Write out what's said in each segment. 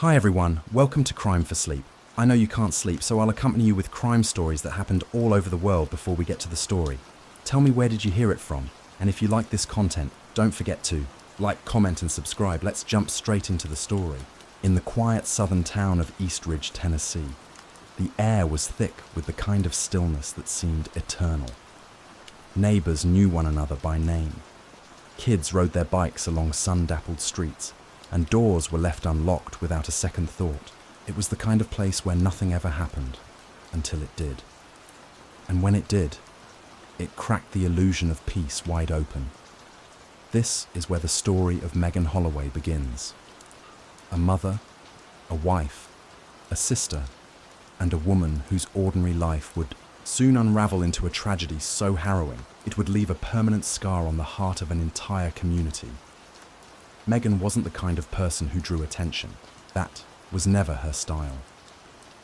Hi everyone, welcome to Crime for Sleep. I know you can't sleep, so I'll accompany you with crime stories that happened all over the world before we get to the story. Tell me, where did you hear it from? And if you like this content, don't forget to like, comment and subscribe. Let's jump straight into the story. In the quiet southern town of East Ridge, Tennessee, the air was thick with the kind of stillness that seemed eternal. Neighbors knew one another by name. Kids rode their bikes along sun-dappled streets, and doors were left unlocked without a second thought. It was the kind of place where nothing ever happened, until it did. And when it did, it cracked the illusion of peace wide open. This is where the story of Megan Holloway begins. A mother, a wife, a sister, and a woman whose ordinary life would soon unravel into a tragedy so harrowing it would leave a permanent scar on the heart of an entire community. Megan wasn't the kind of person who drew attention. That was never her style.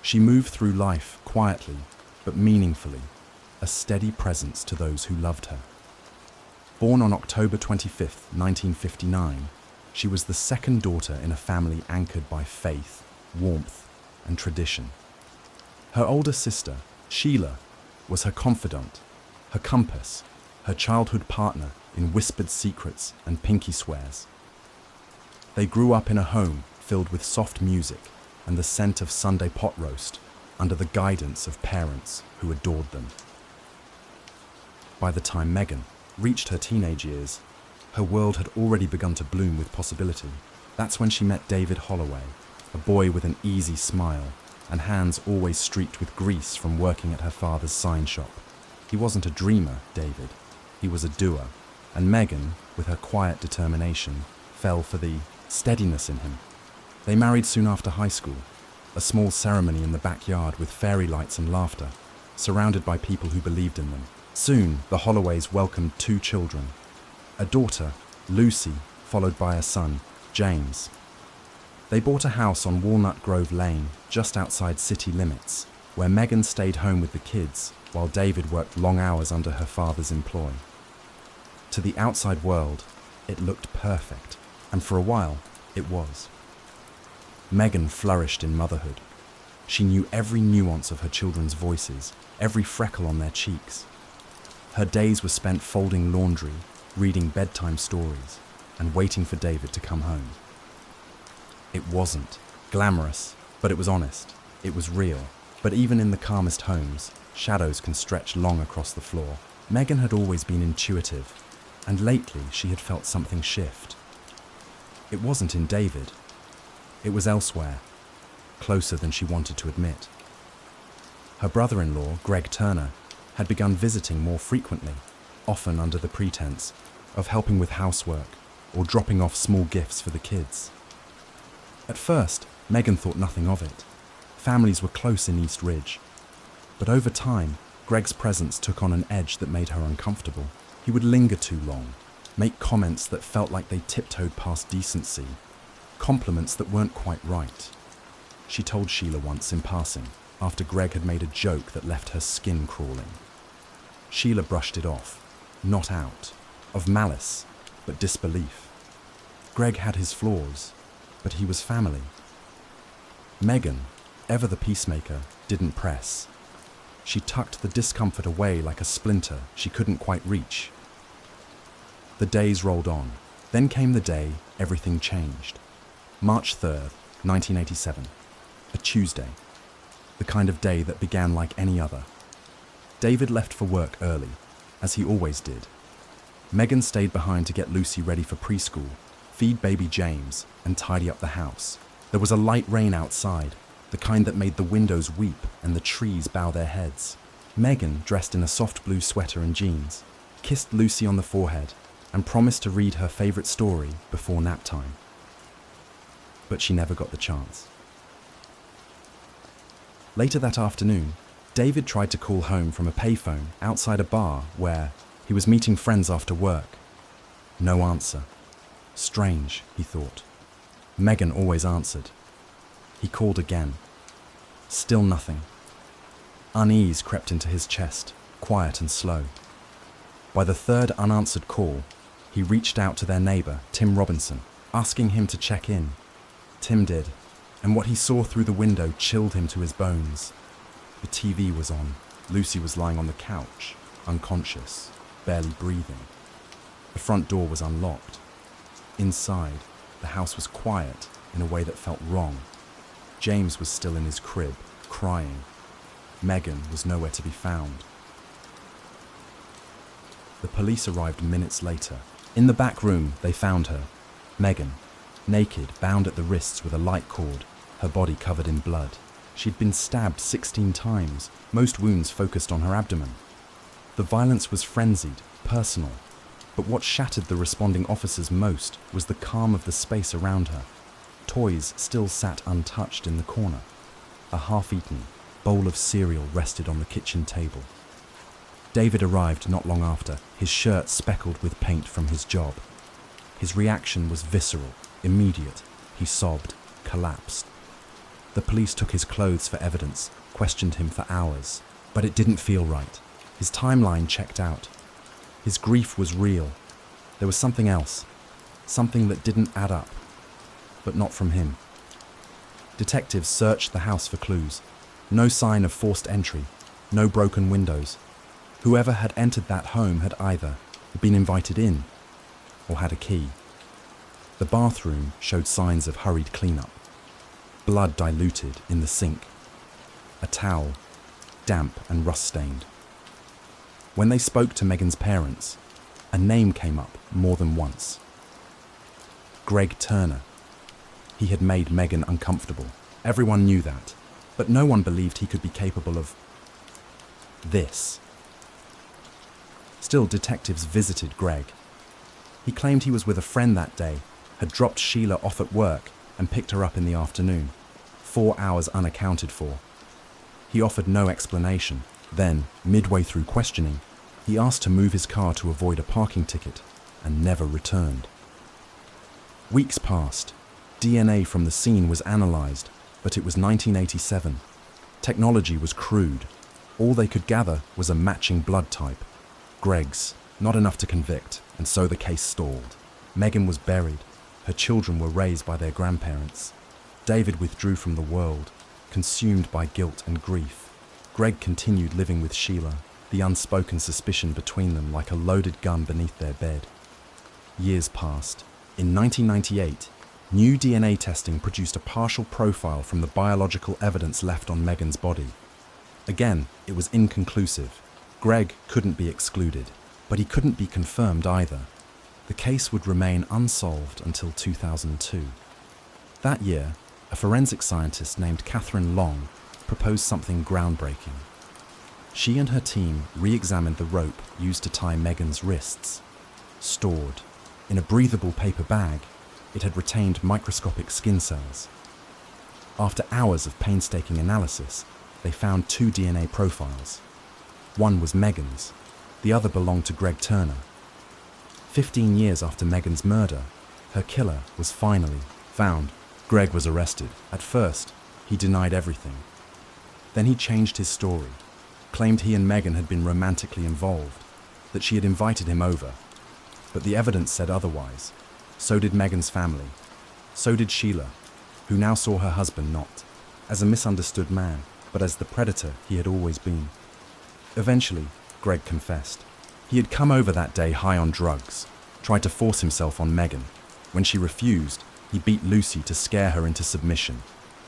She moved through life quietly, but meaningfully, a steady presence to those who loved her. Born on October 25, 1959, she was the second daughter in a family anchored by faith, warmth, and tradition. Her older sister, Sheila, was her confidant, her compass, her childhood partner in whispered secrets and pinky swears. They grew up in a home filled with soft music and the scent of Sunday pot roast under the guidance of parents who adored them. By the time Megan reached her teenage years, her world had already begun to bloom with possibility. That's when she met David Holloway, a boy with an easy smile and hands always streaked with grease from working at her father's sign shop. He wasn't a dreamer, David. He was a doer, and Megan, with her quiet determination, fell for the steadiness in him. They married soon after high school, a small ceremony in the backyard with fairy lights and laughter, surrounded by people who believed in them. Soon, the Holloways welcomed 2 children, a daughter, Lucy, followed by a son, James. They bought a house on Walnut Grove Lane, just outside city limits, where Megan stayed home with the kids while David worked long hours under her father's employ. To the outside world, it looked perfect, and for a while, it was. Megan flourished in motherhood. She knew every nuance of her children's voices, every freckle on their cheeks. Her days were spent folding laundry, reading bedtime stories, and waiting for David to come home. It wasn't glamorous, but it was honest. It was real. But even in the calmest homes, shadows can stretch long across the floor. Megan had always been intuitive, and lately she had felt something shift. It wasn't in David. It was elsewhere, closer than she wanted to admit. Her brother-in-law, Greg Turner, had begun visiting more frequently, often under the pretense of helping with housework or dropping off small gifts for the kids. At first, Megan thought nothing of it. Families were close in East Ridge. But over time, Greg's presence took on an edge that made her uncomfortable. He would linger too long, make comments that felt like they tiptoed past decency, compliments that weren't quite right. She told Sheila once in passing, after Greg had made a joke that left her skin crawling. Sheila brushed it off, not out of malice, but disbelief. Greg had his flaws, but he was family. Megan, ever the peacemaker, didn't press. She tucked the discomfort away like a splinter she couldn't quite reach. The days rolled on. Then came the day everything changed. March 3rd, 1987. A Tuesday. The kind of day that began like any other. David left for work early, as he always did. Megan stayed behind to get Lucy ready for preschool, feed baby James, and tidy up the house. There was a light rain outside, the kind that made the windows weep and the trees bow their heads. Megan, dressed in a soft blue sweater and jeans, kissed Lucy on the forehead and promised to read her favorite story before nap time. But she never got the chance. Later that afternoon, David tried to call home from a payphone outside a bar where he was meeting friends after work. No answer. Strange, he thought. Megan always answered. He called again. Still nothing. Unease crept into his chest, quiet and slow. By the third unanswered call, he reached out to their neighbor, Tim Robinson, asking him to check in. Tim did, and what he saw through the window chilled him to his bones. The TV was on. Lucy was lying on the couch, unconscious, barely breathing. The front door was unlocked. Inside, the house was quiet in a way that felt wrong. James was still in his crib, crying. Megan was nowhere to be found. The police arrived minutes later. In the back room, they found her, Megan, naked, bound at the wrists with a light cord, her body covered in blood. She'd been stabbed 16 times, most wounds focused on her abdomen. The violence was frenzied, personal, but what shattered the responding officers most was the calm of the space around her. Toys still sat untouched in the corner. A half-eaten bowl of cereal rested on the kitchen table. David arrived not long after, his shirt speckled with paint from his job. His reaction was visceral, immediate. He sobbed, collapsed. The police took his clothes for evidence, questioned him for hours, but it didn't feel right. His timeline checked out. His grief was real. There was something else, something that didn't add up, but not from him. Detectives searched the house for clues. No sign of forced entry, no broken windows. Whoever had entered that home had either been invited in or had a key. The bathroom showed signs of hurried cleanup. Blood diluted in the sink. A towel, damp and rust-stained. When they spoke to Megan's parents, a name came up more than once. Greg Turner. He had made Megan uncomfortable. Everyone knew that, but no one believed he could be capable of this. Still, detectives visited Greg. He claimed he was with a friend that day, had dropped Sheila off at work and picked her up in the afternoon. 4 hours unaccounted for. He offered no explanation. Then, midway through questioning, he asked to move his car to avoid a parking ticket and never returned. Weeks passed. DNA from the scene was analysed, but it was 1987. Technology was crude. All they could gather was a matching blood type. Greg's, not enough to convict, and so the case stalled. Megan was buried. Her children were raised by their grandparents. David withdrew from the world, consumed by guilt and grief. Greg continued living with Sheila, the unspoken suspicion between them like a loaded gun beneath their bed. Years passed. In 1998, new DNA testing produced a partial profile from the biological evidence left on Megan's body. Again, it was inconclusive. Greg couldn't be excluded, but he couldn't be confirmed either. The case would remain unsolved until 2002. That year, a forensic scientist named Catherine Long proposed something groundbreaking. She and her team re-examined the rope used to tie Megan's wrists. Stored in a breathable paper bag, it had retained microscopic skin cells. After hours of painstaking analysis, they found 2 DNA profiles. One was Megan's, the other belonged to Greg Turner. 15 years after Megan's murder, her killer was finally found. Greg was arrested. At first, he denied everything. Then he changed his story, claimed he and Megan had been romantically involved, that she had invited him over. But the evidence said otherwise. So did Megan's family. So did Sheila, who now saw her husband not as a misunderstood man, but as the predator he had always been. Eventually, Greg confessed. He had come over that day high on drugs, tried to force himself on Megan. When she refused, he beat Lucy to scare her into submission.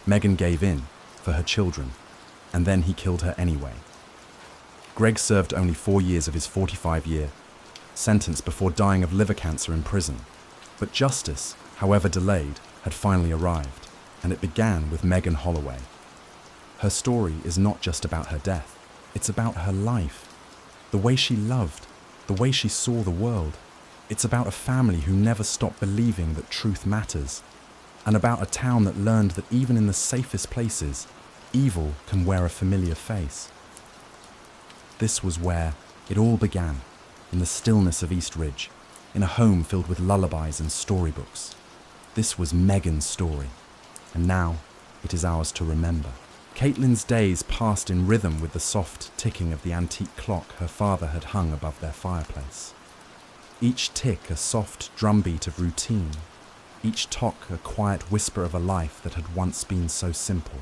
Megan gave in, for her children, and then he killed her anyway. Greg served only 4 years of his 45-year sentence before dying of liver cancer in prison. But justice, however delayed, had finally arrived, and it began with Megan Holloway. Her story is not just about her death, it's about her life, the way she loved, the way she saw the world. It's about a family who never stopped believing that truth matters, and about a town that learned that even in the safest places, evil can wear a familiar face. This was where it all began, in the stillness of East Ridge, in a home filled with lullabies and storybooks. This was Megan's story, and now it is ours to remember. Caitlin's days passed in rhythm with the soft ticking of the antique clock her father had hung above their fireplace. Each tick a soft drumbeat of routine, each tock a quiet whisper of a life that had once been so simple.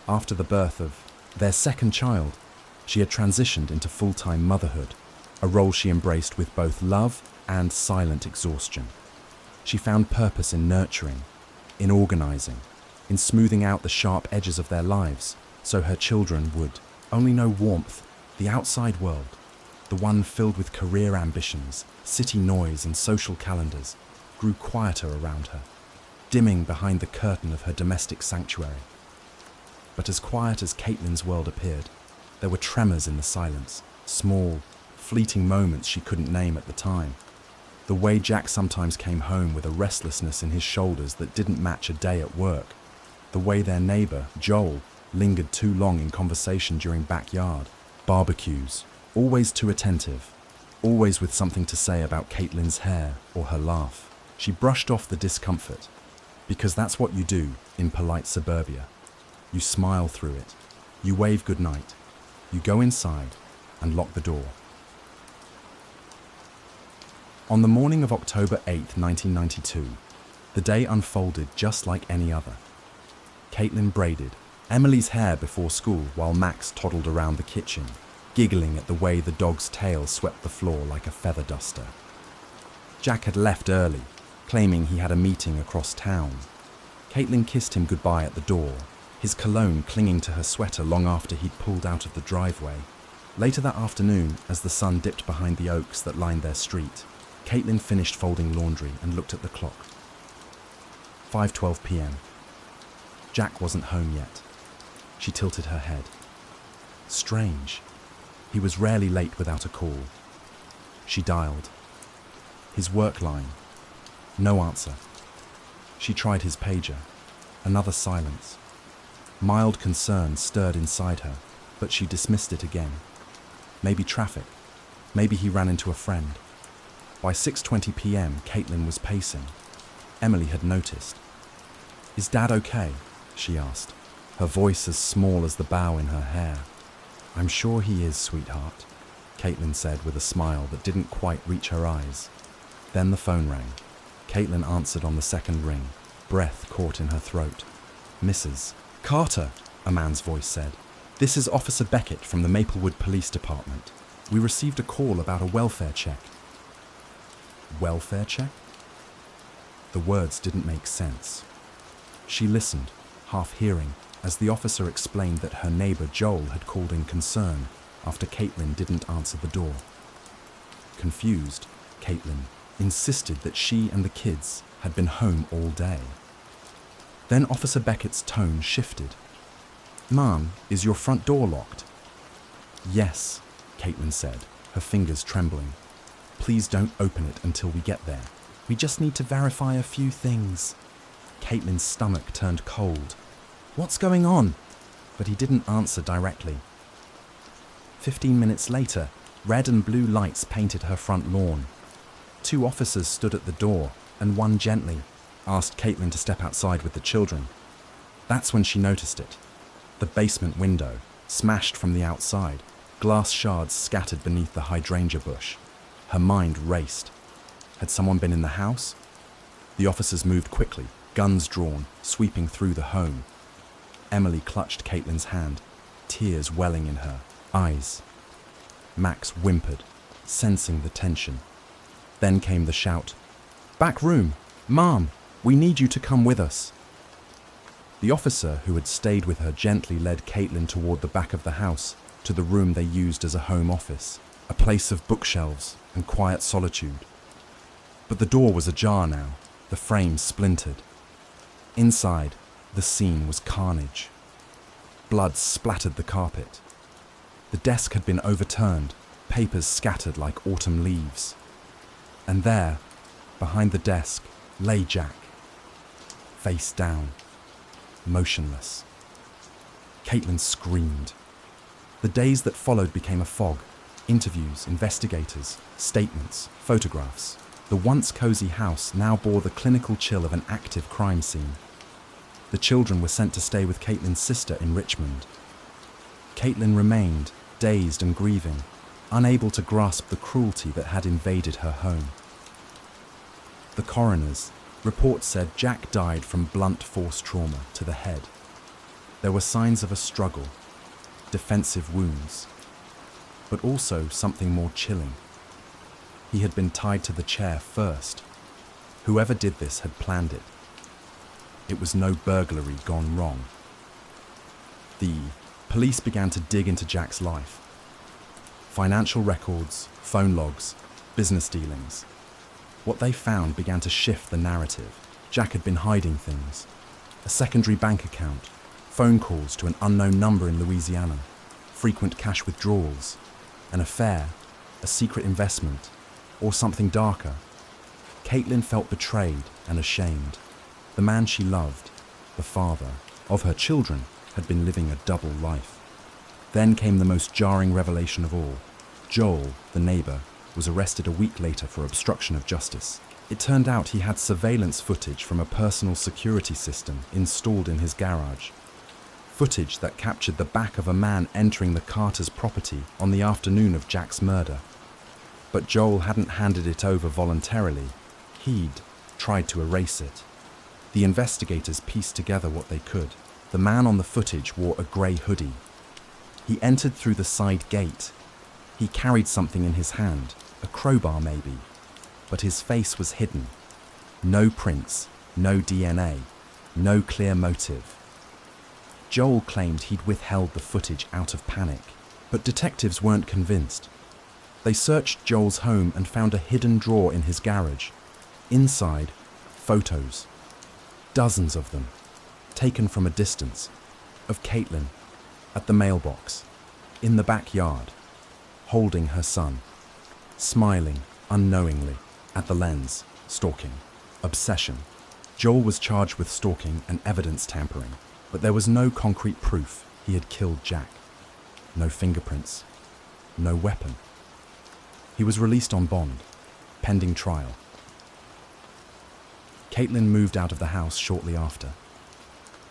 After the birth of their second child, she had transitioned into full-time motherhood, a role she embraced with both love and silent exhaustion. She found purpose in nurturing, in organizing, in smoothing out the sharp edges of their lives so her children would only know warmth, the outside world, the one filled with career ambitions, city noise and social calendars, grew quieter around her, dimming behind the curtain of her domestic sanctuary. But as quiet as Caitlin's world appeared, there were tremors in the silence, small, fleeting moments she couldn't name at the time. The way Jack sometimes came home with a restlessness in his shoulders that didn't match a day at work. The way their neighbor, Joel, lingered too long in conversation during backyard barbecues, always too attentive, always with something to say about Caitlin's hair or her laugh. She brushed off the discomfort, because that's what you do in polite suburbia. You smile through it, you wave goodnight, you go inside and lock the door. On the morning of October 8, 1992, the day unfolded just like any other. Caitlin braided Emily's hair before school while Max toddled around the kitchen, giggling at the way the dog's tail swept the floor like a feather duster. Jack had left early, claiming he had a meeting across town. Caitlin kissed him goodbye at the door, his cologne clinging to her sweater long after he'd pulled out of the driveway. Later that afternoon, as the sun dipped behind the oaks that lined their street, Caitlin finished folding laundry and looked at the clock. 5:12 p.m. Jack wasn't home yet. She tilted her head. Strange. He was rarely late without a call. She dialed. His work line. No answer. She tried his pager. Another silence. Mild concern stirred inside her, but she dismissed it again. Maybe traffic. Maybe he ran into a friend. By 6:20 p.m., Caitlin was pacing. Emily had noticed. "Is Dad okay?" she asked, her voice as small as the bow in her hair. "I'm sure he is, sweetheart," Caitlin said with a smile that didn't quite reach her eyes. Then the phone rang. Caitlin answered on the second ring, breath caught in her throat. "Mrs. Carter," a man's voice said. "This is Officer Beckett from the Maplewood Police Department. We received a call about a welfare check." Welfare check? The words didn't make sense. She listened, half hearing, as the officer explained that her neighbor Joel had called in concern after Caitlin didn't answer the door. Confused, Caitlin insisted that she and the kids had been home all day. Then Officer Beckett's tone shifted. "Ma'am, is your front door locked?" "Yes," Caitlin said, her fingers trembling. "Please don't open it until we get there. We just need to verify a few things." Caitlin's stomach turned cold. "What's going on?" But he didn't answer directly. 15 minutes later, red and blue lights painted her front lawn. 2 officers stood at the door, and one gently asked Caitlin to step outside with the children. That's when she noticed it. The basement window, smashed from the outside, glass shards scattered beneath the hydrangea bush. Her mind raced. Had someone been in the house? The officers moved quickly, guns drawn, sweeping through the home. Emily clutched Caitlin's hand, tears welling in her eyes. Max whimpered, sensing the tension. Then came the shout, "Back room! Mom, we need you to come with us." The officer who had stayed with her gently led Caitlin toward the back of the house, to the room they used as a home office, a place of bookshelves and quiet solitude. But the door was ajar now, the frame splintered. Inside, the scene was carnage. Blood splattered the carpet. The desk had been overturned, papers scattered like autumn leaves. And there, behind the desk, lay Jack, face down, motionless. Caitlin screamed. The days that followed became a fog. Interviews, investigators, statements, photographs. The once cozy house now bore the clinical chill of an active crime scene. The children were sent to stay with Caitlin's sister in Richmond. Caitlin remained, dazed and grieving, unable to grasp the cruelty that had invaded her home. The coroners, Reports said Jack died from blunt force trauma to the head. There were signs of a struggle, defensive wounds, but also something more chilling. He had been tied to the chair first. Whoever did this had planned it. It was no burglary gone wrong. The police began to dig into Jack's life. Financial records, phone logs, business dealings. What they found began to shift the narrative. Jack had been hiding things. A secondary bank account, phone calls to an unknown number in Louisiana, frequent cash withdrawals, an affair, a secret investment, or something darker. Caitlin felt betrayed and ashamed. The man she loved, the father of her children, had been living a double life. Then came the most jarring revelation of all. Joel, the neighbor, was arrested a week later for obstruction of justice. It turned out he had surveillance footage from a personal security system installed in his garage. Footage that captured the back of a man entering the Carter's property on the afternoon of Jack's murder. But Joel hadn't handed it over voluntarily. He'd tried to erase it. The investigators pieced together what they could. The man on the footage wore a grey hoodie. He entered through the side gate. He carried something in his hand, a crowbar maybe, but his face was hidden. No prints, no DNA, no clear motive. Joel claimed he'd withheld the footage out of panic, but detectives weren't convinced. They searched Joel's home and found a hidden drawer in his garage. Inside, photos. Dozens of them, taken from a distance, of Caitlin, at the mailbox, in the backyard, holding her son, smiling unknowingly at the lens, stalking, obsession. Joel was charged with stalking and evidence tampering, but there was no concrete proof he had killed Jack. No fingerprints, no weapon. He was released on bond, pending trial. Caitlin moved out of the house shortly after.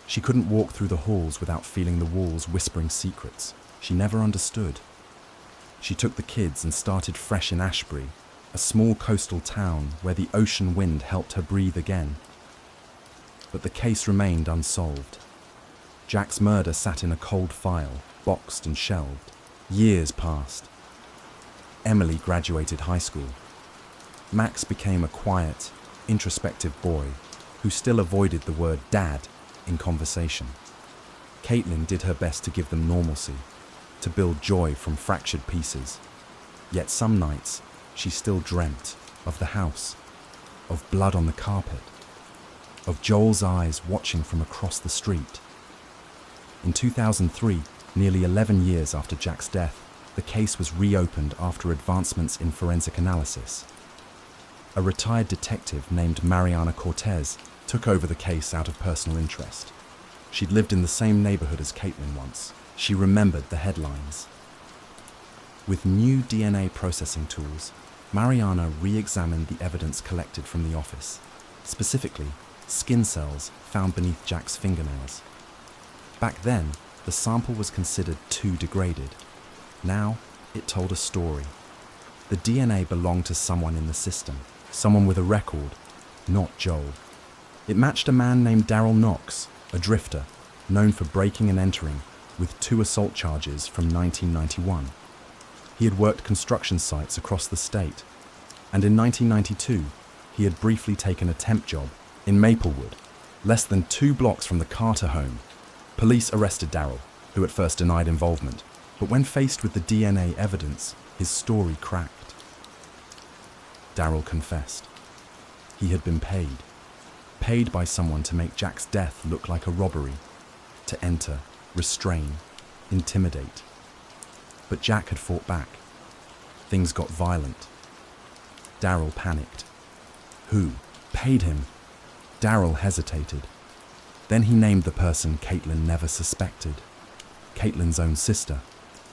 She couldn't walk through the halls without feeling the walls whispering secrets. She never understood. She took the kids and started fresh in Ashbury, a small coastal town where the ocean wind helped her breathe again. But the case remained unsolved. Jack's murder sat in a cold file, boxed and shelved. Years passed. Emily graduated high school. Max became a quiet, introspective boy who still avoided the word dad in conversation. Caitlin did her best to give them normalcy, to build joy from fractured pieces. Yet some nights, she still dreamt of the house, of blood on the carpet, of Joel's eyes watching from across the street. In 2003, nearly 11 years after Jack's death, the case was reopened after advancements in forensic analysis. A retired detective named Mariana Cortez took over the case out of personal interest. She'd lived in the same neighborhood as Caitlin once. She remembered the headlines. With new DNA processing tools, Mariana re-examined the evidence collected from the office, specifically skin cells found beneath Jack's fingernails. Back then, the sample was considered too degraded. Now, it told a story. The DNA belonged to someone in the system, someone with a record, not Joel. It matched a man named Daryl Knox, a drifter, known for breaking and entering, with 2 assault charges from 1991. He had worked construction sites across the state, and in 1992, he had briefly taken a temp job in Maplewood, less than 2 blocks from the Carter home. Police arrested Daryl, who at first denied involvement, but when faced with the DNA evidence, his story cracked. Daryl confessed. He had been paid by someone to make Jack's death look like a robbery, to enter, restrain, intimidate. But Jack had fought back. Things got violent. Daryl panicked. Who paid him? Daryl hesitated. Then he named the person Caitlin never suspected. Caitlin's own sister,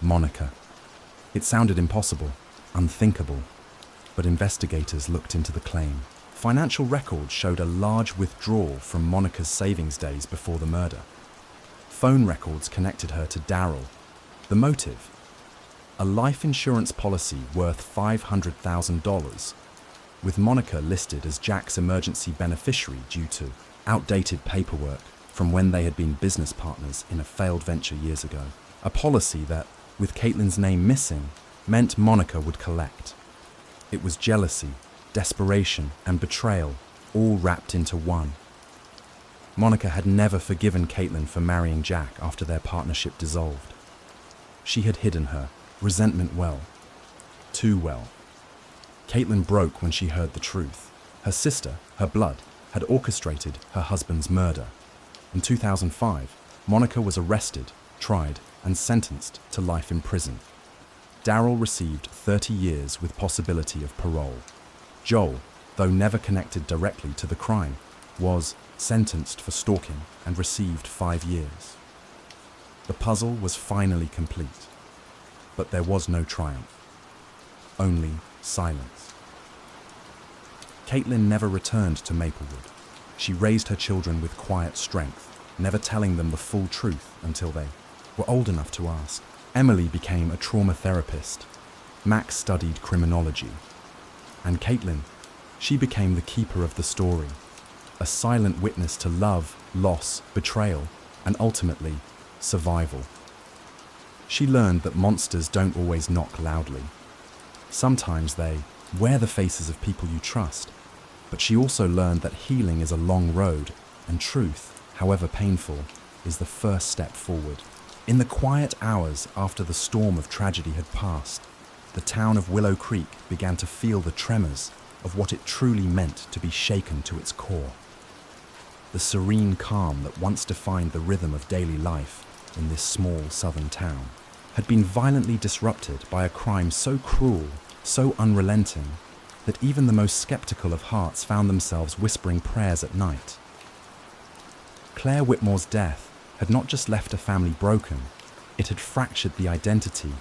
Monica. It sounded impossible, unthinkable, but investigators looked into the claim. Financial records showed a large withdrawal from Monica's savings days before the murder. Phone records connected her to Daryl. The motive? A life insurance policy worth $500,000. with Monica listed as Jack's emergency beneficiary due to outdated paperwork from when they had been business partners in a failed venture years ago. A policy that, with Caitlin's name missing, meant Monica would collect. It was jealousy, desperation, and betrayal, all wrapped into one. Monica had never forgiven Caitlin for marrying Jack after their partnership dissolved. She had hidden her resentment well, too well. Caitlin broke when she heard the truth. Her sister, her blood, had orchestrated her husband's murder. In 2005, Monica was arrested, tried, and sentenced to life in prison. Daryl received 30 years with possibility of parole. Joel, though never connected directly to the crime, was sentenced for stalking and received 5 years. The puzzle was finally complete, but there was no triumph, only silence. Caitlin never returned to Maplewood. She raised her children with quiet strength, never telling them the full truth until they were old enough to ask. Emily became a trauma therapist. Max studied criminology. And Caitlin, she became the keeper of the story, a silent witness to love, loss, betrayal, and ultimately, survival. She learned that monsters don't always knock loudly. Sometimes they wear the faces of people you trust, but she also learned that healing is a long road, and truth, however painful, is the first step forward. In the quiet hours after the storm of tragedy had passed, the town of Willow Creek began to feel the tremors of what it truly meant to be shaken to its core. The serene calm that once defined the rhythm of daily life in this small southern town had been violently disrupted by a crime so cruel, so unrelenting, that even the most skeptical of hearts found themselves whispering prayers at night. Claire Whitmore's death had not just left a family broken, it had fractured the identity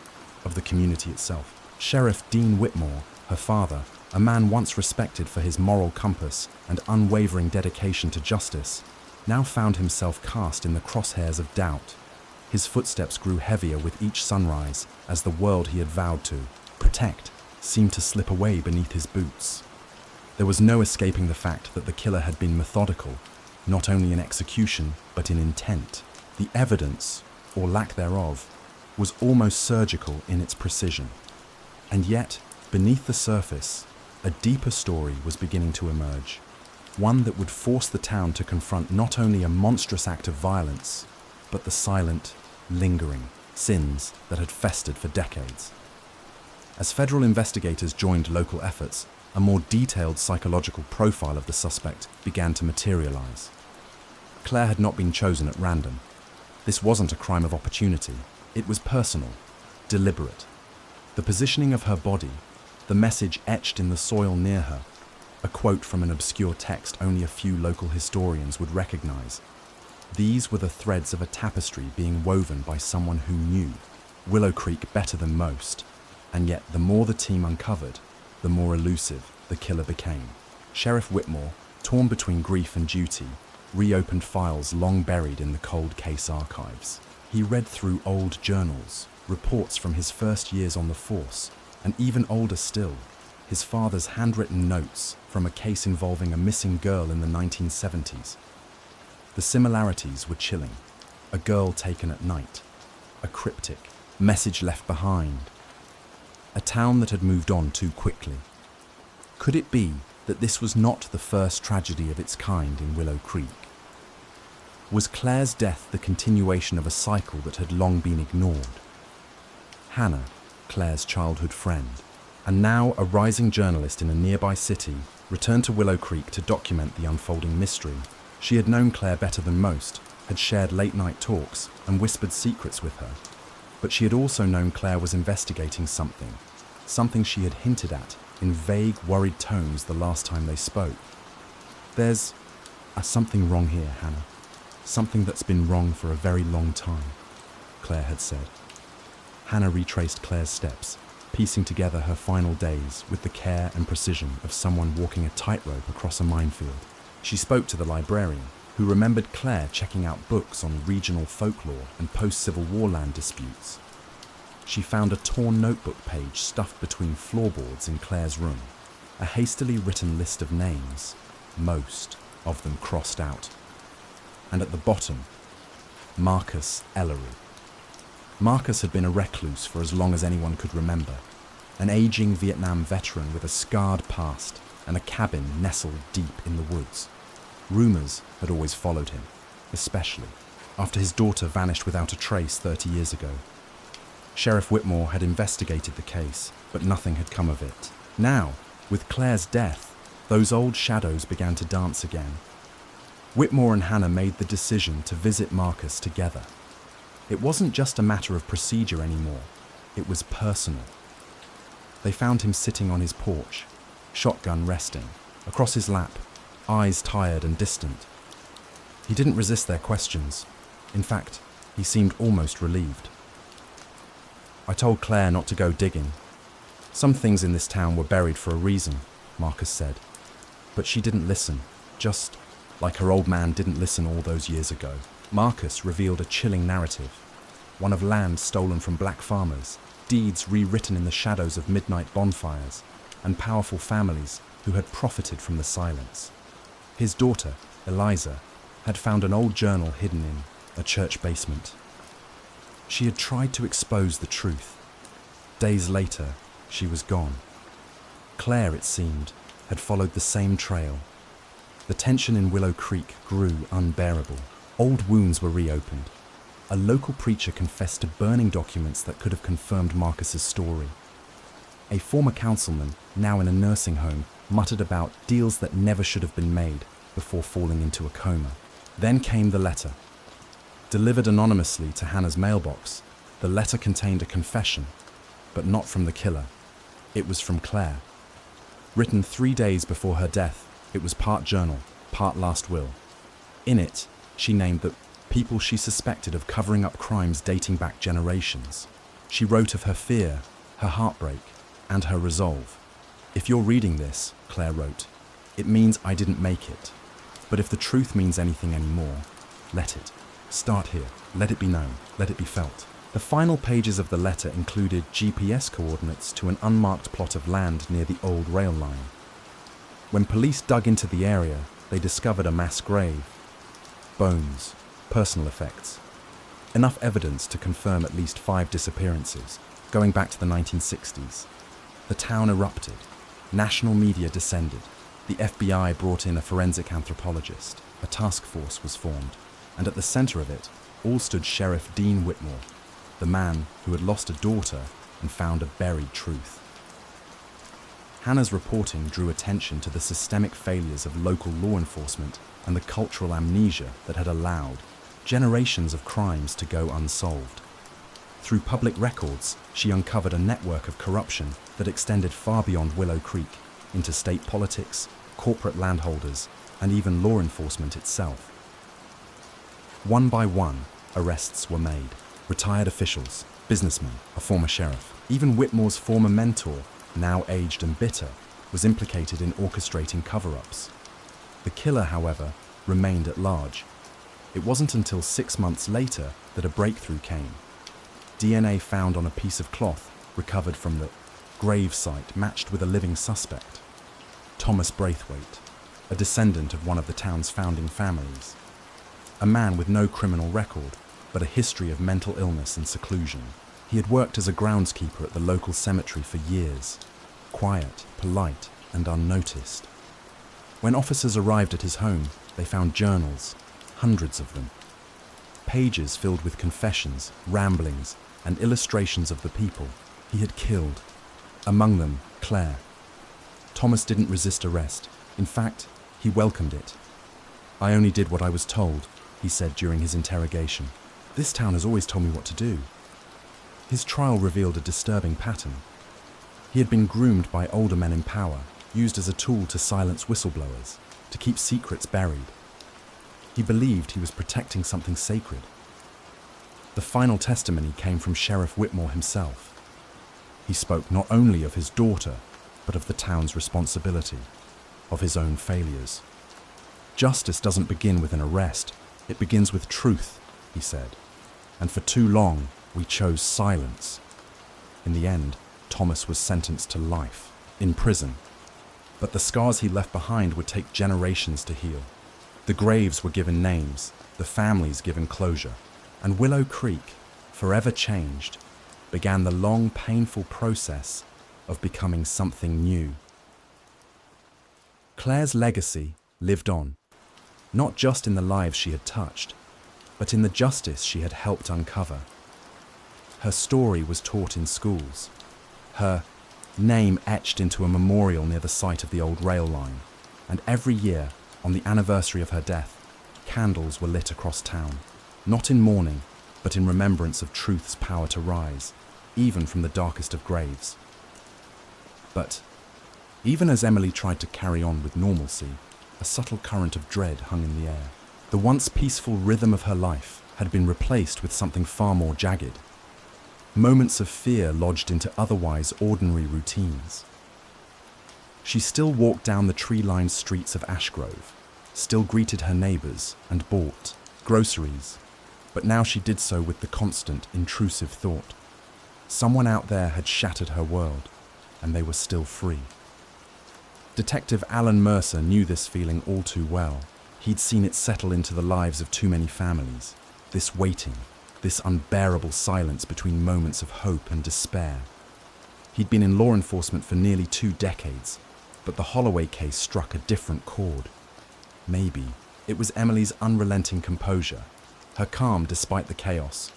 of the community itself. Sheriff Dean Whitmore, her father, a man once respected for his moral compass and unwavering dedication to justice, now found himself cast in the crosshairs of doubt. His footsteps grew heavier with each sunrise as the world he had vowed to protect seemed to slip away beneath his boots. There was no escaping the fact that the killer had been methodical, not only in execution, but in intent. The evidence, or lack thereof, was almost surgical in its precision. And yet, beneath the surface, a deeper story was beginning to emerge, one that would force the town to confront not only a monstrous act of violence, but the silent, lingering sins that had festered for decades. As federal investigators joined local efforts, a more detailed psychological profile of the suspect began to materialize. Claire had not been chosen at random. This wasn't a crime of opportunity. It was personal, deliberate. The positioning of her body, the message etched in the soil near her, a quote from an obscure text only a few local historians would recognize. These were the threads of a tapestry being woven by someone who knew Willow Creek better than most, and yet the more the team uncovered, the more elusive the killer became. Sheriff Whitmore, torn between grief and duty, reopened files long buried in the cold case archives. He read through old journals, reports from his first years on the force, and even older still, his father's handwritten notes from a case involving a missing girl in the 1970s. The similarities were chilling. A girl taken at night, a cryptic message left behind, a town that had moved on too quickly. Could it be that this was not the first tragedy of its kind in Willow Creek? Was Claire's death the continuation of a cycle that had long been ignored? Hannah, Claire's childhood friend, and now a rising journalist in a nearby city, returned to Willow Creek to document the unfolding mystery. She had known Claire better than most, had shared late-night talks and whispered secrets with her. But she had also known Claire was investigating something she had hinted at in vague, worried tones the last time they spoke. There's something wrong here, Hannah. Something that's been wrong for a very long time, Claire had said. Hannah retraced Claire's steps, piecing together her final days with the care and precision of someone walking a tightrope across a minefield. She spoke to the librarian, who remembered Claire checking out books on regional folklore and post-Civil War land disputes. She found a torn notebook page stuffed between floorboards in Claire's room, a hastily written list of names, most of them crossed out. And at the bottom, Marcus Ellery. Marcus had been a recluse for as long as anyone could remember, an aging Vietnam veteran with a scarred past and a cabin nestled deep in the woods. Rumours had always followed him, especially after his daughter vanished without a trace 30 years ago. Sheriff Whitmore had investigated the case, but nothing had come of it. Now, with Claire's death, those old shadows began to dance again. Whitmore and Hannah made the decision to visit Marcus together. It wasn't just a matter of procedure anymore, it was personal. They found him sitting on his porch, shotgun resting, across his lap, eyes tired and distant. He didn't resist their questions. In fact, he seemed almost relieved. I told Claire not to go digging. Some things in this town were buried for a reason, Marcus said. But she didn't listen, just like her old man didn't listen all those years ago. Marcus revealed a chilling narrative, one of land stolen from black farmers, deeds rewritten in the shadows of midnight bonfires, and powerful families who had profited from the silence. His daughter, Eliza, had found an old journal hidden in a church basement. She had tried to expose the truth. Days later, she was gone. Claire, it seemed, had followed the same trail. The tension in Willow Creek grew unbearable. Old wounds were reopened. A local preacher confessed to burning documents that could have confirmed Marcus's story. A former councilman, now in a nursing home, muttered about deals that never should have been made before falling into a coma. Then came the letter. Delivered anonymously to Hannah's mailbox, the letter contained a confession, but not from the killer. It was from Claire. Written 3 days before her death, it was part journal, part last will. In it, she named the people she suspected of covering up crimes dating back generations. She wrote of her fear, her heartbreak, and her resolve. If you're reading this, Claire wrote, it means I didn't make it. But if the truth means anything anymore, let it. Start here. Let it be known. Let it be felt. The final pages of the letter included GPS coordinates to an unmarked plot of land near the old rail line. When police dug into the area, they discovered a mass grave. Bones, personal effects. Enough evidence to confirm at least 5 disappearances, going back to the 1960s. The town erupted. National media descended. The FBI brought in a forensic anthropologist. A task force was formed. And at the center of it, all stood Sheriff Dean Whitmore, the man who had lost a daughter and found a buried truth. Hannah's reporting drew attention to the systemic failures of local law enforcement and the cultural amnesia that had allowed generations of crimes to go unsolved. Through public records, she uncovered a network of corruption that extended far beyond Willow Creek into state politics, corporate landholders, and even law enforcement itself. One by one, arrests were made. Retired officials, businessmen, a former sheriff. Even Whitmore's former mentor, now aged and bitter, was implicated in orchestrating cover-ups. The killer, however, remained at large. It wasn't until 6 months later that a breakthrough came. DNA found on a piece of cloth recovered from the grave site matched with a living suspect. Thomas Braithwaite, a descendant of one of the town's founding families. A man with no criminal record, but a history of mental illness and seclusion. He had worked as a groundskeeper at the local cemetery for years, quiet, polite, and unnoticed. When officers arrived at his home, they found journals, hundreds of them. Pages filled with confessions, ramblings, and illustrations of the people he had killed, among them Claire. Thomas didn't resist arrest. In fact, he welcomed it. I only did what I was told, he said during his interrogation. This town has always told me what to do. His trial revealed a disturbing pattern. He had been groomed by older men in power, used as a tool to silence whistleblowers, to keep secrets buried. He believed he was protecting something sacred. The final testimony came from Sheriff Whitmore himself. He spoke not only of his daughter, but of the town's responsibility, of his own failures. Justice doesn't begin with an arrest, it begins with truth, he said. And for too long, we chose silence. In the end, Thomas was sentenced to life, in prison. but the scars he left behind would take generations to heal. The graves were given names, the families given closure, and Willow Creek, forever changed, began the long, painful process of becoming something new. Claire's legacy lived on, not just in the lives she had touched, but in the justice she had helped uncover. Her story was taught in schools, her name etched into a memorial near the site of the old rail line, and every year, on the anniversary of her death, candles were lit across town, not in mourning, but in remembrance of truth's power to rise, even from the darkest of graves. But even as Emily tried to carry on with normalcy, a subtle current of dread hung in the air. The once peaceful rhythm of her life had been replaced with something far more jagged. Moments of fear lodged into otherwise ordinary routines. She still walked down the tree-lined streets of Ashgrove, still greeted her neighbours and bought groceries, but now she did so with the constant, intrusive thought. Someone out there had shattered her world, and they were still free. Detective Alan Mercer knew this feeling all too well. He'd seen it settle into the lives of too many families, this waiting, this unbearable silence between moments of hope and despair. He'd been in law enforcement for nearly 2 decades, but the Holloway case struck a different chord. Maybe it was Emily's unrelenting composure, her calm despite the chaos,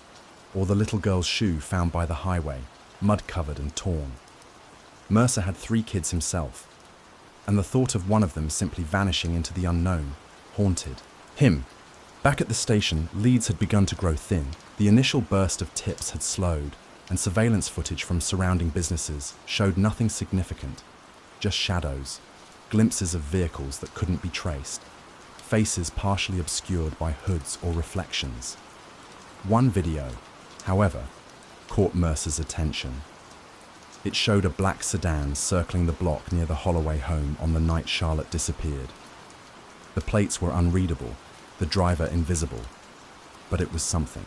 or the little girl's shoe found by the highway, mud-covered and torn. Mercer had 3 kids himself, and the thought of one of them simply vanishing into the unknown haunted him. Back at the station, leads had begun to grow thin. The initial burst of tips had slowed, and surveillance footage from surrounding businesses showed nothing significant, just shadows, glimpses of vehicles that couldn't be traced, faces partially obscured by hoods or reflections. One video, however, caught Mercer's attention. It showed a black sedan circling the block near the Holloway home on the night Charlotte disappeared. The plates were unreadable, the driver invisible, but it was something.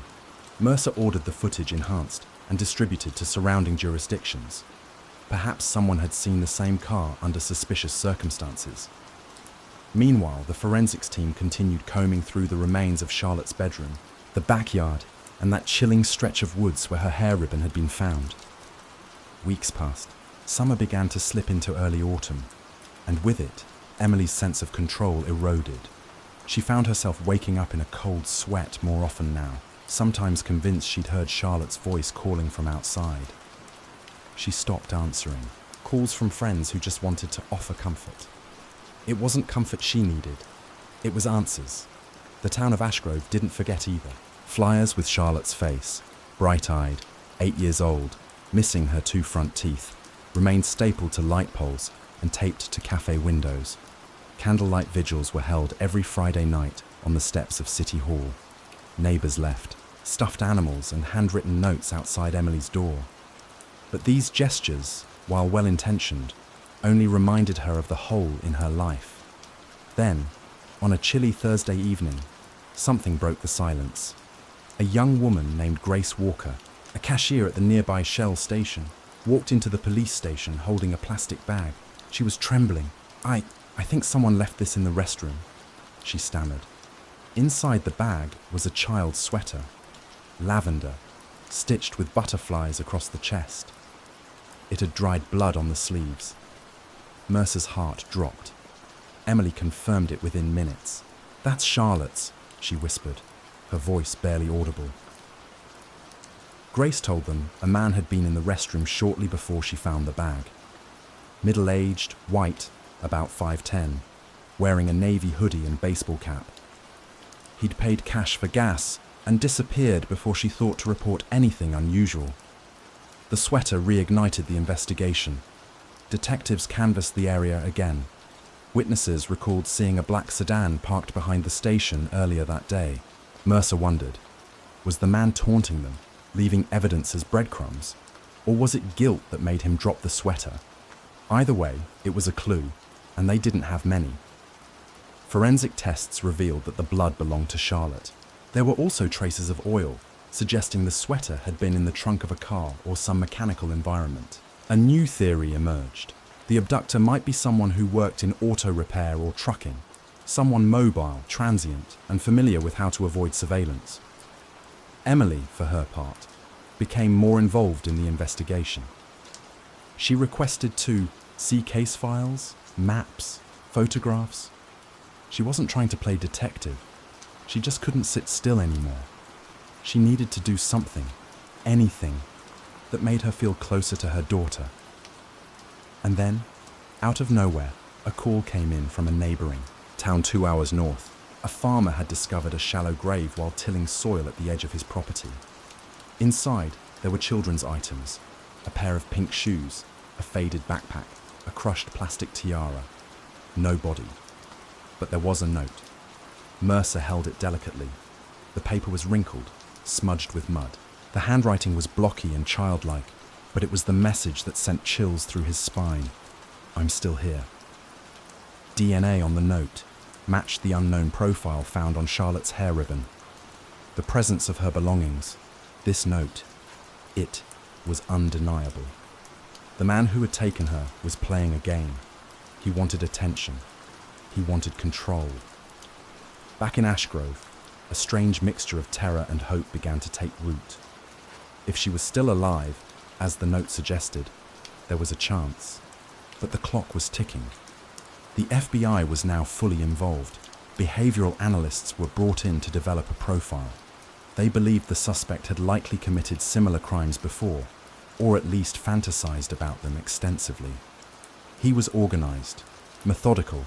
Mercer ordered the footage enhanced and distributed to surrounding jurisdictions. Perhaps someone had seen the same car under suspicious circumstances. Meanwhile, the forensics team continued combing through the remains of Charlotte's bedroom, the backyard, and that chilling stretch of woods where her hair ribbon had been found. Weeks passed. Summer began to slip into early autumn, and with it, Emily's sense of control eroded. She found herself waking up in a cold sweat more often now, sometimes convinced she'd heard Charlotte's voice calling from outside. She stopped answering, calls from friends who just wanted to offer comfort. It wasn't comfort she needed, it was answers. The town of Ashgrove didn't forget either. Flyers with Charlotte's face, bright-eyed, 8 years old, missing her 2 front teeth, remained stapled to light poles and taped to cafe windows. Candlelight vigils were held every Friday night on the steps of City Hall. Neighbours left, stuffed animals and handwritten notes outside Emily's door. But these gestures, while well-intentioned, only reminded her of the hole in her life. Then, on a chilly Thursday evening, something broke the silence. A young woman named Grace Walker, a cashier at the nearby Shell station, walked into the police station holding a plastic bag. She was trembling. I think someone left this in the restroom, she stammered. Inside the bag was a child's sweater, lavender, stitched with butterflies across the chest. It had dried blood on the sleeves. Mercer's heart dropped. Emily confirmed it within minutes. "That's Charlotte's," she whispered, her voice barely audible. Grace told them a man had been in the restroom shortly before she found the bag. Middle-aged, white, about 5'10", wearing a navy hoodie and baseball cap. He'd paid cash for gas and disappeared before she thought to report anything unusual. The sweater reignited the investigation. Detectives canvassed the area again. Witnesses recalled seeing a black sedan parked behind the station earlier that day. Mercer wondered, was the man taunting them, leaving evidence as breadcrumbs? Or was it guilt that made him drop the sweater? Either way, it was a clue, and they didn't have many. Forensic tests revealed that the blood belonged to Charlotte. There were also traces of oil, suggesting the sweater had been in the trunk of a car or some mechanical environment. A new theory emerged. The abductor might be someone who worked in auto repair or trucking, someone mobile, transient, and familiar with how to avoid surveillance. Emily, for her part, became more involved in the investigation. She requested to see case files, maps, photographs. She wasn't trying to play detective. She just couldn't sit still anymore. She needed to do something, anything, that made her feel closer to her daughter. And then, out of nowhere, a call came in from a neighbouring town 2 hours north. A farmer had discovered a shallow grave while tilling soil at the edge of his property. Inside, there were children's items, a pair of pink shoes, a faded backpack, a crushed plastic tiara. No body. But there was a note. Mercer held it delicately. The paper was wrinkled, smudged with mud. The handwriting was blocky and childlike, but it was the message that sent chills through his spine. I'm still here. DNA on the note matched the unknown profile found on Charlotte's hair ribbon. The presence of her belongings, this note, it was undeniable. The man who had taken her was playing a game. He wanted attention. He wanted control. Back in Ashgrove, a strange mixture of terror and hope began to take root. If she was still alive, as the note suggested, there was a chance. But the clock was ticking. The FBI was now fully involved. Behavioral analysts were brought in to develop a profile. They believed the suspect had likely committed similar crimes before, or at least fantasized about them extensively. He was organized, methodical,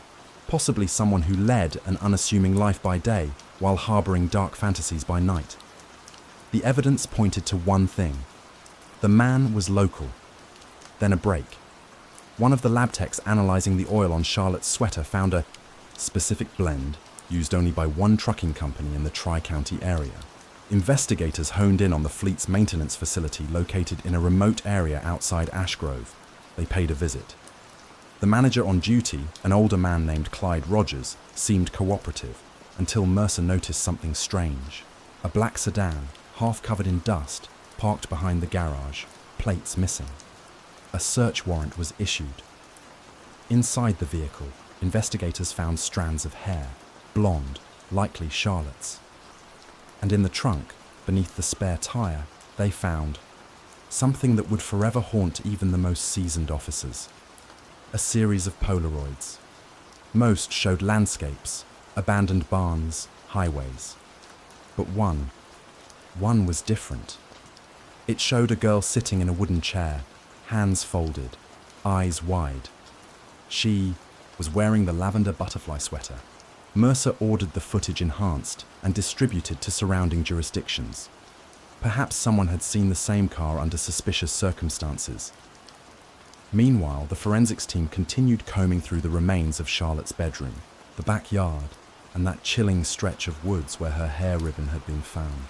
possibly someone who led an unassuming life by day while harboring dark fantasies by night. The evidence pointed to one thing. The man was local. Then a break. One of the lab techs analyzing the oil on Charlotte's sweater found a specific blend used only by one trucking company in the Tri-County area. Investigators honed in on the fleet's maintenance facility located in a remote area outside Ashgrove. They paid a visit. The manager on duty, an older man named Clyde Rogers, seemed cooperative until Mercer noticed something strange. A black sedan, half covered in dust, parked behind the garage, plates missing. A search warrant was issued. Inside the vehicle, investigators found strands of hair, blonde, likely Charlotte's. And in the trunk, beneath the spare tire, they found something that would forever haunt even the most seasoned officers. A series of Polaroids. Most showed landscapes, abandoned barns, highways. But one was different. It showed a girl sitting in a wooden chair, hands folded, eyes wide. She was wearing the lavender butterfly sweater. Mercer ordered the footage enhanced and distributed to surrounding jurisdictions. Perhaps someone had seen the same car under suspicious circumstances. Meanwhile, the forensics team continued combing through the remains of Charlotte's bedroom, the backyard, and that chilling stretch of woods where her hair ribbon had been found.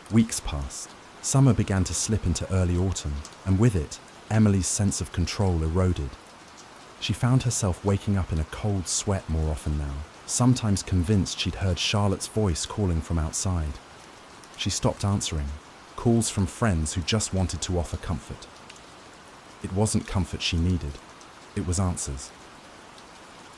Weeks passed. Summer began to slip into early autumn, and with it, Emily's sense of control eroded. She found herself waking up in a cold sweat more often now, sometimes convinced she'd heard Charlotte's voice calling from outside. She stopped answering, calls from friends who just wanted to offer comfort. It wasn't comfort she needed, it was answers.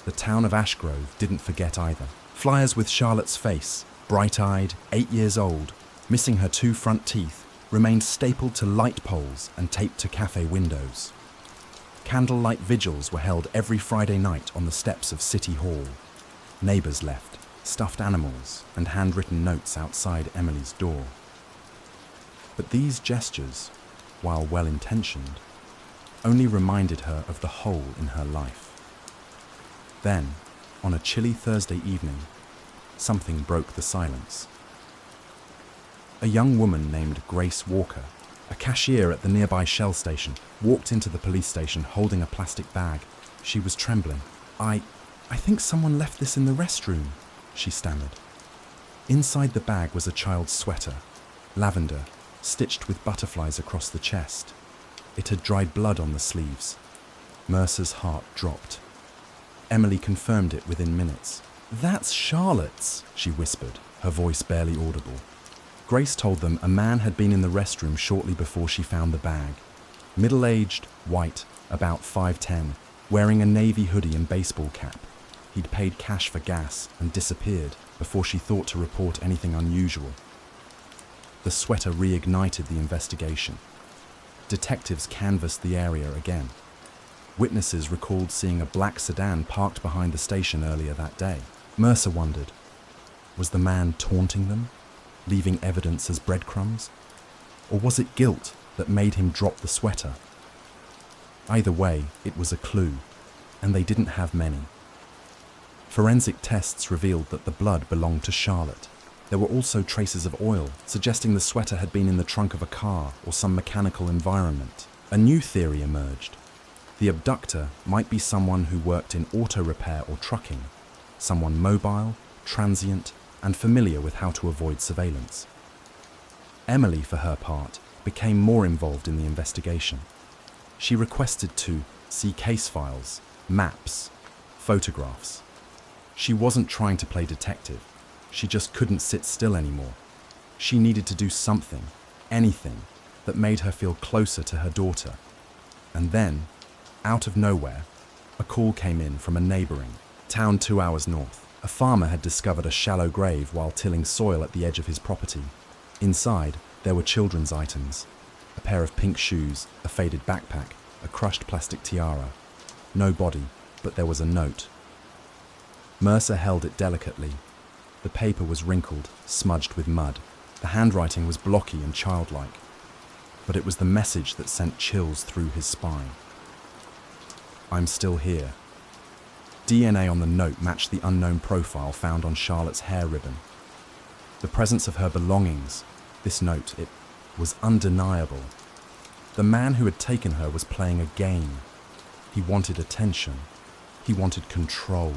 The town of Ashgrove didn't forget either. Flyers with Charlotte's face, bright-eyed, 8 years old, missing her 2 front teeth, remained stapled to light poles and taped to cafe windows. Candlelight vigils were held every Friday night on the steps of City Hall. Neighbours left, stuffed animals and handwritten notes outside Emily's door. But these gestures, while well-intentioned, only reminded her of the hole in her life. Then, on a chilly Thursday evening, something broke the silence. A young woman named Grace Walker, a cashier at the nearby Shell station, walked into the police station holding a plastic bag. She was trembling. I think someone left this in the restroom, she stammered. Inside the bag was a child's sweater, lavender, stitched with butterflies across the chest. It had dried blood on the sleeves. Mercer's heart dropped. Emily confirmed it within minutes. "That's Charlotte's," she whispered, her voice barely audible. Grace told them a man had been in the restroom shortly before she found the bag. Middle-aged, white, about 5'10", wearing a navy hoodie and baseball cap. He'd paid cash for gas and disappeared before she thought to report anything unusual. The sweater reignited the investigation. Detectives canvassed the area again. Witnesses recalled seeing a black sedan parked behind the station earlier that day. Mercer wondered, was the man taunting them, leaving evidence as breadcrumbs? Or was it guilt that made him drop the sweater? Either way, it was a clue, and they didn't have many. Forensic tests revealed that the blood belonged to Charlotte. There were also traces of oil, suggesting the sweater had been in the trunk of a car or some mechanical environment. A new theory emerged. The abductor might be someone who worked in auto repair or trucking, someone mobile, transient, and familiar with how to avoid surveillance. Emily, for her part, became more involved in the investigation. She requested to see case files, maps, photographs. She wasn't trying to play detective. She just couldn't sit still anymore. She needed to do something, anything, that made her feel closer to her daughter. And then, out of nowhere, a call came in from a neighbouring town 2 hours north. A farmer had discovered a shallow grave while tilling soil at the edge of his property. Inside, there were children's items: a pair of pink shoes, a faded backpack, a crushed plastic tiara. No body, but there was a note. Mercer held it delicately. The paper was wrinkled, smudged with mud. The handwriting was blocky and childlike. But it was the message that sent chills through his spine. I'm still here. DNA on the note matched the unknown profile found on Charlotte's hair ribbon. The presence of her belongings, this note, it was undeniable. The man who had taken her was playing a game. He wanted attention. He wanted control.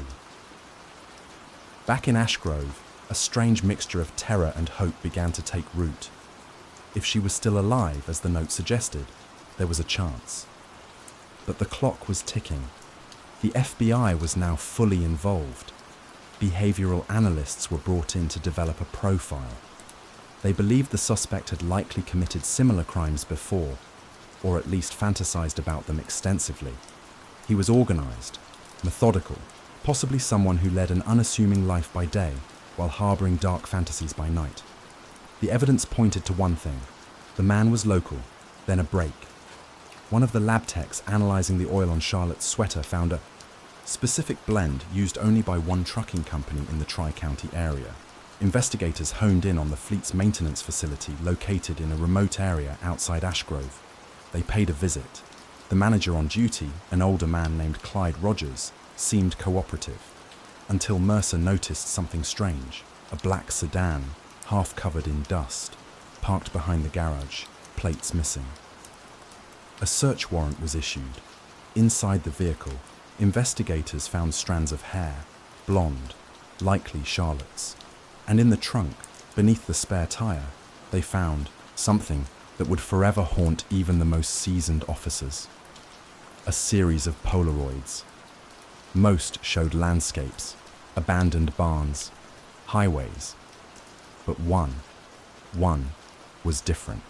Back in Ashgrove, a strange mixture of terror and hope began to take root. If she was still alive, as the note suggested, there was a chance. But the clock was ticking. The FBI was now fully involved. Behavioral analysts were brought in to develop a profile. They believed the suspect had likely committed similar crimes before, or at least fantasized about them extensively. He was organized, methodical, possibly someone who led an unassuming life by day while harboring dark fantasies by night. The evidence pointed to one thing: the man was local, then a break. One of the lab techs analyzing the oil on Charlotte's sweater found a specific blend used only by one trucking company in the Tri-County area. Investigators honed in on the fleet's maintenance facility located in a remote area outside Ashgrove. They paid a visit. The manager on duty, an older man named Clyde Rogers, seemed cooperative, until Mercer noticed something strange: a black sedan, half covered in dust, parked behind the garage, plates missing. A search warrant was issued. Inside the vehicle, investigators found strands of hair, blonde, likely Charlotte's. And in the trunk, beneath the spare tire, they found something that would forever haunt even the most seasoned officers. A series of Polaroids. Most showed landscapes, abandoned barns, highways. But one was different.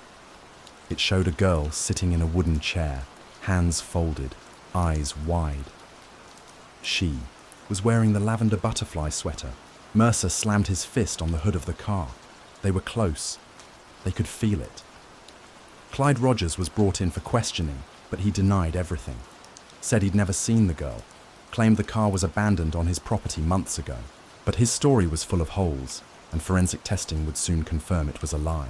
It showed a girl sitting in a wooden chair, hands folded, eyes wide. She was wearing the lavender butterfly sweater. Mercer slammed his fist on the hood of the car. They were close. They could feel it. Clyde Rogers was brought in for questioning, but he denied everything. Said he'd never seen the girl. Claimed the car was abandoned on his property months ago. But his story was full of holes, and forensic testing would soon confirm it was a lie.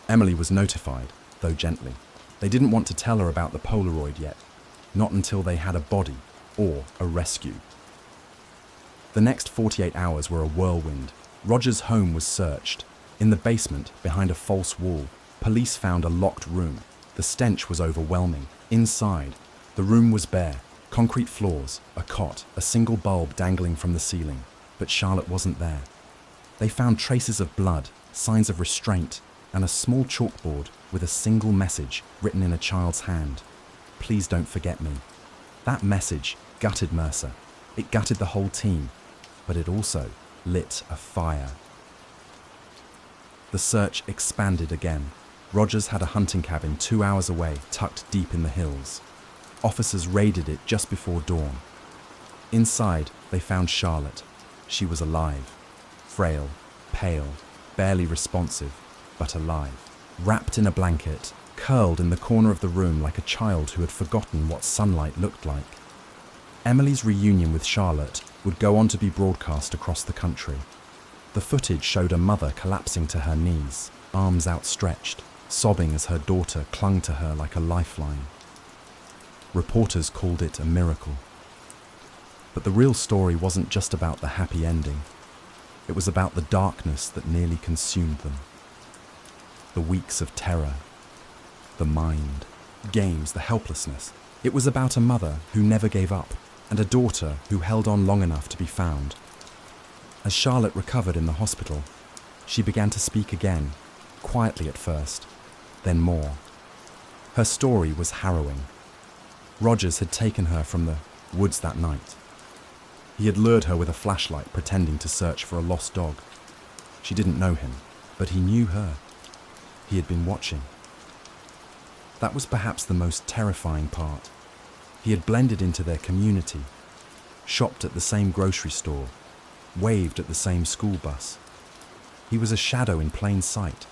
Emily was notified, though gently. They didn't want to tell her about the Polaroid yet, not until they had a body or a rescue. The next 48 hours were a whirlwind. Roger's home was searched. In the basement, behind a false wall, police found a locked room. The stench was overwhelming. Inside, the room was bare. Concrete floors, a cot, a single bulb dangling from the ceiling. But Charlotte wasn't there. They found traces of blood, signs of restraint, and a small chalkboard with a single message written in a child's hand. Please don't forget me. That message gutted Mercer. It gutted the whole team, but it also lit a fire. The search expanded again. Rogers had a hunting cabin 2 hours away, tucked deep in the hills. Officers raided it just before dawn. Inside, they found Charlotte. She was alive. Frail, pale, barely responsive, but alive. Wrapped in a blanket, curled in the corner of the room like a child who had forgotten what sunlight looked like. Emily's reunion with Charlotte would go on to be broadcast across the country. The footage showed a mother collapsing to her knees, arms outstretched, sobbing as her daughter clung to her like a lifeline. Reporters called it a miracle. But the real story wasn't just about the happy ending. It was about the darkness that nearly consumed them. The weeks of terror, the mind, games, the helplessness. It was about a mother who never gave up and a daughter who held on long enough to be found. As Charlotte recovered in the hospital, she began to speak again, quietly at first, then more. Her story was harrowing. Rogers had taken her from the woods that night. He had lured her with a flashlight, pretending to search for a lost dog. She didn't know him, but he knew her. He had been watching. That was perhaps the most terrifying part. He had blended into their community, shopped at the same grocery store, waved at the same school bus. He was a shadow in plain sight.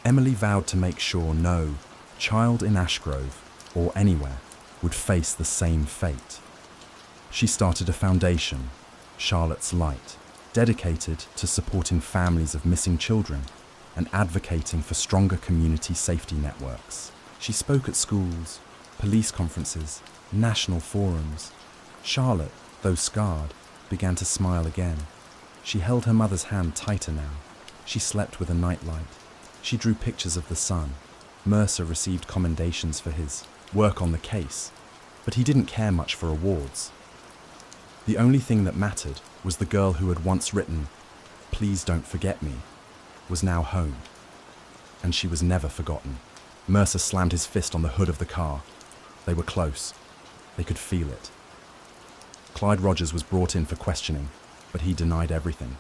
Emily vowed to make sure no child in Ashgrove, or anywhere, would face the same fate. She started a foundation, Charlotte's Light, dedicated to supporting families of missing children and advocating for stronger community safety networks. She spoke at schools, police conferences, national forums. Charlotte, though scarred, began to smile again. She held her mother's hand tighter now. She slept with a nightlight. She drew pictures of the sun. Mercer received commendations for his work on the case, but he didn't care much for awards. The only thing that mattered was the girl who had once written, "Please don't forget me," was now home. And she was never forgotten. Mercer slammed his fist on the hood of the car. They were close. They could feel it. Clyde Rogers was brought in for questioning, but he denied everything.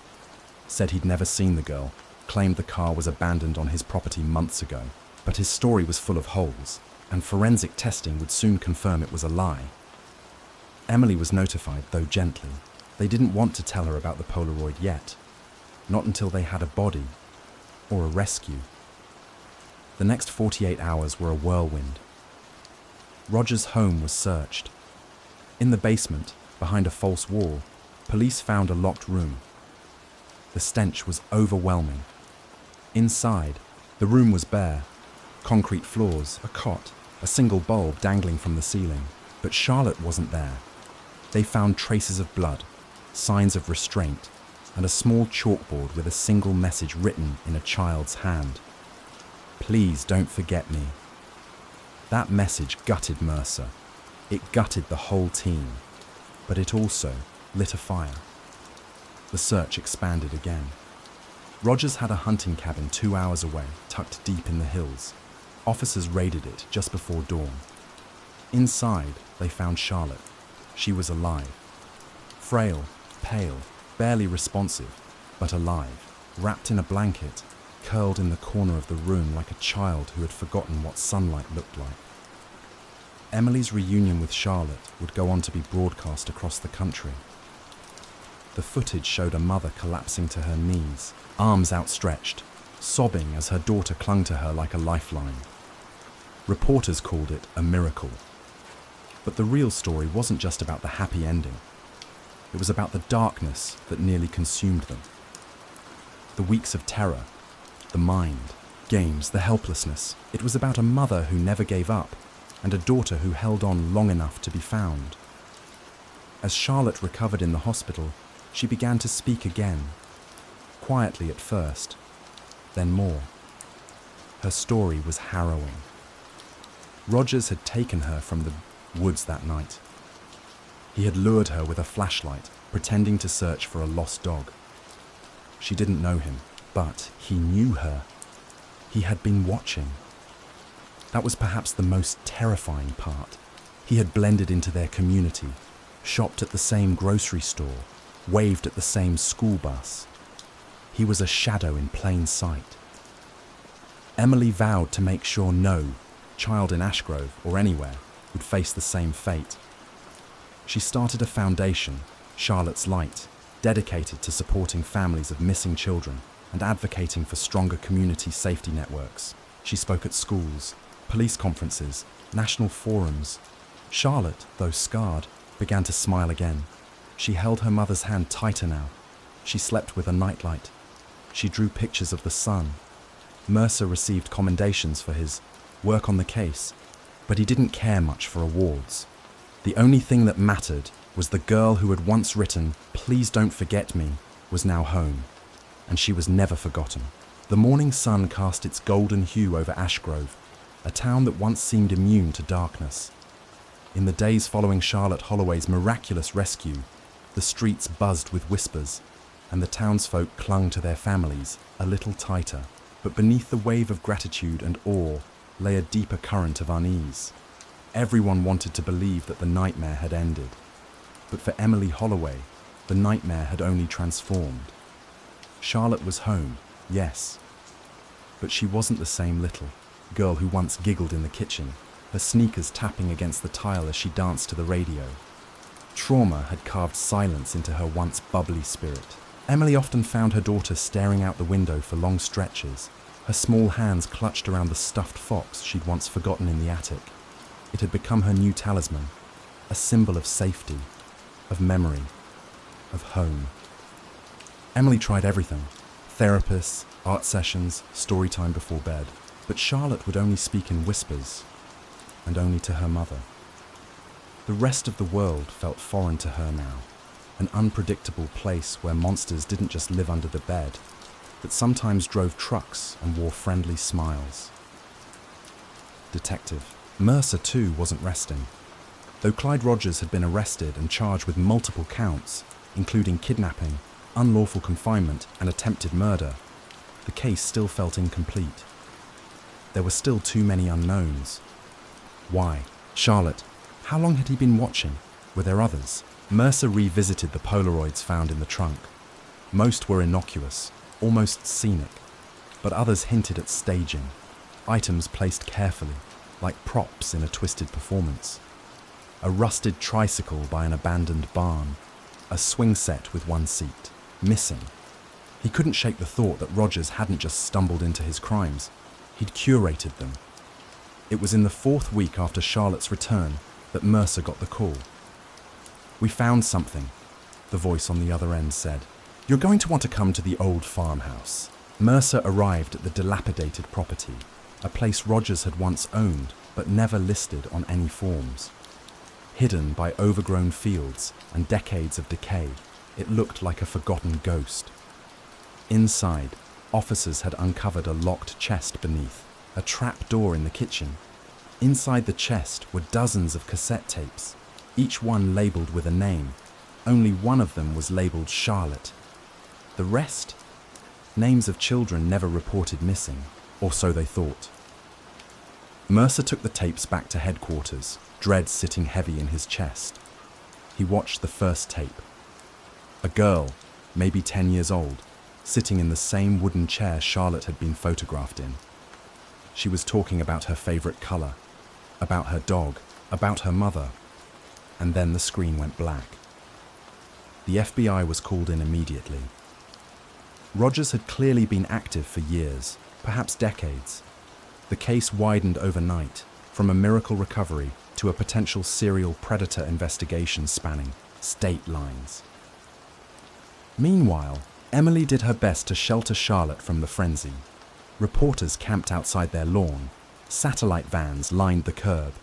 Said he'd never seen the girl, claimed the car was abandoned on his property months ago, but his story was full of holes, and forensic testing would soon confirm it was a lie. Emily was notified, though gently. They didn't want to tell her about the Polaroid yet, not until they had a body or a rescue. The next 48 hours were a whirlwind. Roger's home was searched. In the basement, behind a false wall, police found a locked room. The stench was overwhelming. Inside, the room was bare. Concrete floors, a cot, a single bulb dangling from the ceiling. But Charlotte wasn't there. They found traces of blood, signs of restraint, and a small chalkboard with a single message written in a child's hand. "Please don't forget me." That message gutted Mercer. It gutted the whole team, but it also lit a fire. The search expanded again. Rogers had a hunting cabin 2 hours away, tucked deep in the hills. Officers raided it just before dawn. Inside, they found Charlotte. She was alive. Frail, pale, barely responsive, but alive, wrapped in a blanket, curled in the corner of the room like a child who had forgotten what sunlight looked like. Emily's reunion with Charlotte would go on to be broadcast across the country. The footage showed a mother collapsing to her knees, arms outstretched, sobbing as her daughter clung to her like a lifeline. Reporters called it a miracle. But the real story wasn't just about the happy ending. It was about the darkness that nearly consumed them. The weeks of terror, the mind, games, the helplessness. It was about a mother who never gave up and a daughter who held on long enough to be found. As Charlotte recovered in the hospital, she began to speak again, quietly at first, then more. Her story was harrowing. Rogers had taken her from the woods that night. He had lured her with a flashlight, pretending to search for a lost dog. She didn't know him, but he knew her. He had been watching. That was perhaps the most terrifying part. He had blended into their community, shopped at the same grocery store, waved at the same school bus. He was a shadow in plain sight. Emily vowed to make sure no child in Ashgrove or anywhere would face the same fate. She started a foundation, Charlotte's Light, dedicated to supporting families of missing children and advocating for stronger community safety networks. She spoke at schools, police conferences, national forums. Charlotte, though scarred, began to smile again. She held her mother's hand tighter now. She slept with a nightlight. She drew pictures of the sun. Mercer received commendations for his work on the case, but he didn't care much for awards. The only thing that mattered was the girl who had once written, "Please don't forget me," was now home, and she was never forgotten. The morning sun cast its golden hue over Ashgrove, a town that once seemed immune to darkness. In the days following Charlotte Holloway's miraculous rescue, the streets buzzed with whispers, and the townsfolk clung to their families a little tighter. But beneath the wave of gratitude and awe lay a deeper current of unease. Everyone wanted to believe that the nightmare had ended. But for Emily Holloway, the nightmare had only transformed. Charlotte was home, yes, but she wasn't the same little girl who once giggled in the kitchen, her sneakers tapping against the tile as she danced to the radio. Trauma had carved silence into her once bubbly spirit. Emily often found her daughter staring out the window for long stretches, her small hands clutched around the stuffed fox she'd once forgotten in the attic. It had become her new talisman, a symbol of safety, of memory, of home. Emily tried everything: therapists, art sessions, story time before bed. But Charlotte would only speak in whispers, and only to her mother. The rest of the world felt foreign to her now, an unpredictable place where monsters didn't just live under the bed, but sometimes drove trucks and wore friendly smiles. Detective Mercer, too, wasn't resting. Though Clyde Rogers had been arrested and charged with multiple counts, including kidnapping, unlawful confinement, and attempted murder, the case still felt incomplete. There were still too many unknowns. Why? Charlotte. How long had he been watching? Were there others? Mercer revisited the Polaroids found in the trunk. Most were innocuous, almost scenic, but others hinted at staging, items placed carefully, like props in a twisted performance. A rusted tricycle by an abandoned barn, a swing set with one seat, missing. He couldn't shake the thought that Rogers hadn't just stumbled into his crimes. He'd curated them. It was in the 4th week after Charlotte's return that Mercer got the call. "We found something," the voice on the other end said. "You're going to want to come to the old farmhouse." Mercer arrived at the dilapidated property, a place Rogers had once owned but never listed on any forms. Hidden by overgrown fields and decades of decay, it looked like a forgotten ghost. Inside, officers had uncovered a locked chest beneath, a trap door in the kitchen. Inside the chest were dozens of cassette tapes, each one labelled with a name. Only one of them was labelled Charlotte. The rest? Names of children never reported missing, or so they thought. Mercer took the tapes back to headquarters, dread sitting heavy in his chest. He watched the first tape. A girl, maybe 10 years old, sitting in the same wooden chair Charlotte had been photographed in. She was talking about her favourite colour, about her dog, about her mother, and then the screen went black. The FBI was called in immediately. Rogers had clearly been active for years, perhaps decades. The case widened overnight, from a miracle recovery to a potential serial predator investigation spanning state lines. Meanwhile, Emily did her best to shelter Charlotte from the frenzy. Reporters camped outside their lawn. Satellite vans lined the curb.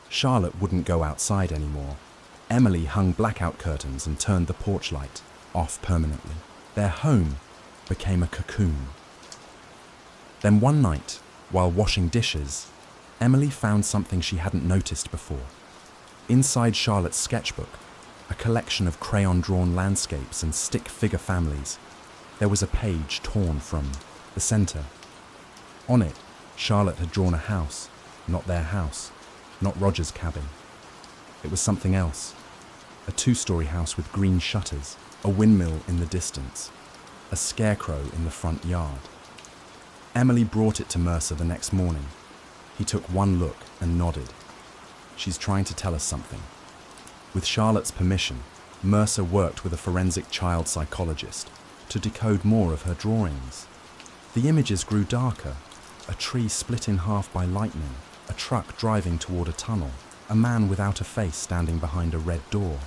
Charlotte wouldn't go outside anymore. Emily hung blackout curtains and turned the porch light off permanently. Their home became a cocoon. Then one night, while washing dishes, Emily found something she hadn't noticed before. Inside Charlotte's sketchbook, a collection of crayon-drawn landscapes and stick figure families, there was a page torn from the center. On it, Charlotte had drawn a house, not their house, not Roger's cabin. It was something else. A 2-story house with green shutters, a windmill in the distance, a scarecrow in the front yard. Emily brought it to Mercer the next morning. He took one look and nodded. She's trying to tell us something. With Charlotte's permission, Mercer worked with a forensic child psychologist to decode more of her drawings. The images grew darker. A tree split in half by lightning, a truck driving toward a tunnel, a man without a face standing behind a red door.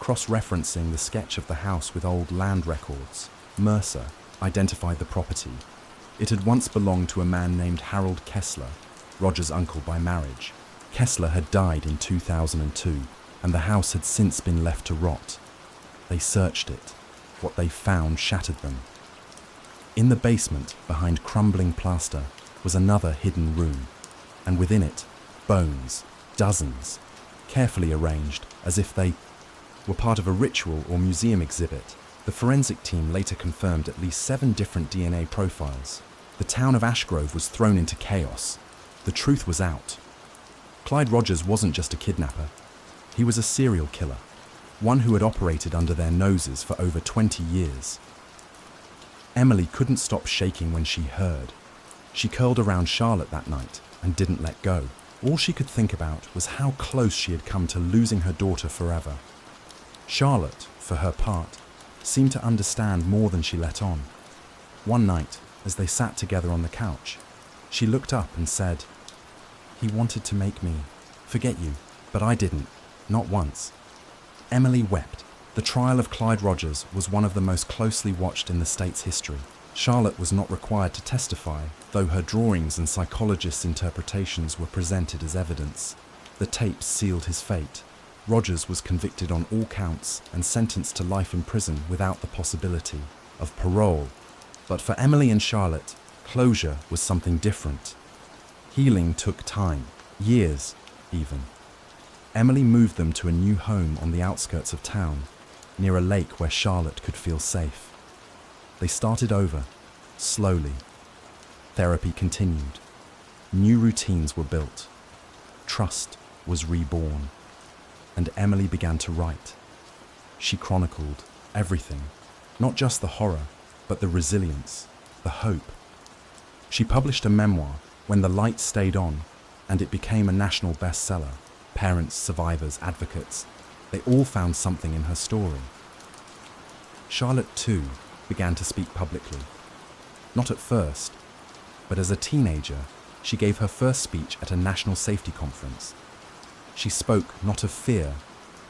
Cross-referencing the sketch of the house with old land records, Mercer identified the property. It had once belonged to a man named Harold Kessler, Roger's uncle by marriage. Kessler had died in 2002, and the house had since been left to rot. They searched it. What they found shattered them. In the basement, behind crumbling plaster, was another hidden room, and within it, bones, dozens, carefully arranged as if they were part of a ritual or museum exhibit. The forensic team later confirmed at least 7 different DNA profiles. The town of Ashgrove was thrown into chaos. The truth was out. Clyde Rogers wasn't just a kidnapper. He was a serial killer, one who had operated under their noses for over 20 years. Emily couldn't stop shaking when she heard. She curled around Charlotte that night and didn't let go. All she could think about was how close she had come to losing her daughter forever. Charlotte, for her part, seemed to understand more than she let on. One night, as they sat together on the couch, she looked up and said, "He wanted to make me forget you, but I didn't, not once." Emily wept. The trial of Clyde Rogers was one of the most closely watched in the state's history. Charlotte was not required to testify, though her drawings and psychologists' interpretations were presented as evidence. The tapes sealed his fate. Rogers was convicted on all counts and sentenced to life in prison without the possibility of parole. But for Emily and Charlotte, closure was something different. Healing took time, years even. Emily moved them to a new home on the outskirts of town, near a lake where Charlotte could feel safe. They started over, slowly. Therapy continued. New routines were built. Trust was reborn. And Emily began to write. She chronicled everything, not just the horror, but the resilience, the hope. She published a memoir, When the Light Stayed On, and it became a national bestseller. Parents, survivors, advocates, they all found something in her story. Charlotte, too, began to speak publicly. Not at first, but as a teenager, she gave her first speech at a national safety conference. She spoke not of fear,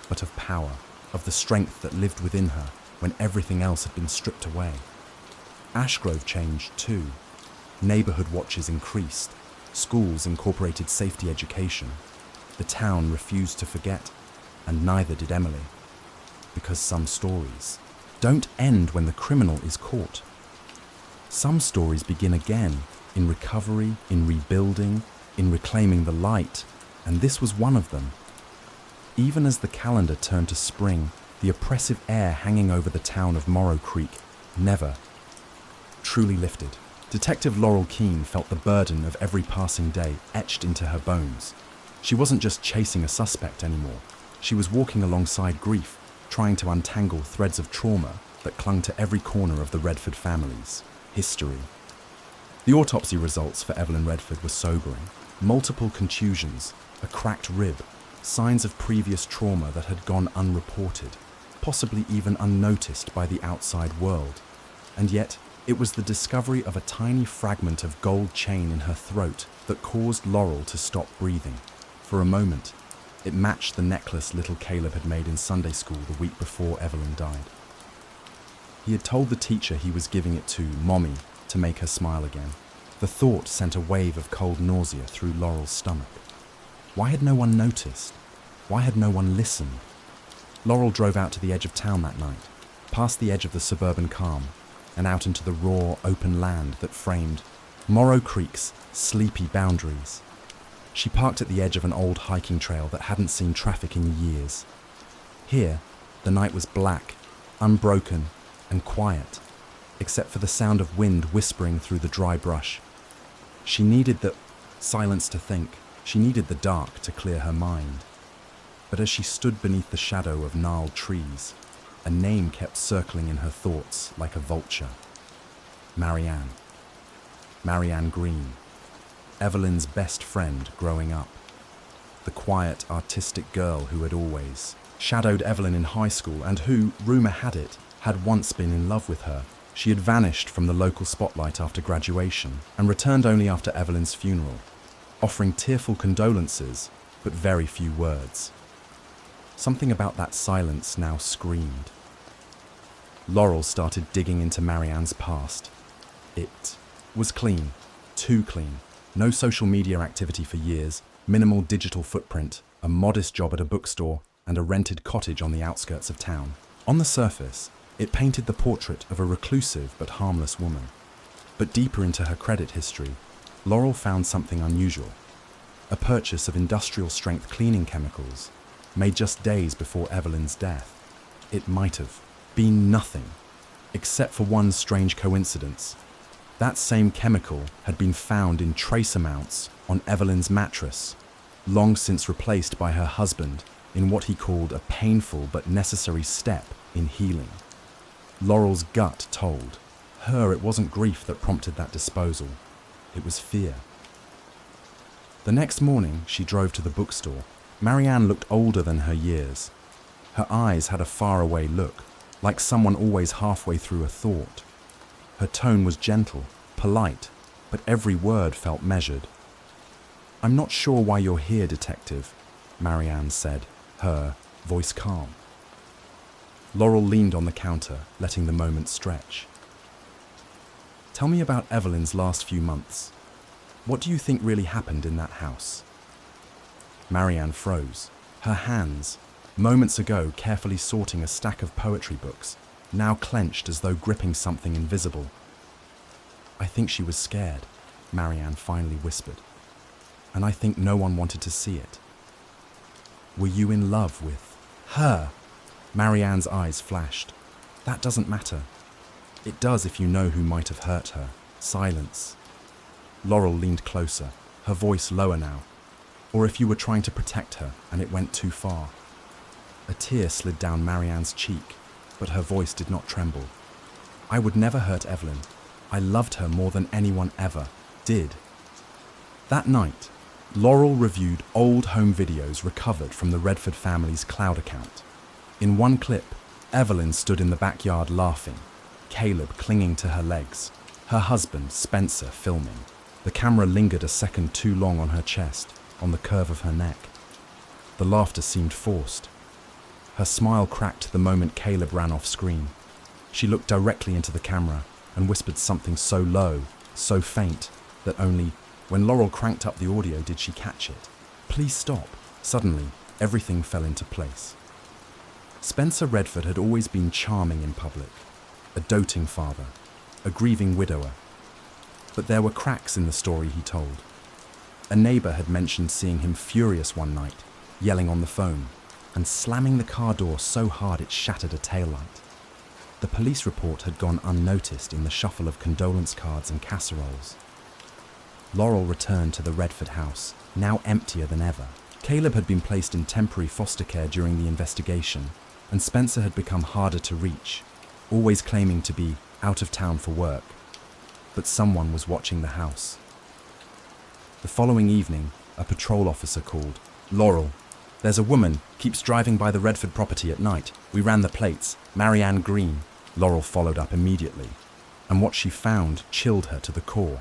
but of power, of the strength that lived within her when everything else had been stripped away. Ashgrove changed too. Neighborhood watches increased. Schools incorporated safety education. The town refused to forget, and neither did Emily. Because some stories don't end when the criminal is caught. Some stories begin again, in recovery, in rebuilding, in reclaiming the light, and this was one of them. Even as the calendar turned to spring, the oppressive air hanging over the town of Morrow Creek never truly lifted. Detective Laurel Keene felt the burden of every passing day etched into her bones. She wasn't just chasing a suspect anymore. She was walking alongside grief, trying to untangle threads of trauma that clung to every corner of the Redford family's history. The autopsy results for Evelyn Redford were sobering. Multiple contusions, a cracked rib, signs of previous trauma that had gone unreported, possibly even unnoticed by the outside world. And yet, it was the discovery of a tiny fragment of gold chain in her throat that caused Laurel to stop breathing. For a moment, it matched the necklace little Caleb had made in Sunday school the week before Evelyn died. He had told the teacher he was giving it to Mommy to make her smile again. The thought sent a wave of cold nausea through Laurel's stomach. Why had no one noticed? Why had no one listened? Laurel drove out to the edge of town that night, past the edge of the suburban calm, and out into the raw, open land that framed Morrow Creek's sleepy boundaries. She parked at the edge of an old hiking trail that hadn't seen traffic in years. Here, the night was black, unbroken, and quiet, except for the sound of wind whispering through the dry brush. She needed the silence to think. She needed the dark to clear her mind. But as she stood beneath the shadow of gnarled trees, a name kept circling in her thoughts like a vulture. Marianne. Marianne Green, Evelyn's best friend growing up. The quiet, artistic girl who had always shadowed Evelyn in high school and who, rumor had it, had once been in love with her. She had vanished from the local spotlight after graduation and returned only after Evelyn's funeral, offering tearful condolences, but very few words. Something about that silence now screamed. Laurel started digging into Marianne's past. It was clean, too clean. No social media activity for years, minimal digital footprint, a modest job at a bookstore, and a rented cottage on the outskirts of town. On the surface, it painted the portrait of a reclusive but harmless woman. But deeper into her credit history, Laurel found something unusual. A purchase of industrial-strength cleaning chemicals made just days before Evelyn's death. It might have been nothing, except for one strange coincidence. That same chemical had been found in trace amounts on Evelyn's mattress, long since replaced by her husband in what he called a painful but necessary step in healing. Laurel's gut told her it wasn't grief that prompted that disposal, it was fear. The next morning, she drove to the bookstore. Marianne looked older than her years. Her eyes had a faraway look, like someone always halfway through a thought. Her tone was gentle, polite, but every word felt measured. "I'm not sure why you're here, detective," Marianne said, her voice calm. Laurel leaned on the counter, letting the moment stretch. "Tell me about Evelyn's last few months. What do you think really happened in that house?" Marianne froze. Her hands, moments ago carefully sorting a stack of poetry books, now clenched as though gripping something invisible. "I think she was scared," Marianne finally whispered. "And I think no one wanted to see it." "Were you in love with her?" Marianne's eyes flashed. "That doesn't matter." "It does if you know who might have hurt her." Silence. Laurel leaned closer, her voice lower now. "Or if you were trying to protect her and it went too far." A tear slid down Marianne's cheek, but her voice did not tremble. "I would never hurt Evelyn. I loved her more than anyone ever did." That night, Laurel reviewed old home videos recovered from the Redford family's cloud account. In one clip, Evelyn stood in the backyard laughing, Caleb clinging to her legs, her husband, Spencer, filming. The camera lingered a second too long on her chest, on the curve of her neck. The laughter seemed forced. Her smile cracked the moment Caleb ran off screen. She looked directly into the camera and whispered something so low, so faint, that only when Laurel cranked up the audio did she catch it. "Please stop." Suddenly, everything fell into place. Spencer Redford had always been charming in public, a doting father, a grieving widower. But there were cracks in the story he told. A neighbor had mentioned seeing him furious one night, yelling on the phone, and slamming the car door so hard it shattered a taillight. The police report had gone unnoticed in the shuffle of condolence cards and casseroles. Laurel returned to the Redford house, now emptier than ever. Caleb had been placed in temporary foster care during the investigation, and Spencer had become harder to reach, always claiming to be out of town for work. But someone was watching the house. The following evening, a patrol officer called. "Laurel, there's a woman, keeps driving by the Redford property at night. We ran the plates, Marianne Green." Laurel followed up immediately, and what she found chilled her to the core.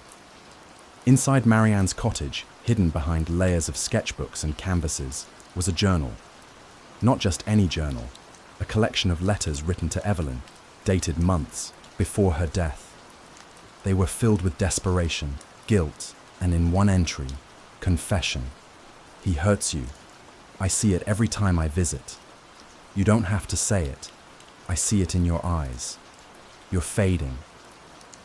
Inside Marianne's cottage, hidden behind layers of sketchbooks and canvases, was a journal. Not just any journal, a collection of letters written to Evelyn, dated months before her death. They were filled with desperation, guilt, and in one entry, confession. "He hurts you. I see it every time I visit. You don't have to say it. I see it in your eyes. You're fading.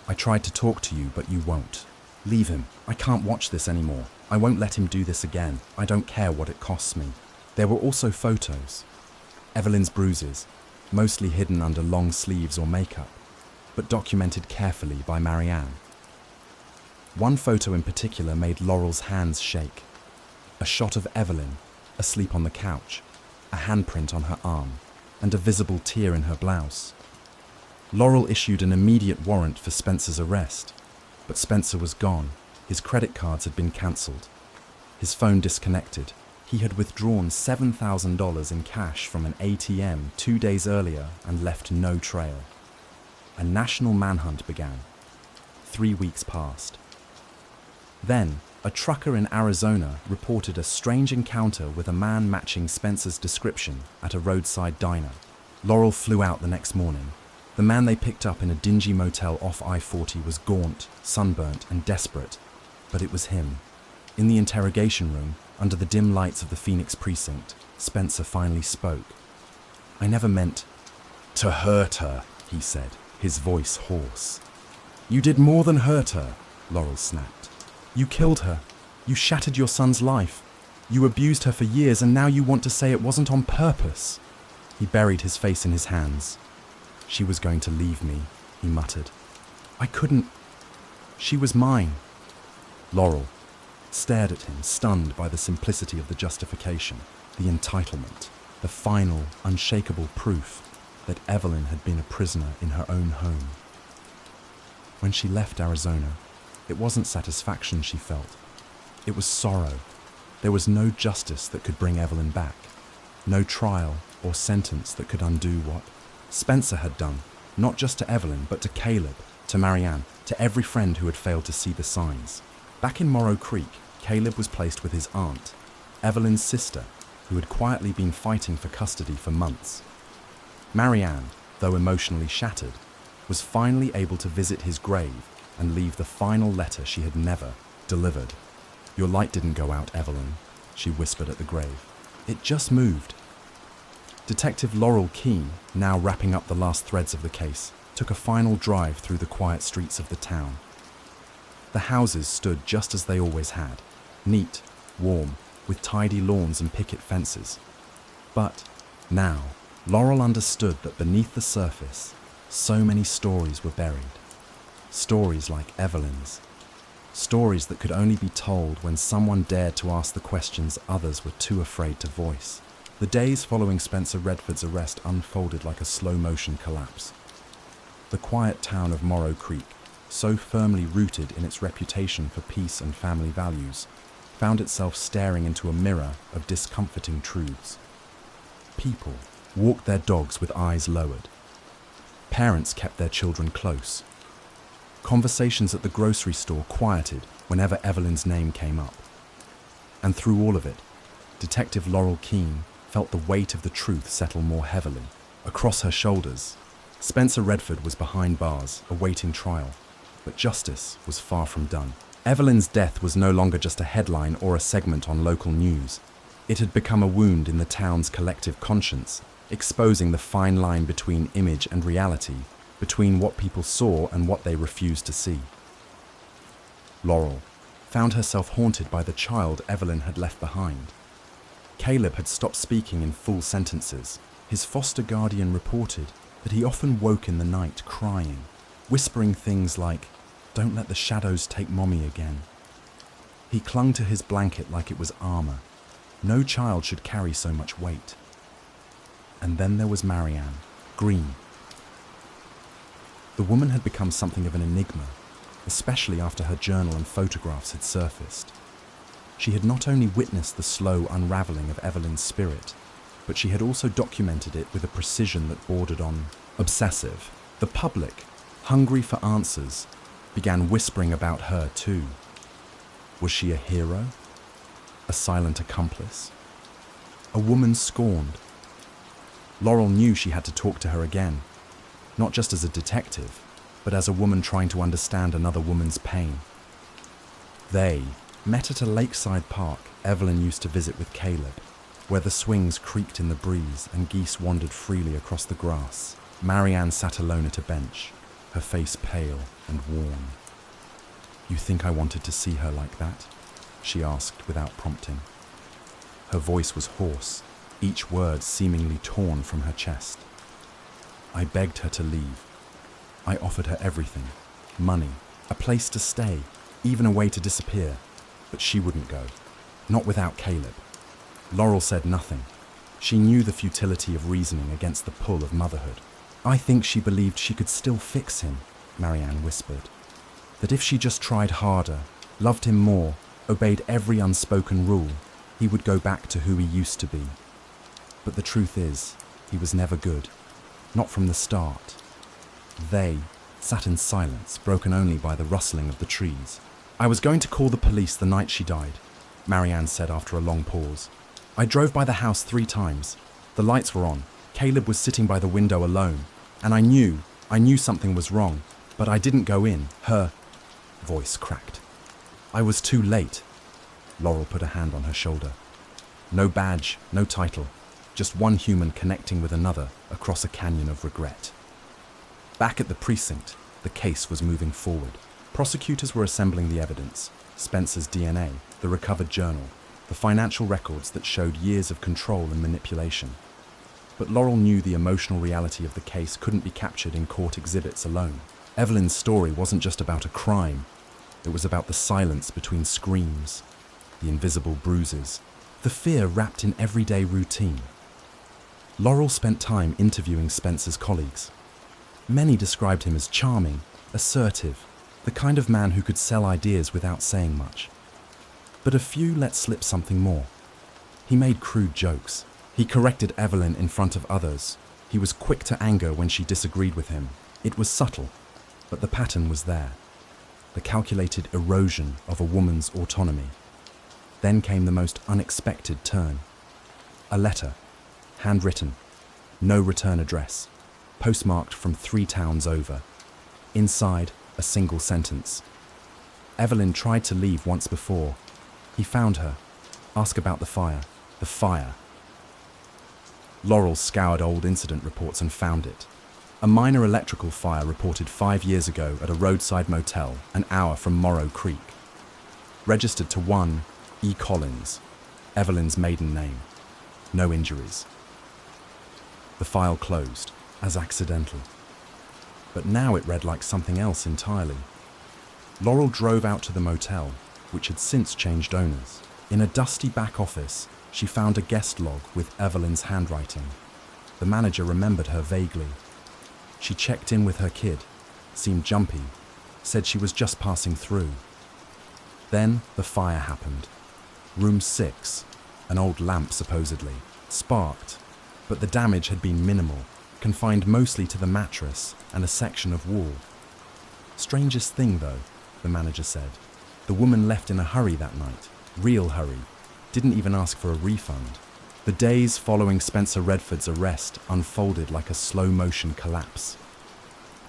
I tried to talk to you, but you won't. Leave him. I can't watch this anymore. I won't let him do this again. I don't care what it costs me." There were also photos. Evelyn's bruises, mostly hidden under long sleeves or makeup, but documented carefully by Marianne. One photo in particular made Laurel's hands shake. A shot of Evelyn, asleep on the couch, a handprint on her arm, and a visible tear in her blouse. Laurel issued an immediate warrant for Spencer's arrest. But Spencer was gone. His credit cards had been cancelled. His phone disconnected. He had withdrawn $7,000 in cash from an ATM 2 days earlier and left no trail. A national manhunt began. 3 weeks passed. Then, a trucker in Arizona reported a strange encounter with a man matching Spencer's description at a roadside diner. Laurel flew out the next morning. The man they picked up in a dingy motel off I-40 was gaunt, sunburnt, and desperate. But it was him. In the interrogation room, under the dim lights of the Phoenix precinct, Spencer finally spoke. "I never meant to hurt her," he said, his voice hoarse. "You did more than hurt her," Laurel snapped. "You killed her. You shattered your son's life. You abused her for years, and now you want to say it wasn't on purpose." He buried his face in his hands. "She was going to leave me," he muttered. "I couldn't. She was mine." Laurel stared at him, stunned by the simplicity of the justification, the entitlement, the final, unshakable proof that Evelyn had been a prisoner in her own home. When she left Arizona, it wasn't satisfaction she felt. It was sorrow. There was no justice that could bring Evelyn back, no trial or sentence that could undo what Spencer had done, not just to Evelyn, but to Caleb, to Marianne, to every friend who had failed to see the signs. Back in Morrow Creek, Caleb was placed with his aunt, Evelyn's sister, who had quietly been fighting for custody for months. Marianne, though emotionally shattered, was finally able to visit his grave and leave the final letter she had never delivered. "Your light didn't go out, Evelyn," she whispered at the grave. "It just moved." Detective Laurel Keene, now wrapping up the last threads of the case, took a final drive through the quiet streets of the town. The houses stood just as they always had, neat, warm, with tidy lawns and picket fences. But now, Laurel understood that beneath the surface, so many stories were buried. Stories like Evelyn's. Stories that could only be told when someone dared to ask the questions others were too afraid to voice. The days following Spencer Redford's arrest unfolded like a slow-motion collapse. The quiet town of Morrow Creek, so firmly rooted in its reputation for peace and family values, found itself staring into a mirror of discomforting truths. People walked their dogs with eyes lowered. Parents kept their children close. Conversations at the grocery store quieted whenever Evelyn's name came up. And through all of it, Detective Laurel Keene felt the weight of the truth settle more heavily. Across her shoulders, Spencer Redford was behind bars, awaiting trial, but justice was far from done. Evelyn's death was no longer just a headline or a segment on local news. It had become a wound in the town's collective conscience, exposing the fine line between image and reality, between what people saw and what they refused to see. Laurel found herself haunted by the child Evelyn had left behind. Caleb had stopped speaking in full sentences. His foster guardian reported that he often woke in the night crying, whispering things like, "Don't let the shadows take Mommy again." He clung to his blanket like it was armor. No child should carry so much weight. And then there was Marianne, green. The woman had become something of an enigma, especially after her journal and photographs had surfaced. She had not only witnessed the slow unraveling of Evelyn's spirit, but she had also documented it with a precision that bordered on obsessive. The public, hungry for answers, began whispering about her too. Was she a hero? A silent accomplice? A woman scorned? Laurel knew she had to talk to her again, not just as a detective, but as a woman trying to understand another woman's pain. They met at a lakeside park Evelyn used to visit with Caleb, where the swings creaked in the breeze and geese wandered freely across the grass. Marianne sat alone at a bench, her face pale and worn. "You think I wanted to see her like that?" she asked without prompting. Her voice was hoarse, each word seemingly torn from her chest. "I begged her to leave. I offered her everything, money, a place to stay, even a way to disappear, but she wouldn't go, not without Caleb." Laurel said nothing. She knew the futility of reasoning against the pull of motherhood. "I think she believed she could still fix him," Marianne whispered. That if she just tried harder, loved him more, obeyed every unspoken rule, he would go back to who he used to be. But the truth is, he was never good. Not from the start. They sat in silence, broken only by the rustling of the trees. "I was going to call the police the night she died," Marianne said after a long pause. "I drove by the house 3 times. The lights were on. Caleb was sitting by the window alone. And I knew something was wrong, but I didn't go in." Her voice cracked. "I was too late." Laurel put a hand on her shoulder. No badge, no title, just one human connecting with another across a canyon of regret. Back at the precinct, the case was moving forward. Prosecutors were assembling the evidence: Spencer's DNA, the recovered journal, the financial records that showed years of control and manipulation. But Laurel knew the emotional reality of the case couldn't be captured in court exhibits alone. Evelyn's story wasn't just about a crime. It was about the silence between screams, the invisible bruises, the fear wrapped in everyday routine. Laurel spent time interviewing Spencer's colleagues. Many described him as charming, assertive, the kind of man who could sell ideas without saying much. But a few let slip something more. He made crude jokes. He corrected Evelyn in front of others. He was quick to anger when she disagreed with him. It was subtle, but the pattern was there. The calculated erosion of a woman's autonomy. Then came the most unexpected turn. A letter, handwritten, no return address, postmarked from 3 towns over. Inside, a single sentence. Evelyn tried to leave once before. He found her. Ask about the fire. The fire. Laurel scoured old incident reports and found it. A minor electrical fire reported 5 years ago at a roadside motel an hour from Morrow Creek. Registered to one E. Collins, Evelyn's maiden name. No injuries. The file closed, as accidental. But now it read like something else entirely. Laurel drove out to the motel, which had since changed owners. In a dusty back office, she found a guest log with Evelyn's handwriting. The manager remembered her vaguely. She checked in with her kid, seemed jumpy, said she was just passing through. Then the fire happened. Room 6, an old lamp supposedly, sparked, but the damage had been minimal, confined mostly to the mattress and a section of wall. Strangest thing though, the manager said. The woman left in a hurry that night, real hurry, didn't even ask for a refund. The days following Spencer Redford's arrest unfolded like a slow-motion collapse.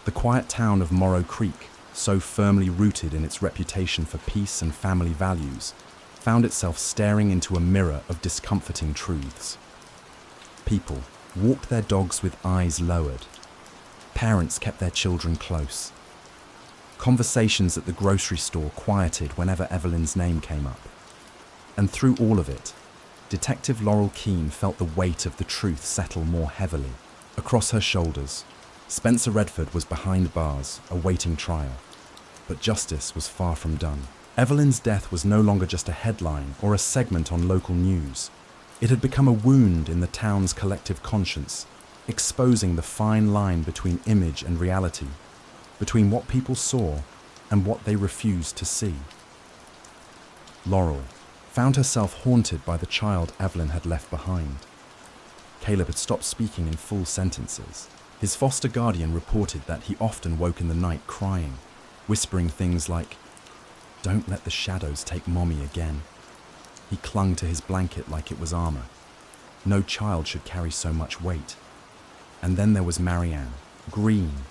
The quiet town of Morrow Creek, so firmly rooted in its reputation for peace and family values, found itself staring into a mirror of discomforting truths. People walked their dogs with eyes lowered. Parents kept their children close. Conversations at the grocery store quieted whenever Evelyn's name came up. And through all of it, Detective Laurel Keene felt the weight of the truth settle more heavily. Across her shoulders, Spencer Redford was behind bars, awaiting trial. But justice was far from done. Evelyn's death was no longer just a headline or a segment on local news. It had become a wound in the town's collective conscience, exposing the fine line between image and reality, between what people saw and what they refused to see. Laurel found herself haunted by the child Evelyn had left behind. Caleb had stopped speaking in full sentences. His foster guardian reported that he often woke in the night crying, whispering things like, "Don't let the shadows take Mommy again." He clung to his blanket like it was armor. No child should carry so much weight. And then there was Marianne, green.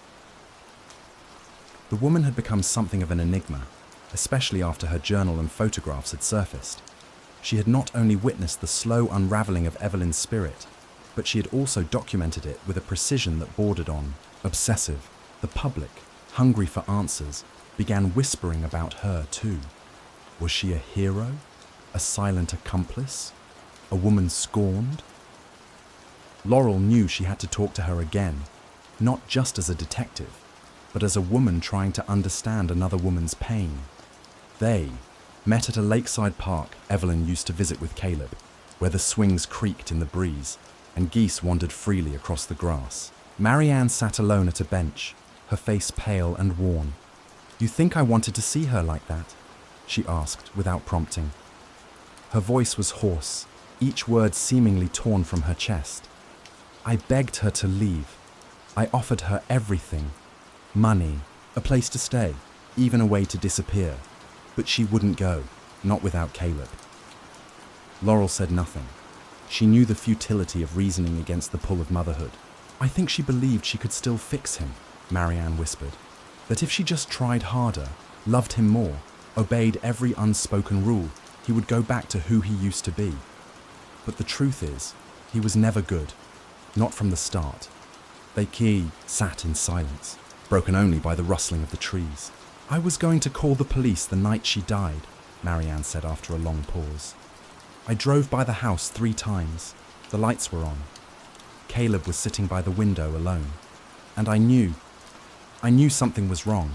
The woman had become something of an enigma, especially after her journal and photographs had surfaced. She had not only witnessed the slow unraveling of Evelyn's spirit, but she had also documented it with a precision that bordered on obsessive. The public, hungry for answers, began whispering about her too. Was she a hero? A silent accomplice? A woman scorned? Laurel knew she had to talk to her again, not just as a detective, but as a woman trying to understand another woman's pain. They met at a lakeside park Evelyn used to visit with Caleb, where the swings creaked in the breeze and geese wandered freely across the grass. Marianne sat alone at a bench, her face pale and worn. You think I wanted to see her like that? She asked without prompting. Her voice was hoarse, each word seemingly torn from her chest. I begged her to leave. I offered her everything. Money, a place to stay, even a way to disappear. But she wouldn't go, not without Caleb. Laurel said nothing. She knew the futility of reasoning against the pull of motherhood. I think she believed she could still fix him, Marianne whispered. That if she just tried harder, loved him more, obeyed every unspoken rule, he would go back to who he used to be. But the truth is, he was never good, not from the start. They sat in silence, broken only by the rustling of the trees. I was going to call the police the night she died, Marianne said after a long pause. I drove by the house 3 times. The lights were on. Caleb was sitting by the window alone. And I knew something was wrong.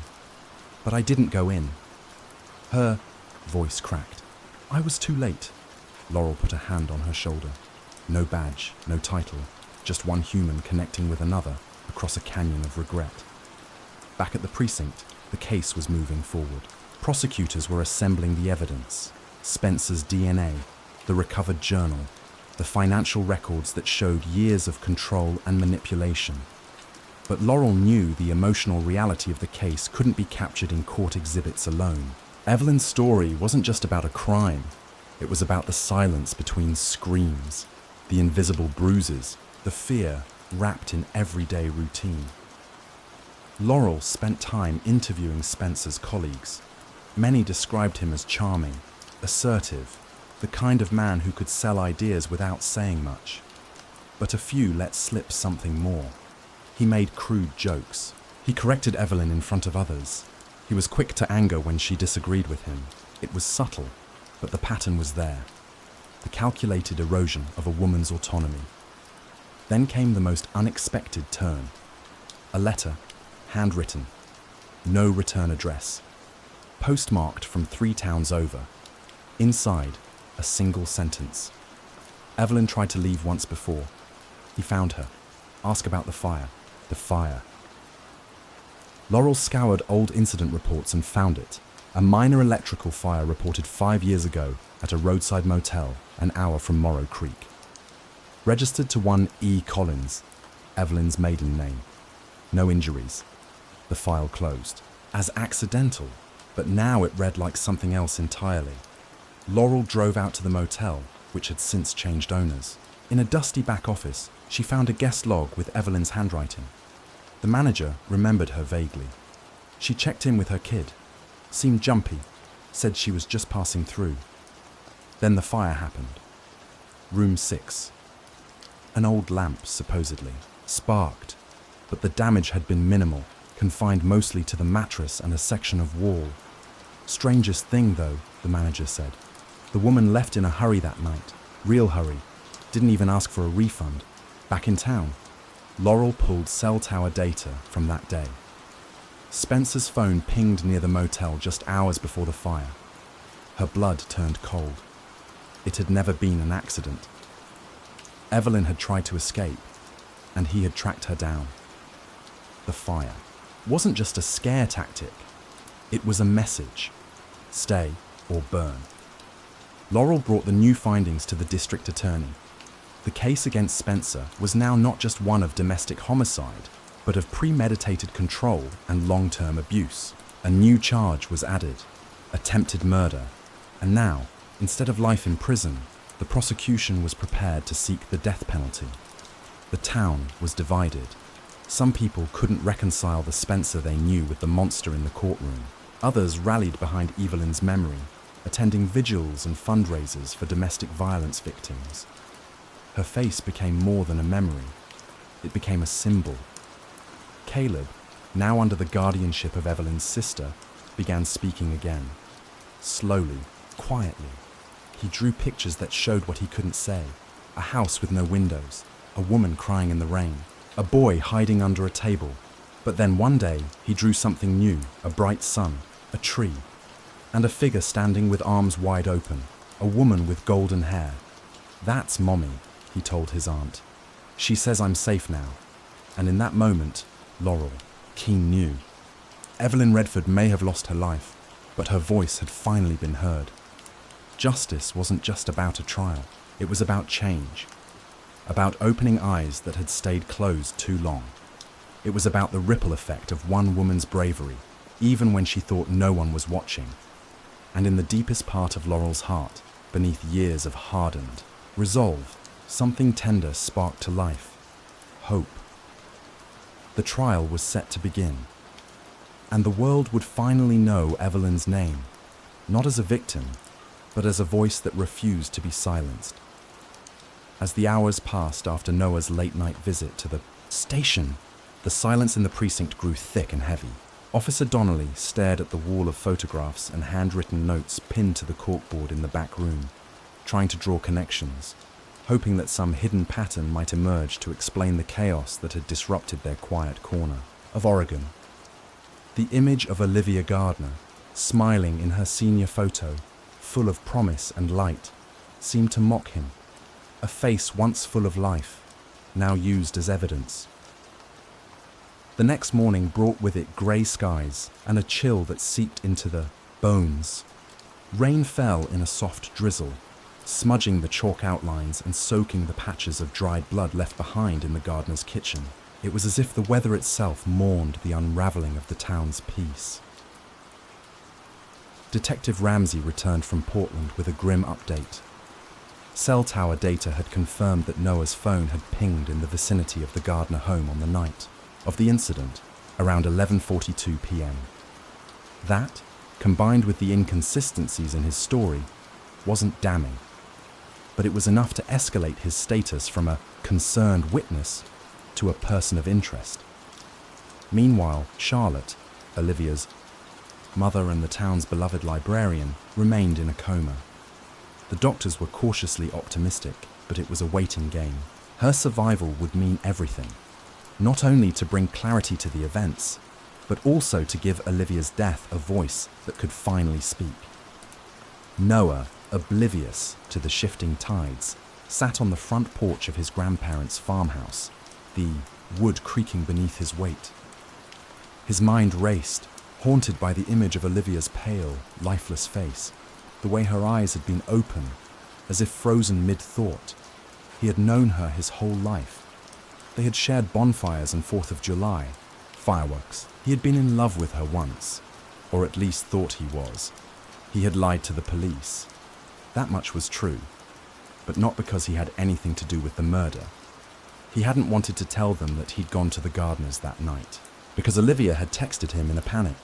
But I didn't go in. Her voice cracked. I was too late. Laurel put a hand on her shoulder. No badge, no title, just one human connecting with another across a canyon of regret. Back at the precinct, the case was moving forward. Prosecutors were assembling the evidence. Spencer's DNA, the recovered journal, the financial records that showed years of control and manipulation. But Laurel knew the emotional reality of the case couldn't be captured in court exhibits alone. Evelyn's story wasn't just about a crime. It was about the silence between screams, the invisible bruises, the fear wrapped in everyday routine. Laurel spent time interviewing Spencer's colleagues. Many described him as charming, assertive, the kind of man who could sell ideas without saying much. But a few let slip something more. He made crude jokes. He corrected Evelyn in front of others. He was quick to anger when she disagreed with him. It was subtle, but the pattern was there. The calculated erosion of a woman's autonomy. Then came the most unexpected turn. A letter, handwritten, no return address, postmarked from 3 towns over. Inside, a single sentence. Evelyn tried to leave once before. He found her. Ask about the fire. The fire. Laurel scoured old incident reports and found it. A minor electrical fire reported 5 years ago at a roadside motel an hour from Morrow Creek. Registered to one E. Collins, Evelyn's maiden name. No injuries. The file closed. As accidental, but now it read like something else entirely. Laurel drove out to the motel, which had since changed owners. In a dusty back office, she found a guest log with Evelyn's handwriting. The manager remembered her vaguely. She checked in with her kid, seemed jumpy, said she was just passing through. Then the fire happened. Room 6. An old lamp, supposedly, sparked, but the damage had been minimal, confined mostly to the mattress and a section of wall. Strangest thing, though, the manager said. The woman left in a hurry that night. Real hurry. Didn't even ask for a refund. Back in town, Laurel pulled cell tower data from that day. Spencer's phone pinged near the motel just hours before the fire. Her blood turned cold. It had never been an accident. Evelyn had tried to escape, and he had tracked her down. The fire wasn't just a scare tactic. It was a message. Stay or burn. Laurel brought the new findings to the district attorney. The case against Spencer was now not just one of domestic homicide, but of premeditated control and long-term abuse. A new charge was added, attempted murder, and now, instead of life in prison, the prosecution was prepared to seek the death penalty. The town was divided. Some people couldn't reconcile the Spencer they knew with the monster in the courtroom. Others rallied behind Evelyn's memory, attending vigils and fundraisers for domestic violence victims. Her face became more than a memory. It became a symbol. Caleb, now under the guardianship of Evelyn's sister, began speaking again. Slowly, quietly. He drew pictures that showed what he couldn't say. A house with no windows, a woman crying in the rain, a boy hiding under a table. But then one day, he drew something new, a bright sun, a tree, and a figure standing with arms wide open, a woman with golden hair. That's Mommy, he told his aunt. She says I'm safe now. And in that moment, Laurel, Keane knew. Evelyn Redford may have lost her life, but her voice had finally been heard. Justice wasn't just about a trial. It was about change. About opening eyes that had stayed closed too long. It was about the ripple effect of one woman's bravery, even when she thought no one was watching. And in the deepest part of Laurel's heart, beneath years of hardened resolve, something tender sparked to life. Hope. The trial was set to begin. And the world would finally know Evelyn's name, not as a victim, but as a voice that refused to be silenced. As the hours passed after Noah's late-night visit to the station, the silence in the precinct grew thick and heavy. Officer Donnelly stared at the wall of photographs and handwritten notes pinned to the corkboard in the back room, trying to draw connections, hoping that some hidden pattern might emerge to explain the chaos that had disrupted their quiet corner of Oregon. The image of Olivia Gardner, smiling in her senior photo, full of promise and light, seemed to mock him. A face once full of life, now used as evidence. The next morning brought with it grey skies and a chill that seeped into the bones. Rain fell in a soft drizzle, smudging the chalk outlines and soaking the patches of dried blood left behind in the gardener's kitchen. It was as if the weather itself mourned the unravelling of the town's peace. Detective Ramsey returned from Portland with a grim update. Cell tower data had confirmed that Noah's phone had pinged in the vicinity of the Gardner home on the night of the incident, around 11:42 p.m. That, combined with the inconsistencies in his story, wasn't damning, but it was enough to escalate his status from a concerned witness to a person of interest. Meanwhile, Charlotte, Olivia's mother and the town's beloved librarian, remained in a coma. The doctors were cautiously optimistic, but it was a waiting game. Her survival would mean everything, not only to bring clarity to the events, but also to give Olivia's death a voice that could finally speak. Noah, oblivious to the shifting tides, sat on the front porch of his grandparents' farmhouse, the wood creaking beneath his weight. His mind raced, haunted by the image of Olivia's pale, lifeless face, the way her eyes had been open, as if frozen mid-thought. He had known her his whole life. They had shared bonfires and 4th of July, fireworks. He had been in love with her once, or at least thought he was. He had lied to the police. That much was true, but not because he had anything to do with the murder. He hadn't wanted to tell them that he'd gone to the Gardners that night, because Olivia had texted him in a panic.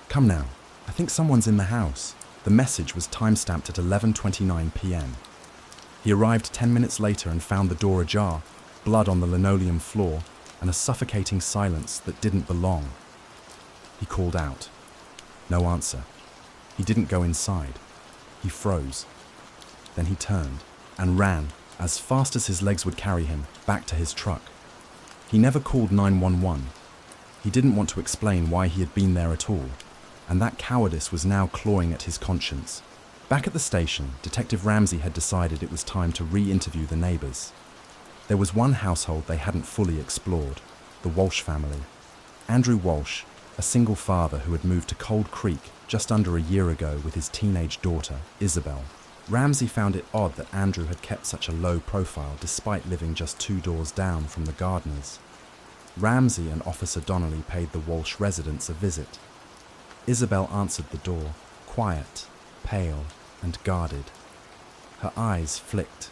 "Come now, I think someone's in the house." The message was time-stamped at 11:29 p.m. He arrived 10 minutes later and found the door ajar, blood on the linoleum floor, and a suffocating silence that didn't belong. He called out. No answer. He didn't go inside. He froze. Then he turned and ran, as fast as his legs would carry him, back to his truck. He never called 911. He didn't want to explain why he had been there at all, and that cowardice was now clawing at his conscience. Back at the station, Detective Ramsey had decided it was time to re-interview the neighbours. There was one household they hadn't fully explored, the Walsh family. Andrew Walsh, a single father who had moved to Cold Creek just under a year ago with his teenage daughter, Isabel. Ramsey found it odd that Andrew had kept such a low profile despite living just 2 doors down from the Gardners. Ramsey and Officer Donnelly paid the Walsh residence a visit. Isabel answered the door, quiet, pale, and guarded. Her eyes flicked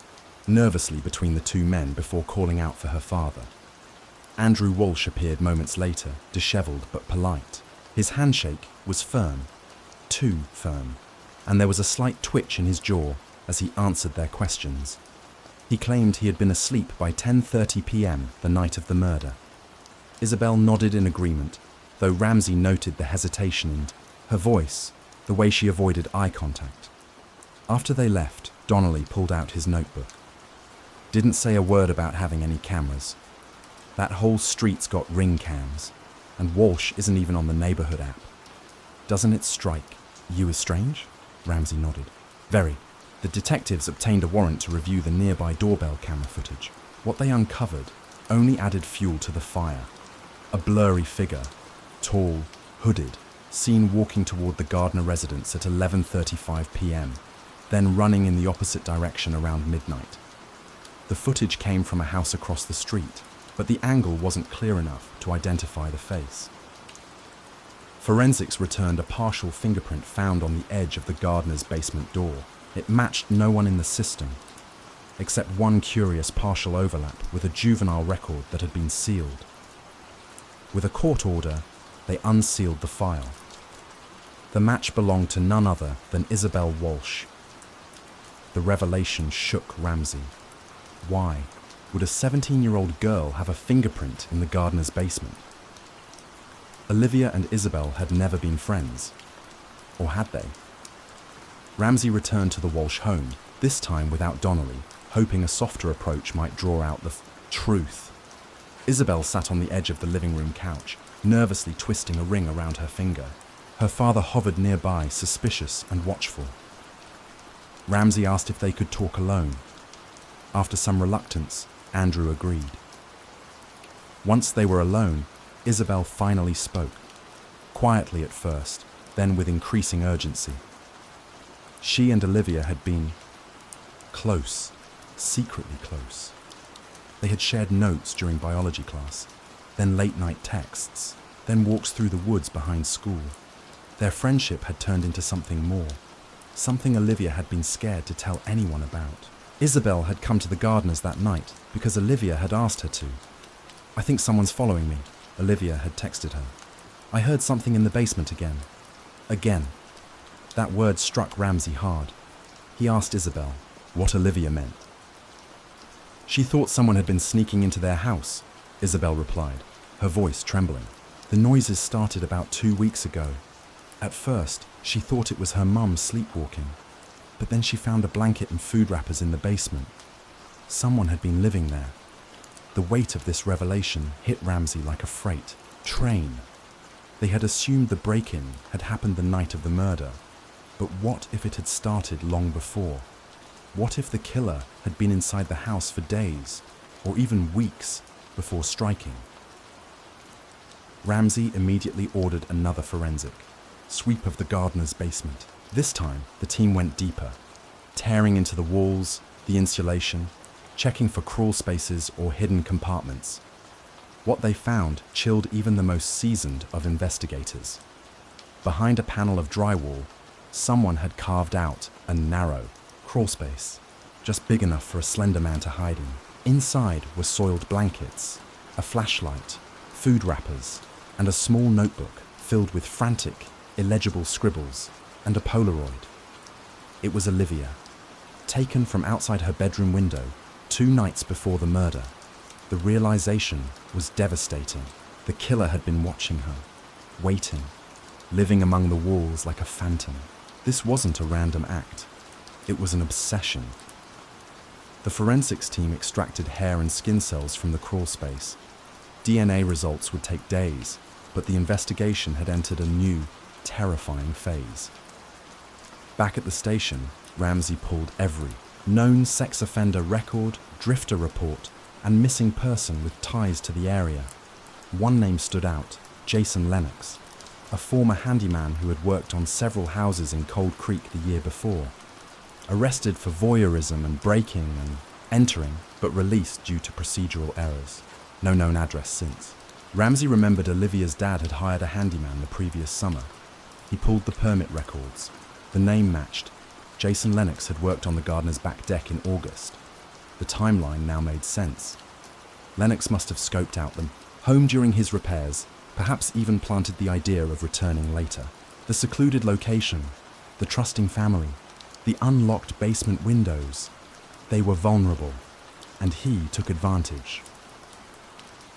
nervously between the 2 men before calling out for her father. Andrew Walsh appeared moments later, dishevelled but polite. His handshake was firm, too firm, and there was a slight twitch in his jaw as he answered their questions. He claimed he had been asleep by 10:30 p.m. the night of the murder. Isabel nodded in agreement, though Ramsey noted the hesitation and her voice, the way she avoided eye contact. After they left, Donnelly pulled out his notebook. Didn't say a word about having any cameras. That whole street's got ring cams, and Walsh isn't even on the neighborhood app. Doesn't it strike you as strange? Ramsey nodded. Very. The detectives obtained a warrant to review the nearby doorbell camera footage. What they uncovered only added fuel to the fire. A blurry figure, tall, hooded, seen walking toward the Gardner residence at 11:35 p.m., then running in the opposite direction around midnight. The footage came from a house across the street, but the angle wasn't clear enough to identify the face. Forensics returned a partial fingerprint found on the edge of the Gardner's basement door. It matched no one in the system, except one curious partial overlap with a juvenile record that had been sealed. With a court order, they unsealed the file. The match belonged to none other than Isabel Walsh. The revelation shook Ramsey. Why would a 17-year-old girl have a fingerprint in the Gardner's basement? Olivia and Isabel had never been friends. Or had they? Ramsey returned to the Walsh home, this time without Donnelly, hoping a softer approach might draw out the truth. Isabel sat on the edge of the living room couch, nervously twisting a ring around her finger. Her father hovered nearby, suspicious and watchful. Ramsey asked if they could talk alone. After some reluctance, Andrew agreed. Once they were alone, Isabel finally spoke, quietly at first, then with increasing urgency. She and Olivia had been close, secretly close. They had shared notes during biology class, then late-night texts, then walks through the woods behind school. Their friendship had turned into something more, something Olivia had been scared to tell anyone about. Isabel had come to the Gardners that night because Olivia had asked her to. "I think someone's following me," Olivia had texted her. "I heard something in the basement again." Again. That word struck Ramsey hard. He asked Isabel what Olivia meant. "She thought someone had been sneaking into their house," Isabel replied, her voice trembling. "The noises started about 2 weeks ago. At first, she thought it was her mum sleepwalking, but then she found a blanket and food wrappers in the basement. Someone had been living there." The weight of this revelation hit Ramsey like a freight train. They had assumed the break-in had happened the night of the murder, but what if it had started long before? What if the killer had been inside the house for days, or even weeks, before striking? Ramsey immediately ordered another forensic sweep of the Gardner's basement. This time, the team went deeper, tearing into the walls, the insulation, checking for crawl spaces or hidden compartments. What they found chilled even the most seasoned of investigators. Behind a panel of drywall, someone had carved out a narrow crawl space, just big enough for a slender man to hide in. Inside were soiled blankets, a flashlight, food wrappers, and a small notebook filled with frantic, illegible scribbles and a Polaroid. It was Olivia, taken from outside her bedroom window 2 nights before the murder. The realization was devastating. The killer had been watching her, waiting, living among the walls like a phantom. This wasn't a random act. It was an obsession. The forensics team extracted hair and skin cells from the crawl space. DNA results would take days, but the investigation had entered a new, terrifying phase. Back at the station, Ramsey pulled every known sex offender record, drifter report, and missing person with ties to the area. One name stood out, Jason Lennox, a former handyman who had worked on several houses in Cold Creek the year before. Arrested for voyeurism and breaking and entering, but released due to procedural errors. No known address since. Ramsey remembered Olivia's dad had hired a handyman the previous summer. He pulled the permit records. The name matched. Jason Lennox had worked on the Gardner's back deck in August. The timeline now made sense. Lennox must have scoped out the home during his repairs, perhaps even planted the idea of returning later. The secluded location, the trusting family, the unlocked basement windows. They were vulnerable, and he took advantage.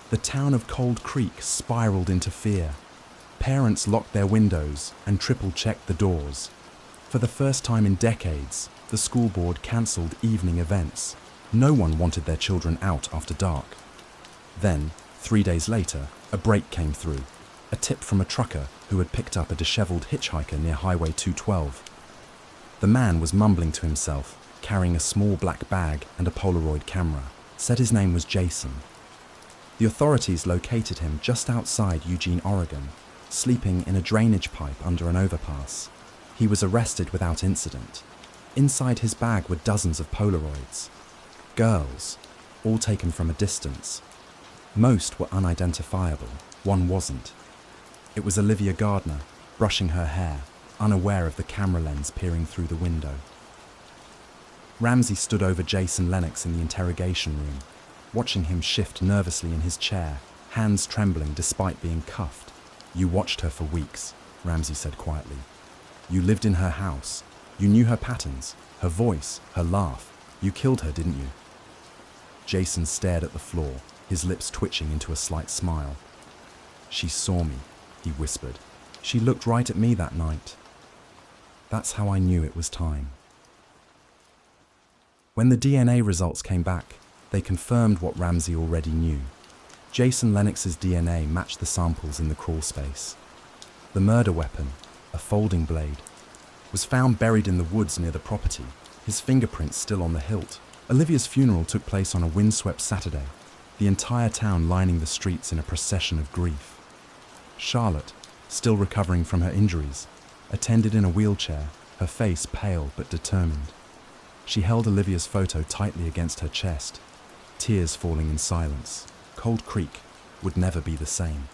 The town of Cold Creek spiraled into fear. Parents locked their windows and triple-checked the doors. For the first time in decades, the school board cancelled evening events. No one wanted their children out after dark. Then, 3 days later, a break came through. A tip from a trucker who had picked up a disheveled hitchhiker near Highway 212. The man was mumbling to himself, carrying a small black bag and a Polaroid camera. Said his name was Jason. The authorities located him just outside Eugene, Oregon. sleeping in a drainage pipe under an overpass. He was arrested without incident. Inside his bag were dozens of Polaroids. Girls, all taken from a distance. Most were unidentifiable, one wasn't. It was Olivia Gardner, brushing her hair, unaware of the camera lens peering through the window. Ramsey stood over Jason Lennox in the interrogation room, watching him shift nervously in his chair, hands trembling despite being cuffed. "You watched her for weeks," Ramsey said quietly. "You lived in her house. You knew her patterns, her voice, her laugh. You killed her, didn't you?" Jason stared at the floor, his lips twitching into a slight smile. "She saw me," he whispered. "She looked right at me that night. That's how I knew it was time." When the DNA results came back, they confirmed what Ramsey already knew. Jason Lennox's DNA matched the samples in the crawl space. The murder weapon, a folding blade, was found buried in the woods near the property, his fingerprints still on the hilt. Olivia's funeral took place on a windswept Saturday, the entire town lining the streets in a procession of grief. Charlotte, still recovering from her injuries, attended in a wheelchair, her face pale but determined. She held Olivia's photo tightly against her chest, tears falling in silence. Cold Creek would never be the same,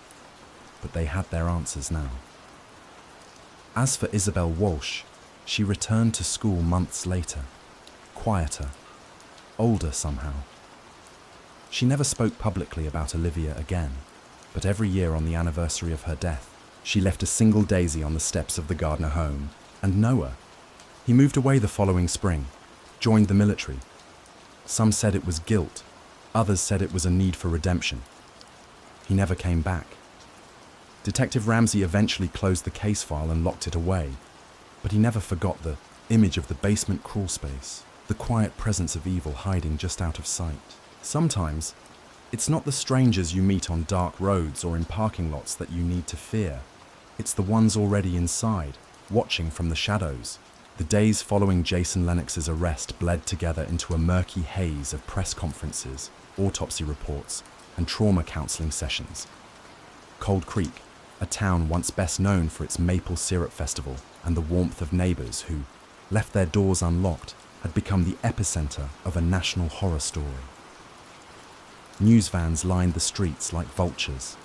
but they had their answers now. As for Isabel Walsh, she returned to school months later, quieter, older somehow. She never spoke publicly about Olivia again, but every year on the anniversary of her death, she left a single daisy on the steps of the Gardner home. And Noah? He moved away the following spring, joined the military. Some said it was guilt, others said it was a need for redemption. He never came back. Detective Ramsey eventually closed the case file and locked it away, but he never forgot the image of the basement crawl space, the quiet presence of evil hiding just out of sight. Sometimes, it's not the strangers you meet on dark roads or in parking lots that you need to fear. It's the ones already inside, watching from the shadows. The days following Jason Lennox's arrest bled together into a murky haze of press conferences, autopsy reports, and trauma counseling sessions. Cold Creek, a town once best known for its maple syrup festival and the warmth of neighbors who, left their doors unlocked, had become the epicenter of a national horror story. News vans lined the streets like vultures,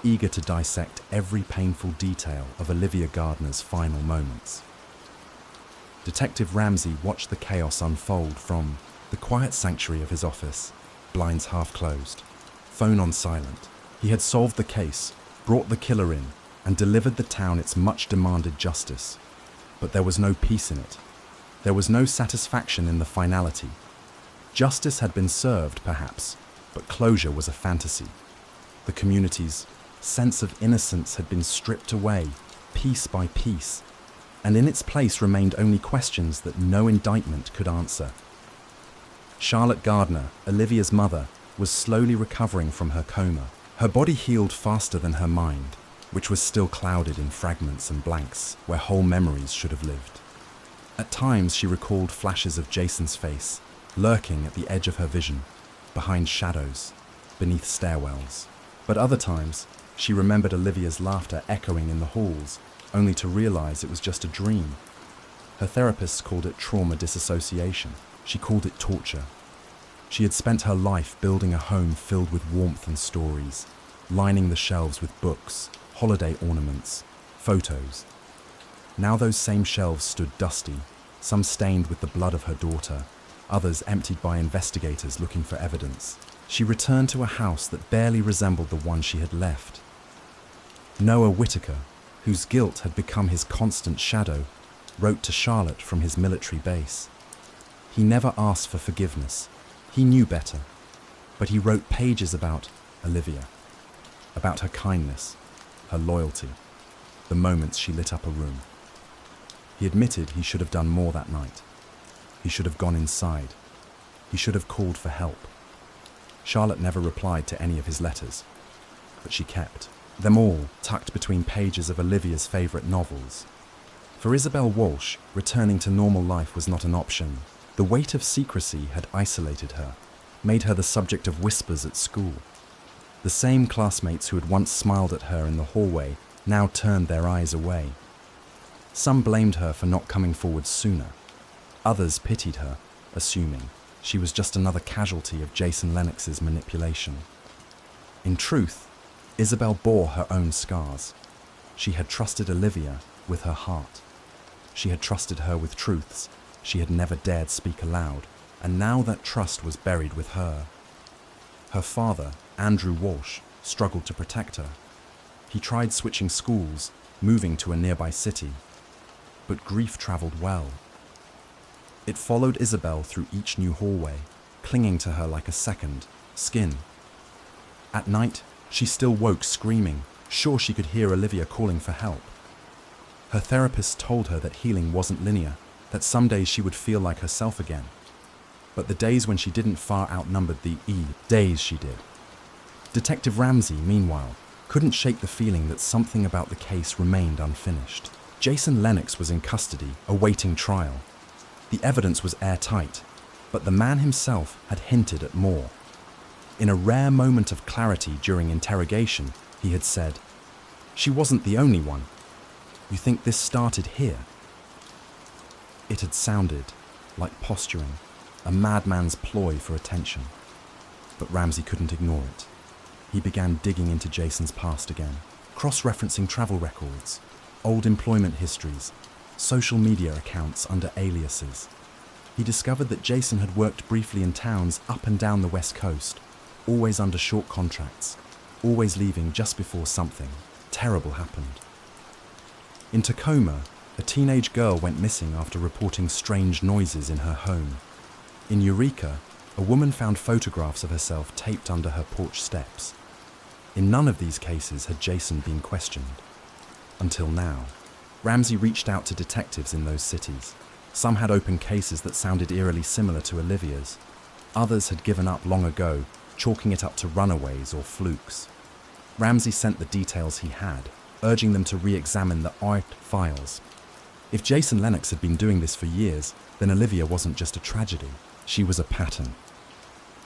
eager to dissect every painful detail of Olivia Gardner's final moments. Detective Ramsey watched the chaos unfold from the quiet sanctuary of his office, blinds half closed, phone on silent. He had solved the case, brought the killer in, and delivered the town its much-demanded justice. But there was no peace in it. There was no satisfaction in the finality. Justice had been served, perhaps, but closure was a fantasy. The community's sense of innocence had been stripped away, piece by piece, and in its place remained only questions that no indictment could answer. Charlotte Gardner, Olivia's mother, was slowly recovering from her coma. Her body healed faster than her mind, which was still clouded in fragments and blanks where whole memories should have lived. At times she recalled flashes of Jason's face, lurking at the edge of her vision, behind shadows, beneath stairwells. But other times, she remembered Olivia's laughter echoing in the halls, only to realize it was just a dream. Her therapists called it trauma disassociation. She called it torture. She had spent her life building a home filled with warmth and stories, lining the shelves with books, holiday ornaments, photos. Now those same shelves stood dusty, some stained with the blood of her daughter, others emptied by investigators looking for evidence. She returned to a house that barely resembled the one she had left. Noah Whitaker, whose guilt had become his constant shadow, wrote to Charlotte from his military base. He never asked for forgiveness. He knew better. But he wrote pages about Olivia, about her kindness, her loyalty, the moments she lit up a room. He admitted he should have done more that night. He should have gone inside. He should have called for help. Charlotte never replied to any of his letters, but she kept them all tucked between pages of Olivia's favorite novels. For Isabel Walsh, returning to normal life was not an option. The weight of secrecy had isolated her, made her the subject of whispers at school. The same classmates who had once smiled at her in the hallway now turned their eyes away. Some blamed her for not coming forward sooner. Others pitied her, assuming she was just another casualty of Jason Lennox's manipulation. In truth, Isabel bore her own scars. She had trusted Olivia with her heart. She had trusted her with truths she had never dared speak aloud, and now that trust was buried with her. Her father, Andrew Walsh, struggled to protect her. He tried switching schools, moving to a nearby city. But grief traveled well. It followed Isabel through each new hallway, clinging to her like a second skin. At night, she still woke screaming, sure she could hear Olivia calling for help. Her therapist told her that healing wasn't linear, that some days she would feel like herself again. But the days when she didn't far outnumbered the days she did. Detective Ramsey, meanwhile, couldn't shake the feeling that something about the case remained unfinished. Jason Lennox was in custody, awaiting trial. The evidence was airtight, but the man himself had hinted at more. In a rare moment of clarity during interrogation, he had said, "She wasn't the only one. You think this started here?" It had sounded like posturing, a madman's ploy for attention. But Ramsey couldn't ignore it. He began digging into Jason's past again, cross-referencing travel records, old employment histories, social media accounts under aliases. He discovered that Jason had worked briefly in towns up and down the West Coast, always under short contracts, always leaving just before something terrible happened. In Tacoma, a teenage girl went missing after reporting strange noises in her home. In Eureka, a woman found photographs of herself taped under her porch steps. In none of these cases had Jason been questioned. Until now. Ramsey reached out to detectives in those cities. Some had open cases that sounded eerily similar to Olivia's. Others had given up long ago, chalking it up to runaways or flukes. Ramsey sent the details he had, urging them to re-examine the art files. If Jason Lennox had been doing this for years, then Olivia wasn't just a tragedy. She was a pattern.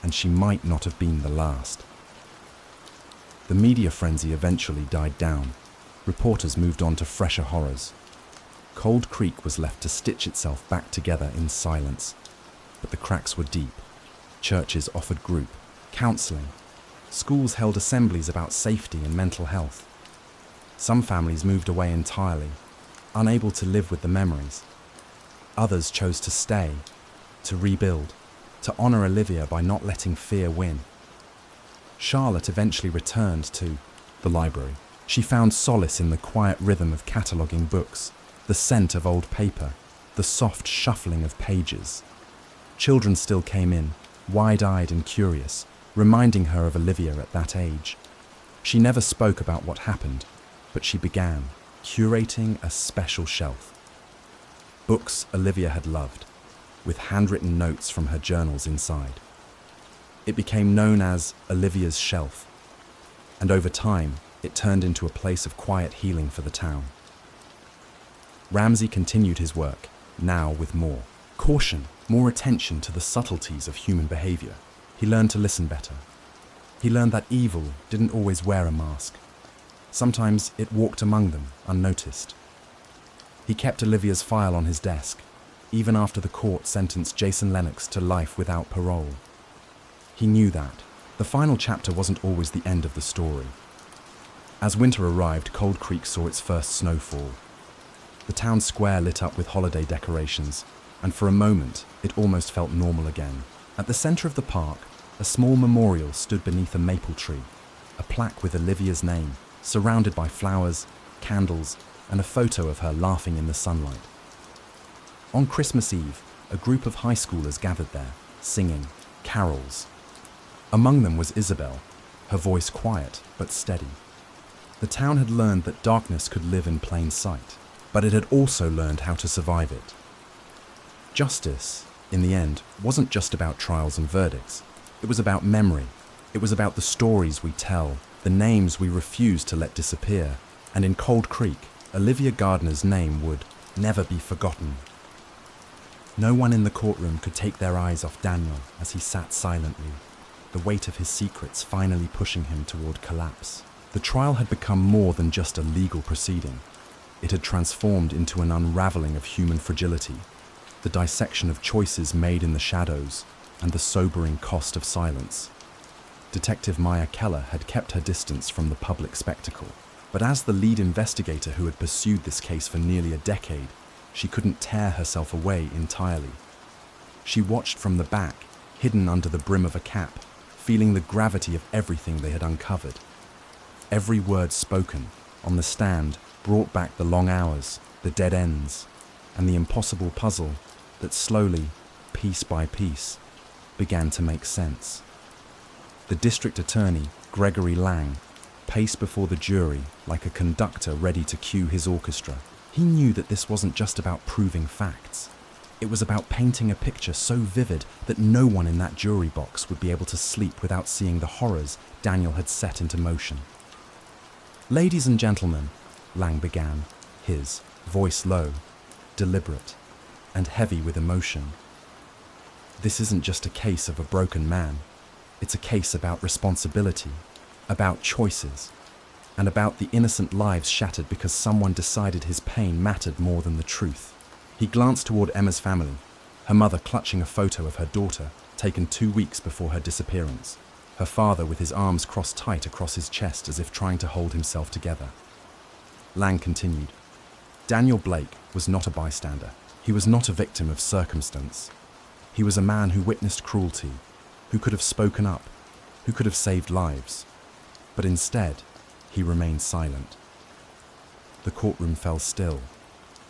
And she might not have been the last. The media frenzy eventually died down. Reporters moved on to fresher horrors. Cold Creek was left to stitch itself back together in silence. But the cracks were deep. Churches offered group, counseling. Schools held assemblies about safety and mental health. Some families moved away entirely, unable to live with the memories. Others chose to stay, to rebuild, to honor Olivia by not letting fear win. Charlotte eventually returned to the library. She found solace in the quiet rhythm of cataloguing books, the scent of old paper, the soft shuffling of pages. Children still came in, wide-eyed and curious, reminding her of Olivia at that age. She never spoke about what happened, but she began curating a special shelf. Books Olivia had loved, with handwritten notes from her journals inside. It became known as Olivia's Shelf, and over time, it turned into a place of quiet healing for the town. Ramsey continued his work, now with more caution, more attention to the subtleties of human behavior. He learned to listen better. He learned that evil didn't always wear a mask. Sometimes it walked among them, unnoticed. He kept Olivia's file on his desk, even after the court sentenced Jason Lennox to life without parole. He knew that the final chapter wasn't always the end of the story. As winter arrived, Cold Creek saw its first snowfall. The town square lit up with holiday decorations, and for a moment, it almost felt normal again. At the center of the park, a small memorial stood beneath a maple tree, a plaque with Olivia's name, surrounded by flowers, candles, and a photo of her laughing in the sunlight. On Christmas Eve, a group of high schoolers gathered there, singing carols. Among them was Isabel, her voice quiet but steady. The town had learned that darkness could live in plain sight, but it had also learned how to survive it. Justice, in the end, wasn't just about trials and verdicts. It was about memory. It was about the stories we tell, the names we refuse to let disappear. And in Cold Creek, Olivia Gardner's name would never be forgotten. No one in the courtroom could take their eyes off Daniel as he sat silently, the weight of his secrets finally pushing him toward collapse. The trial had become more than just a legal proceeding. It had transformed into an unraveling of human fragility, the dissection of choices made in the shadows, and the sobering cost of silence. Detective Maya Keller had kept her distance from the public spectacle, but as the lead investigator who had pursued this case for nearly a decade, she couldn't tear herself away entirely. She watched from the back, hidden under the brim of a cap, feeling the gravity of everything they had uncovered. Every word spoken on the stand brought back the long hours, the dead ends, and the impossible puzzle that slowly, piece by piece, began to make sense. The district attorney, Gregory Lang, paced before the jury like a conductor ready to cue his orchestra. He knew that this wasn't just about proving facts. It was about painting a picture so vivid that no one in that jury box would be able to sleep without seeing the horrors Daniel had set into motion. "Ladies and gentlemen," Lang began, his voice low, deliberate, and heavy with emotion. "This isn't just a case of a broken man. It's a case about responsibility, about choices, and about the innocent lives shattered because someone decided his pain mattered more than the truth." He glanced toward Emma's family, her mother clutching a photo of her daughter, taken 2 weeks before her disappearance, her father with his arms crossed tight across his chest as if trying to hold himself together. Lang continued, "Daniel Blake was not a bystander. He was not a victim of circumstance. He was a man who witnessed cruelty, who could have spoken up, who could have saved lives. But instead, he remained silent." The courtroom fell still,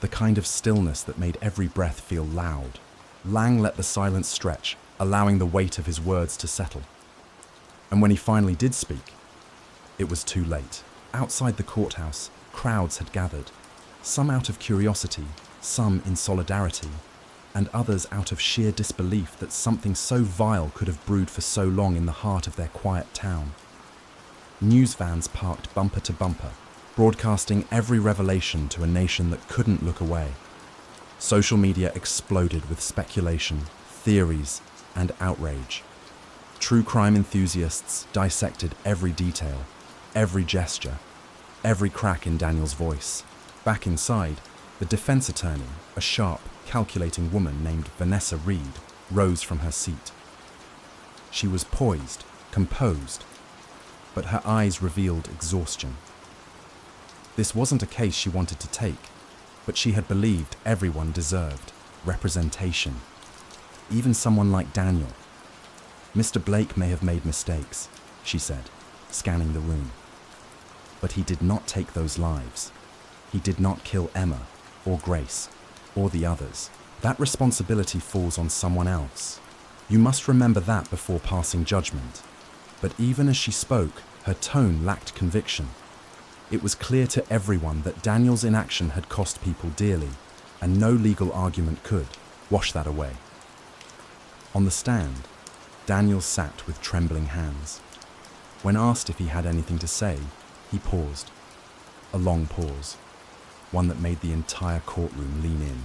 the kind of stillness that made every breath feel loud. Lang let the silence stretch, allowing the weight of his words to settle. And when he finally did speak, it was too late. Outside the courthouse, crowds had gathered, some out of curiosity, some in solidarity, and others out of sheer disbelief that something so vile could have brewed for so long in the heart of their quiet town. News vans parked bumper to bumper, broadcasting every revelation to a nation that couldn't look away. Social media exploded with speculation, theories, and outrage. True crime enthusiasts dissected every detail, every gesture, every crack in Daniel's voice. Back inside, the defense attorney, a sharp, calculating woman named Vanessa Reed, rose from her seat. She was poised, composed, but her eyes revealed exhaustion. This wasn't a case she wanted to take, but she had believed everyone deserved representation. Even someone like Daniel. "Mr. Blake may have made mistakes," she said, scanning the room. "But he did not take those lives. He did not kill Emma, or Grace, or the others. That responsibility falls on someone else. You must remember that before passing judgment." But even as she spoke, her tone lacked conviction. It was clear to everyone that Daniel's inaction had cost people dearly, and no legal argument could wash that away. On the stand, Daniel sat with trembling hands. When asked if he had anything to say, he paused. A long pause, one that made the entire courtroom lean in.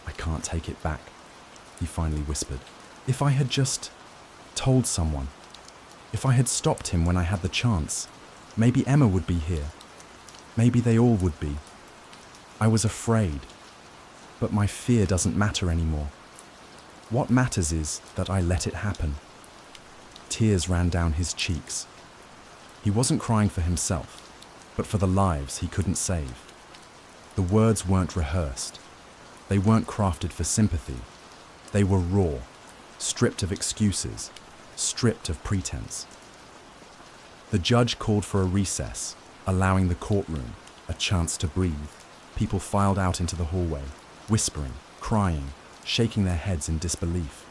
"I can't take it back," he finally whispered. "If I had just told someone, if I had stopped him when I had the chance, maybe Emma would be here. Maybe they all would be. I was afraid, but my fear doesn't matter anymore. What matters is that I let it happen." Tears ran down his cheeks. He wasn't crying for himself, but for the lives he couldn't save. The words weren't rehearsed. They weren't crafted for sympathy. They were raw, stripped of excuses, stripped of pretense. The judge called for a recess, allowing the courtroom a chance to breathe. People filed out into the hallway, whispering, crying, shaking their heads in disbelief.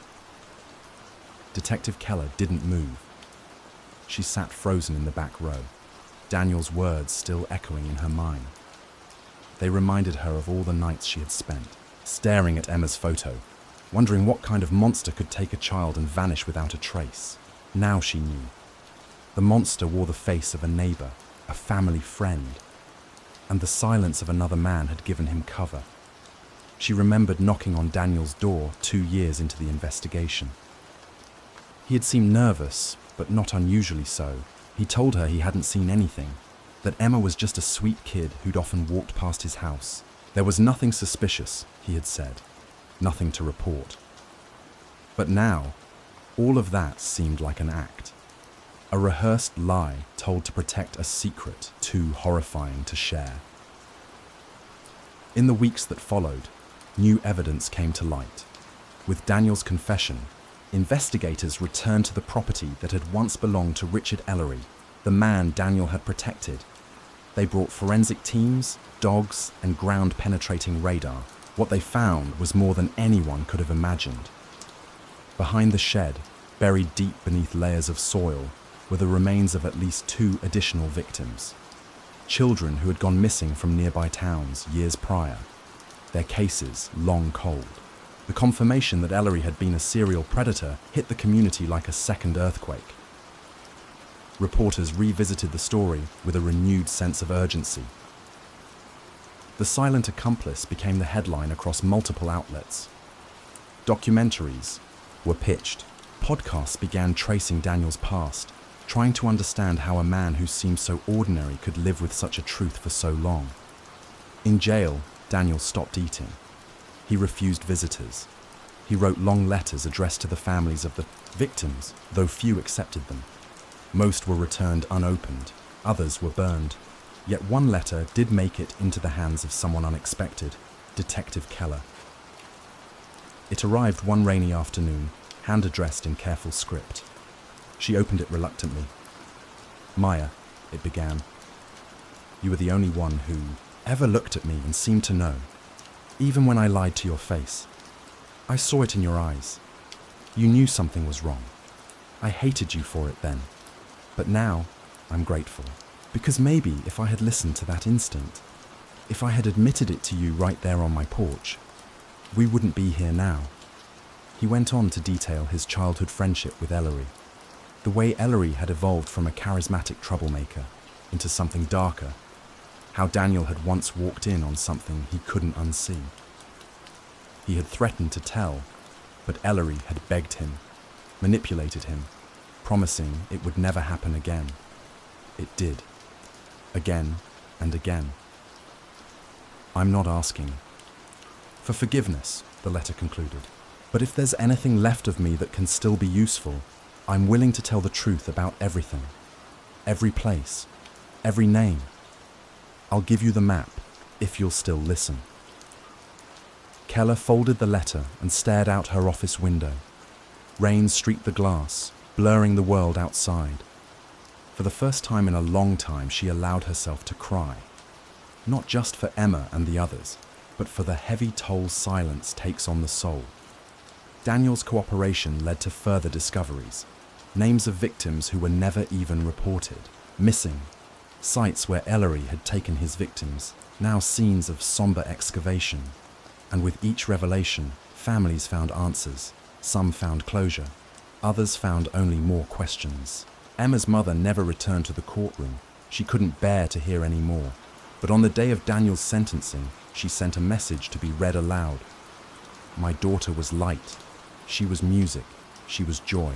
Detective Keller didn't move. She sat frozen in the back row, Daniel's words still echoing in her mind. They reminded her of all the nights she had spent, staring at Emma's photo, wondering what kind of monster could take a child and vanish without a trace. Now she knew. The monster wore the face of a neighbor, a family friend, and the silence of another man had given him cover. She remembered knocking on Daniel's door 2 years into the investigation. He had seemed nervous, but not unusually so, He told her he hadn't seen anything, that Emma was just a sweet kid who'd often walked past his house. There was nothing suspicious, he had said, nothing to report. But now, all of that seemed like an act. A rehearsed lie told to protect a secret too horrifying to share. In the weeks that followed, new evidence came to light. With Daniel's confession, investigators returned to the property that had once belonged to Richard Ellery, the man Daniel had protected. They brought forensic teams, dogs, and ground-penetrating radar. What they found was more than anyone could have imagined. Behind the shed, buried deep beneath layers of soil, were the remains of at least 2 additional victims. Children who had gone missing from nearby towns years prior, their cases long cold. The confirmation that Ellery had been a serial predator hit the community like a second earthquake. Reporters revisited the story with a renewed sense of urgency. The silent accomplice became the headline across multiple outlets. Documentaries were pitched. Podcasts began tracing Daniel's past, trying to understand how a man who seemed so ordinary could live with such a truth for so long. In jail, Daniel stopped eating. He refused visitors. He wrote long letters addressed to the families of the victims, though few accepted them. Most were returned unopened, others were burned. Yet one letter did make it into the hands of someone unexpected, Detective Keller. It arrived one rainy afternoon, hand-addressed in careful script. She opened it reluctantly. "Maya," it began, "you were the only one who ever looked at me and seemed to know, even when I lied to your face. I saw it in your eyes. You knew something was wrong. I hated you for it then. But now, I'm grateful. Because maybe if I had listened to that instinct, if I had admitted it to you right there on my porch, we wouldn't be here now." He went on to detail his childhood friendship with Ellery, the way Ellery had evolved from a charismatic troublemaker into something darker, how Daniel had once walked in on something he couldn't unsee. He had threatened to tell, but Ellery had begged him, manipulated him, promising it would never happen again. It did. Again and again. "I'm not asking for forgiveness," the letter concluded. "But if there's anything left of me that can still be useful, I'm willing to tell the truth about everything. Every place, every name. I'll give you the map, if you'll still listen." Keller folded the letter and stared out her office window. Rain streaked the glass, blurring the world outside. For the first time in a long time, she allowed herself to cry. Not just for Emma and the others, but for the heavy toll silence takes on the soul. Daniel's cooperation led to further discoveries. Names of victims who were never even reported, missing. Sites where Ellery had taken his victims, now scenes of somber excavation. And with each revelation, families found answers. Some found closure. Others found only more questions. Emma's mother never returned to the courtroom. She couldn't bear to hear any more. But on the day of Daniel's sentencing, she sent a message to be read aloud. "My daughter was light. She was music. She was joy.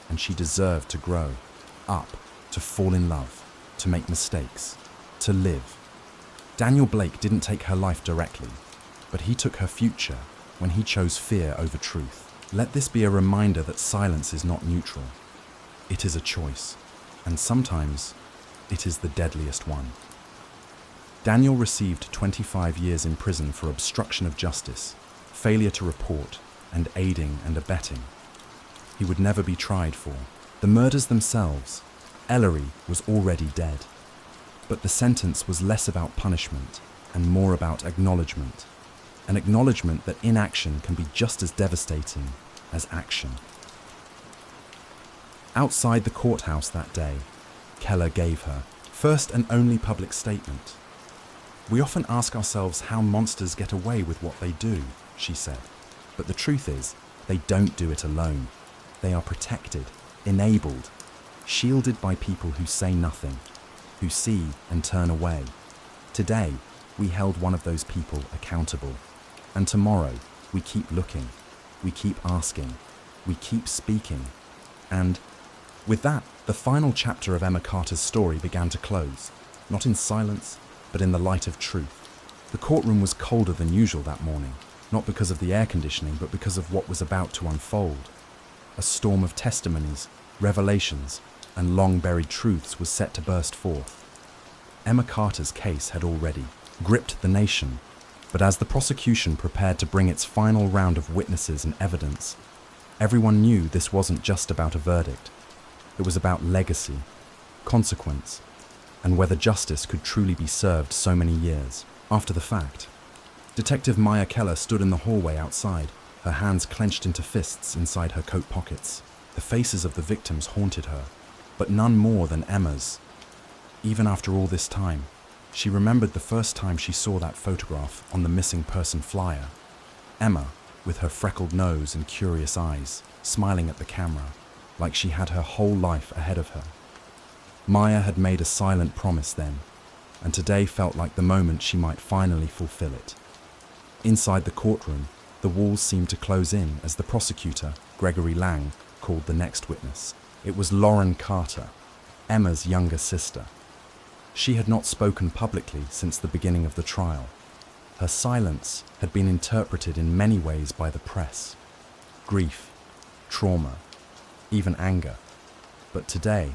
And she deserved to grow up, to fall in love, to make mistakes, to live." Daniel Blake didn't take her life directly, but he took her future when he chose fear over truth. Let this be a reminder that silence is not neutral. It is a choice, and sometimes it is the deadliest one. Daniel received 25 years in prison for obstruction of justice, failure to report, and aiding and abetting. He would never be tried for the murders themselves. Ellery was already dead. But the sentence was less about punishment and more about acknowledgement. An acknowledgement that inaction can be just as devastating as action. Outside the courthouse that day, Keller gave her first and only public statement. "We often ask ourselves how monsters get away with what they do," she said. "But the truth is, they don't do it alone. They are protected, enabled, shielded by people who say nothing, who see and turn away. Today, we held one of those people accountable. And tomorrow, we keep looking, we keep asking, we keep speaking. And With that, the final chapter of Emma Carter's story began to close, not in silence, but in the light of truth. The courtroom was colder than usual that morning, not because of the air conditioning, but because of what was about to unfold. A storm of testimonies, revelations, and long-buried truths was set to burst forth. Emma Carter's case had already gripped the nation, but as the prosecution prepared to bring its final round of witnesses and evidence, everyone knew this wasn't just about a verdict. It was about legacy, consequence, and whether justice could truly be served so many years after the fact. Detective Maya Keller stood in the hallway outside, her hands clenched into fists inside her coat pockets. The faces of the victims haunted her, but none more than Emma's. Even after all this time, she remembered the first time she saw that photograph on the missing person flyer. Emma, with her freckled nose and curious eyes, smiling at the camera, like she had her whole life ahead of her. Maya had made a silent promise then, and today felt like the moment she might finally fulfill it. Inside the courtroom, the walls seemed to close in as the prosecutor, Gregory Lang, called the next witness. It was Lauren Carter, Emma's younger sister. She had not spoken publicly since the beginning of the trial. Her silence had been interpreted in many ways by the press. Grief, trauma, even anger. But today,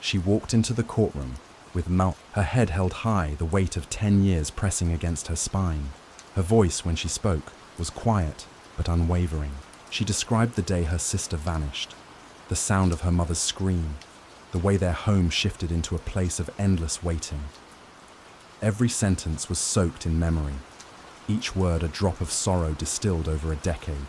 she walked into the courtroom with her head held high, the weight of 10 years pressing against her spine. Her voice, when she spoke, was quiet but unwavering. She described the day her sister vanished, the sound of her mother's scream, the way their home shifted into a place of endless waiting. Every sentence was soaked in memory, each word a drop of sorrow distilled over a decade.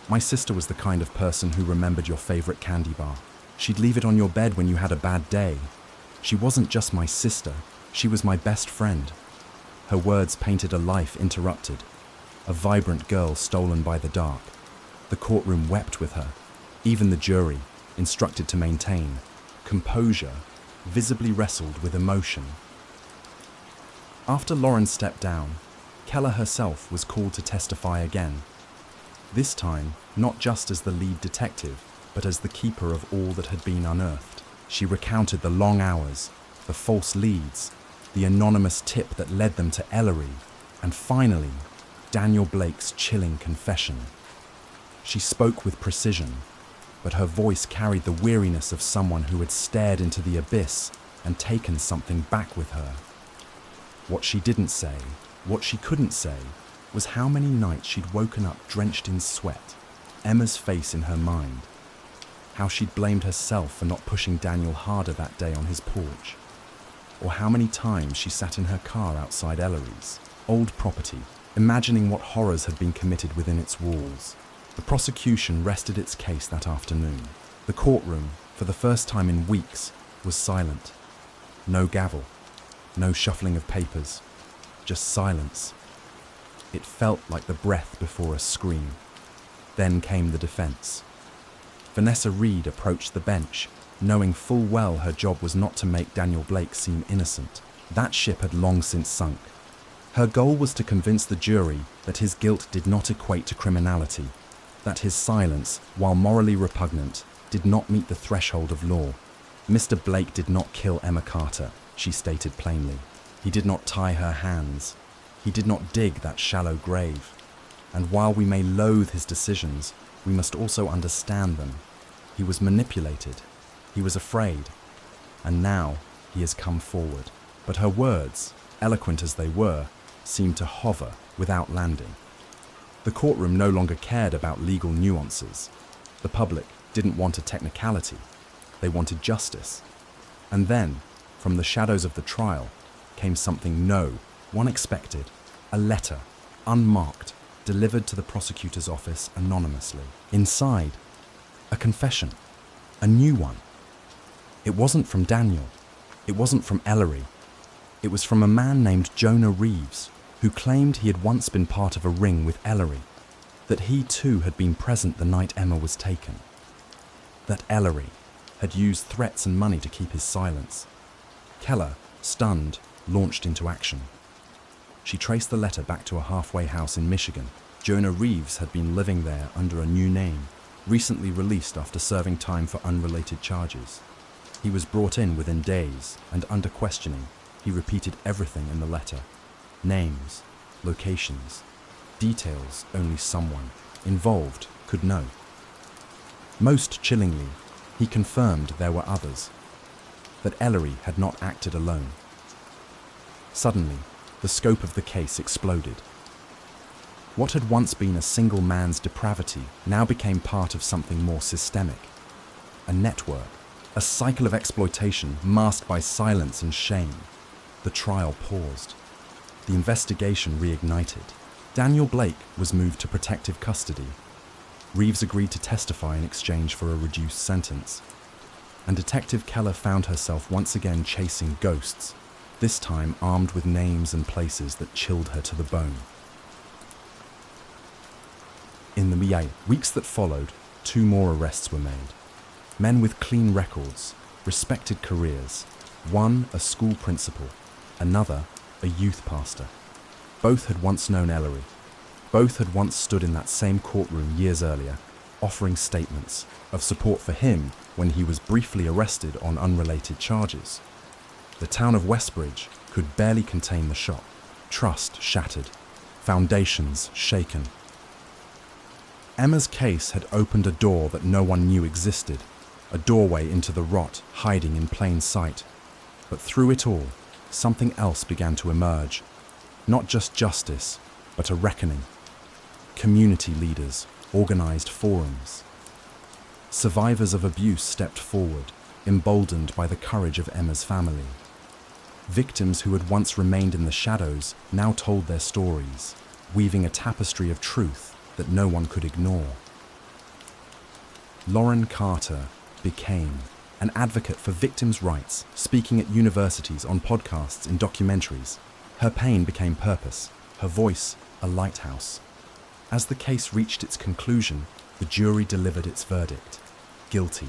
My sister was the kind of person who remembered your favorite candy bar. She'd leave it on your bed when you had a bad day. She wasn't just my sister, she was my best friend. Her words painted a life interrupted, a vibrant girl stolen by the dark. The courtroom wept with her. Even the jury, instructed to maintain composure, visibly wrestled with emotion. After Lauren stepped down, Keller herself was called to testify again. This time, not just as the lead detective, but as the keeper of all that had been unearthed. She recounted the long hours, the false leads, the anonymous tip that led them to Ellery, and finally, Daniel Blake's chilling confession. She spoke with precision, but her voice carried the weariness of someone who had stared into the abyss and taken something back with her. What she didn't say, what she couldn't say, was how many nights she'd woken up drenched in sweat, Emma's face in her mind. How she'd blamed herself for not pushing Daniel harder that day on his porch. Or how many times she sat in her car outside Ellery's old property, imagining what horrors had been committed within its walls. The prosecution rested its case that afternoon. The courtroom, for the first time in weeks, was silent. No gavel, no shuffling of papers, just silence. It felt like the breath before a scream. Then came the defense. Vanessa Reed approached the bench, knowing full well her job was not to make Daniel Blake seem innocent. That ship had long since sunk. Her goal was to convince the jury that his guilt did not equate to criminality, that his silence, while morally repugnant, did not meet the threshold of law. Mr. Blake did not kill Emma Carter, she stated plainly. He did not tie her hands. He did not dig that shallow grave. And while we may loathe his decisions, we must also understand them. He was manipulated. He was afraid. And now he has come forward. But her words, eloquent as they were, seemed to hover without landing. The courtroom no longer cared about legal nuances. The public didn't want a technicality. They wanted justice. And then, from the shadows of the trial, came something one expected. A letter, unmarked, delivered to the prosecutor's office anonymously. Inside, a confession, a new one. It wasn't from Daniel. It wasn't from Ellery. It was from a man named Jonah Reeves, who claimed he had once been part of a ring with Ellery, that he too had been present the night Emma was taken, that Ellery had used threats and money to keep his silence. Keller, stunned, launched into action. She traced the letter back to a halfway house in Michigan. Jonah Reeves had been living there under a new name. recently released after serving time for unrelated charges. He was brought in within days, and under questioning, he repeated everything in the letter. Names, locations, details only someone involved could know. Most chillingly, he confirmed there were others, that Ellery had not acted alone. Suddenly, the scope of the case exploded. What had once been a single man's depravity now became part of something more systemic. A network, a cycle of exploitation masked by silence and shame. The trial paused. The investigation reignited. Daniel Blake was moved to protective custody. Reeves agreed to testify in exchange for a reduced sentence. And Detective Keller found herself once again chasing ghosts, this time armed with names and places that chilled her to the bone. In the weeks that followed, 2 more arrests were made. Men with clean records, respected careers, one a school principal, another a youth pastor. Both had once known Ellery. Both had once stood in that same courtroom years earlier, offering statements of support for him when he was briefly arrested on unrelated charges. The town of Westbridge could barely contain the shock. Trust shattered, foundations shaken. Emma's case had opened a door that no one knew existed, a doorway into the rot hiding in plain sight. But through it all, something else began to emerge. Not just justice, but a reckoning. Community leaders, organized forums. Survivors of abuse stepped forward, emboldened by the courage of Emma's family. Victims who had once remained in the shadows now told their stories, weaving a tapestry of truth that no one could ignore. Lauren Carter became an advocate for victims' rights, speaking at universities, on podcasts, in documentaries. Her pain became purpose, her voice a lighthouse. As the case reached its conclusion, the jury delivered its verdict: guilty.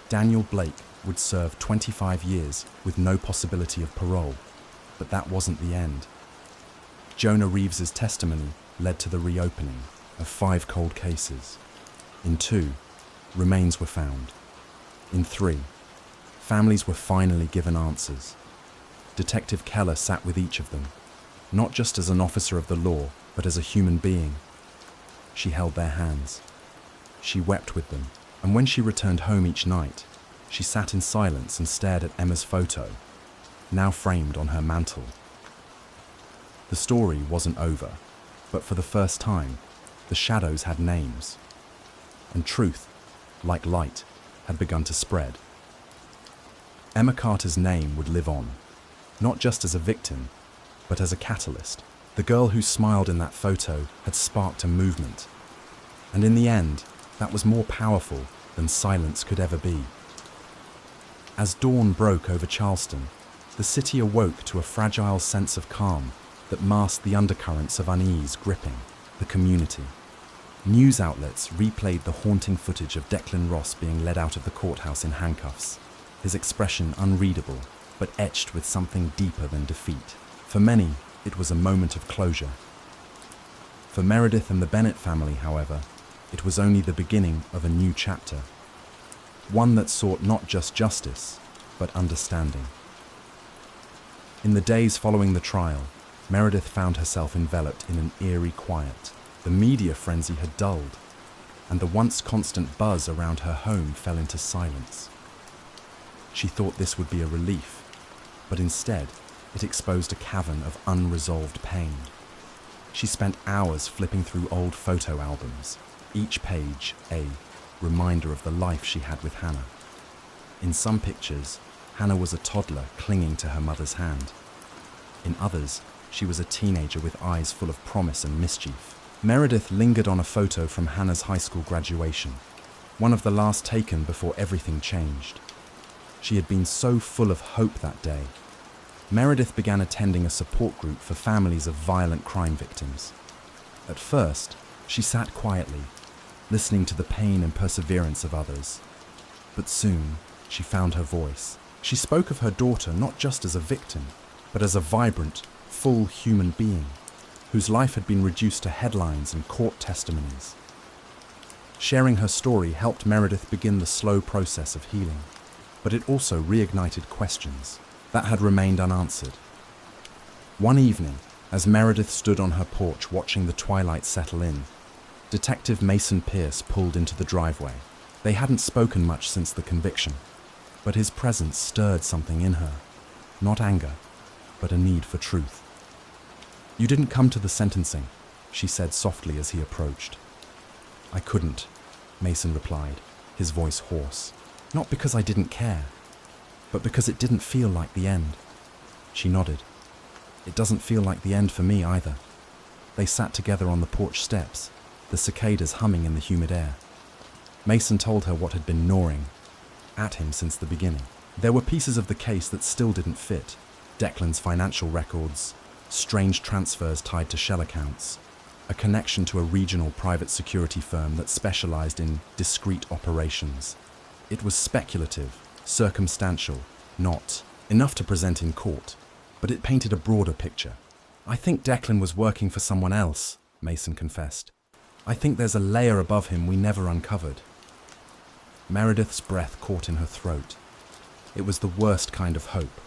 Daniel Blake would serve 25 years with no possibility of parole, but that wasn't the end. Jonah Reeves's testimony led to the reopening of 5 cold cases. In 2, remains were found. In 3, families were finally given answers. Detective Keller sat with each of them, not just as an officer of the law, but as a human being. She held their hands. She wept with them, and when she returned home each night, she sat in silence and stared at Emma's photo, now framed on her mantle. The story wasn't over, but for the first time, the shadows had names, and truth, like light, had begun to spread. Emma Carter's name would live on, not just as a victim, but as a catalyst. The girl who smiled in that photo had sparked a movement, and in the end, that was more powerful than silence could ever be. As dawn broke over Charleston, the city awoke to a fragile sense of calm that masked the undercurrents of unease gripping the community. News outlets replayed the haunting footage of Declan Ross being led out of the courthouse in handcuffs, his expression unreadable, but etched with something deeper than defeat. For many, it was a moment of closure. For Meredith and the Bennett family, however, it was only the beginning of a new chapter, one that sought not just justice, but understanding. In the days following the trial, Meredith found herself enveloped in an eerie quiet. The media frenzy had dulled, and the once constant buzz around her home fell into silence. She thought this would be a relief, but instead, it exposed a cavern of unresolved pain. She spent hours flipping through old photo albums, each page a reminder of the life she had with Hannah. In some pictures, Hannah was a toddler clinging to her mother's hand. In others, she was a teenager with eyes full of promise and mischief. Meredith lingered on a photo from Hannah's high school graduation, one of the last taken before everything changed. She had been so full of hope that day. Meredith began attending a support group for families of violent crime victims. At first, she sat quietly, listening to the pain and perseverance of others. But soon, she found her voice. She spoke of her daughter not just as a victim, but as a vibrant, full human being, whose life had been reduced to headlines and court testimonies. Sharing her story helped Meredith begin the slow process of healing, but it also reignited questions that had remained unanswered. One evening, as Meredith stood on her porch watching the twilight settle in, Detective Mason Pierce pulled into the driveway. They hadn't spoken much since the conviction, but his presence stirred something in her. Not anger, but a need for truth. "You didn't come to the sentencing," she said softly as he approached. "I couldn't," Mason replied, his voice hoarse. "Not because I didn't care, but because it didn't feel like the end." She nodded. "It doesn't feel like the end for me either." They sat together on the porch steps, the cicadas humming in the humid air. Mason told her what had been gnawing at him since the beginning. There were pieces of the case that still didn't fit. Declan's financial records, strange transfers tied to shell accounts, a connection to a regional private security firm that specialized in discrete operations. It was speculative, circumstantial, not enough to present in court, but it painted a broader picture. "I think Declan was working for someone else," Mason confessed. "I think there's a layer above him we never uncovered." Meredith's breath caught in her throat. It was the worst kind of hope,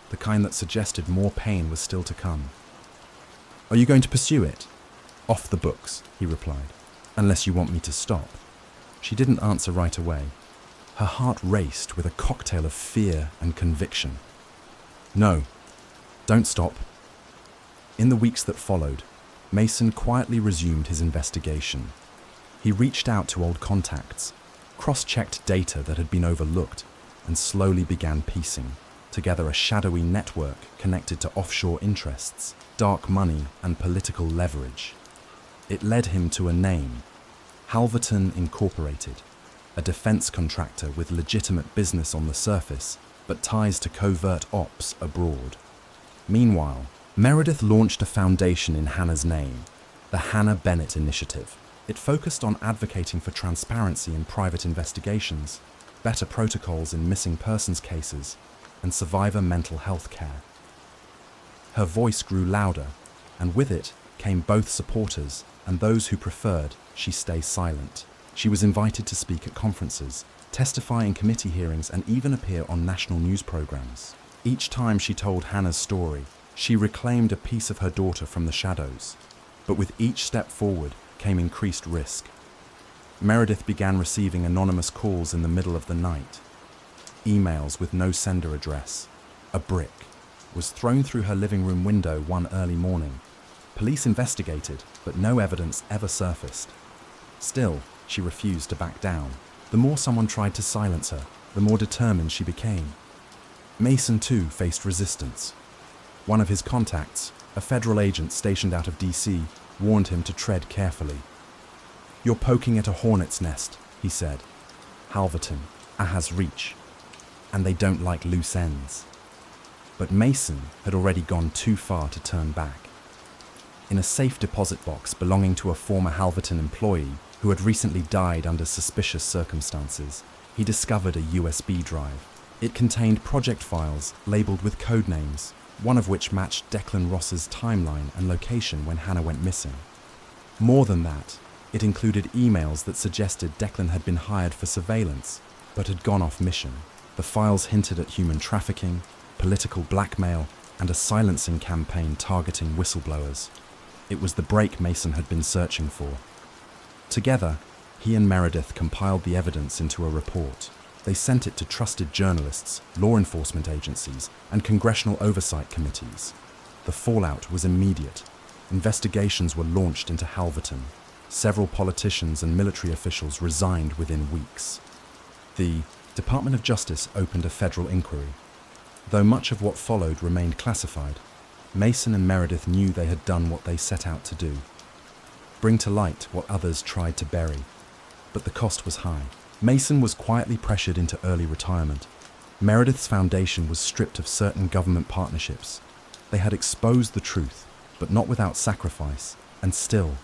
the kind that suggested more pain was still to come. "Are you going to pursue it?" "Off the books," he replied, "unless you want me to stop." She didn't answer right away. Her heart raced with a cocktail of fear and conviction. "No, don't stop." In the weeks that followed, Mason quietly resumed his investigation. He reached out to old contacts, cross-checked data that had been overlooked, and slowly began piecing together a shadowy network connected to offshore interests, dark money, and political leverage. It led him to a name, Halverton Incorporated, a defense contractor with legitimate business on the surface, but ties to covert ops abroad. Meanwhile, Meredith launched a foundation in Hannah's name, the Hannah Bennett Initiative. It focused on advocating for transparency in private investigations, better protocols in missing persons cases, and survivor mental health care. Her voice grew louder, and with it came both supporters and those who preferred she stay silent. She was invited to speak at conferences, testify in committee hearings, and even appear on national news programs. Each time she told Hannah's story, she reclaimed a piece of her daughter from the shadows. But with each step forward came increased risk. Meredith began receiving anonymous calls in the middle of the night. Emails with no sender address. A brick was thrown through her living room window one early morning. Police investigated, but no evidence ever surfaced. Still, she refused to back down. The more someone tried to silence her, the more determined she became. Mason, too, faced resistance. One of his contacts, a federal agent stationed out of DC, warned him to tread carefully. "You're poking at a hornet's nest," he said. "Halverton has reach, and they don't like loose ends." But Mason had already gone too far to turn back. In a safe deposit box belonging to a former Halverton employee who had recently died under suspicious circumstances, he discovered a USB drive. It contained project files labeled with code names, one of which matched Declan Ross's timeline and location when Hannah went missing. More than that, it included emails that suggested Declan had been hired for surveillance, but had gone off mission. The files hinted at human trafficking, political blackmail, and a silencing campaign targeting whistleblowers. It was the break Mason had been searching for. Together, he and Meredith compiled the evidence into a report. They sent it to trusted journalists, law enforcement agencies, and congressional oversight committees. The fallout was immediate. Investigations were launched into Halverton. Several politicians and military officials resigned within weeks. The Department of Justice opened a federal inquiry. Though much of what followed remained classified, Mason and Meredith knew they had done what they set out to do: bring to light what others tried to bury. But the cost was high. Mason was quietly pressured into early retirement. Meredith's foundation was stripped of certain government partnerships. They had exposed the truth, but not without sacrifice, and still,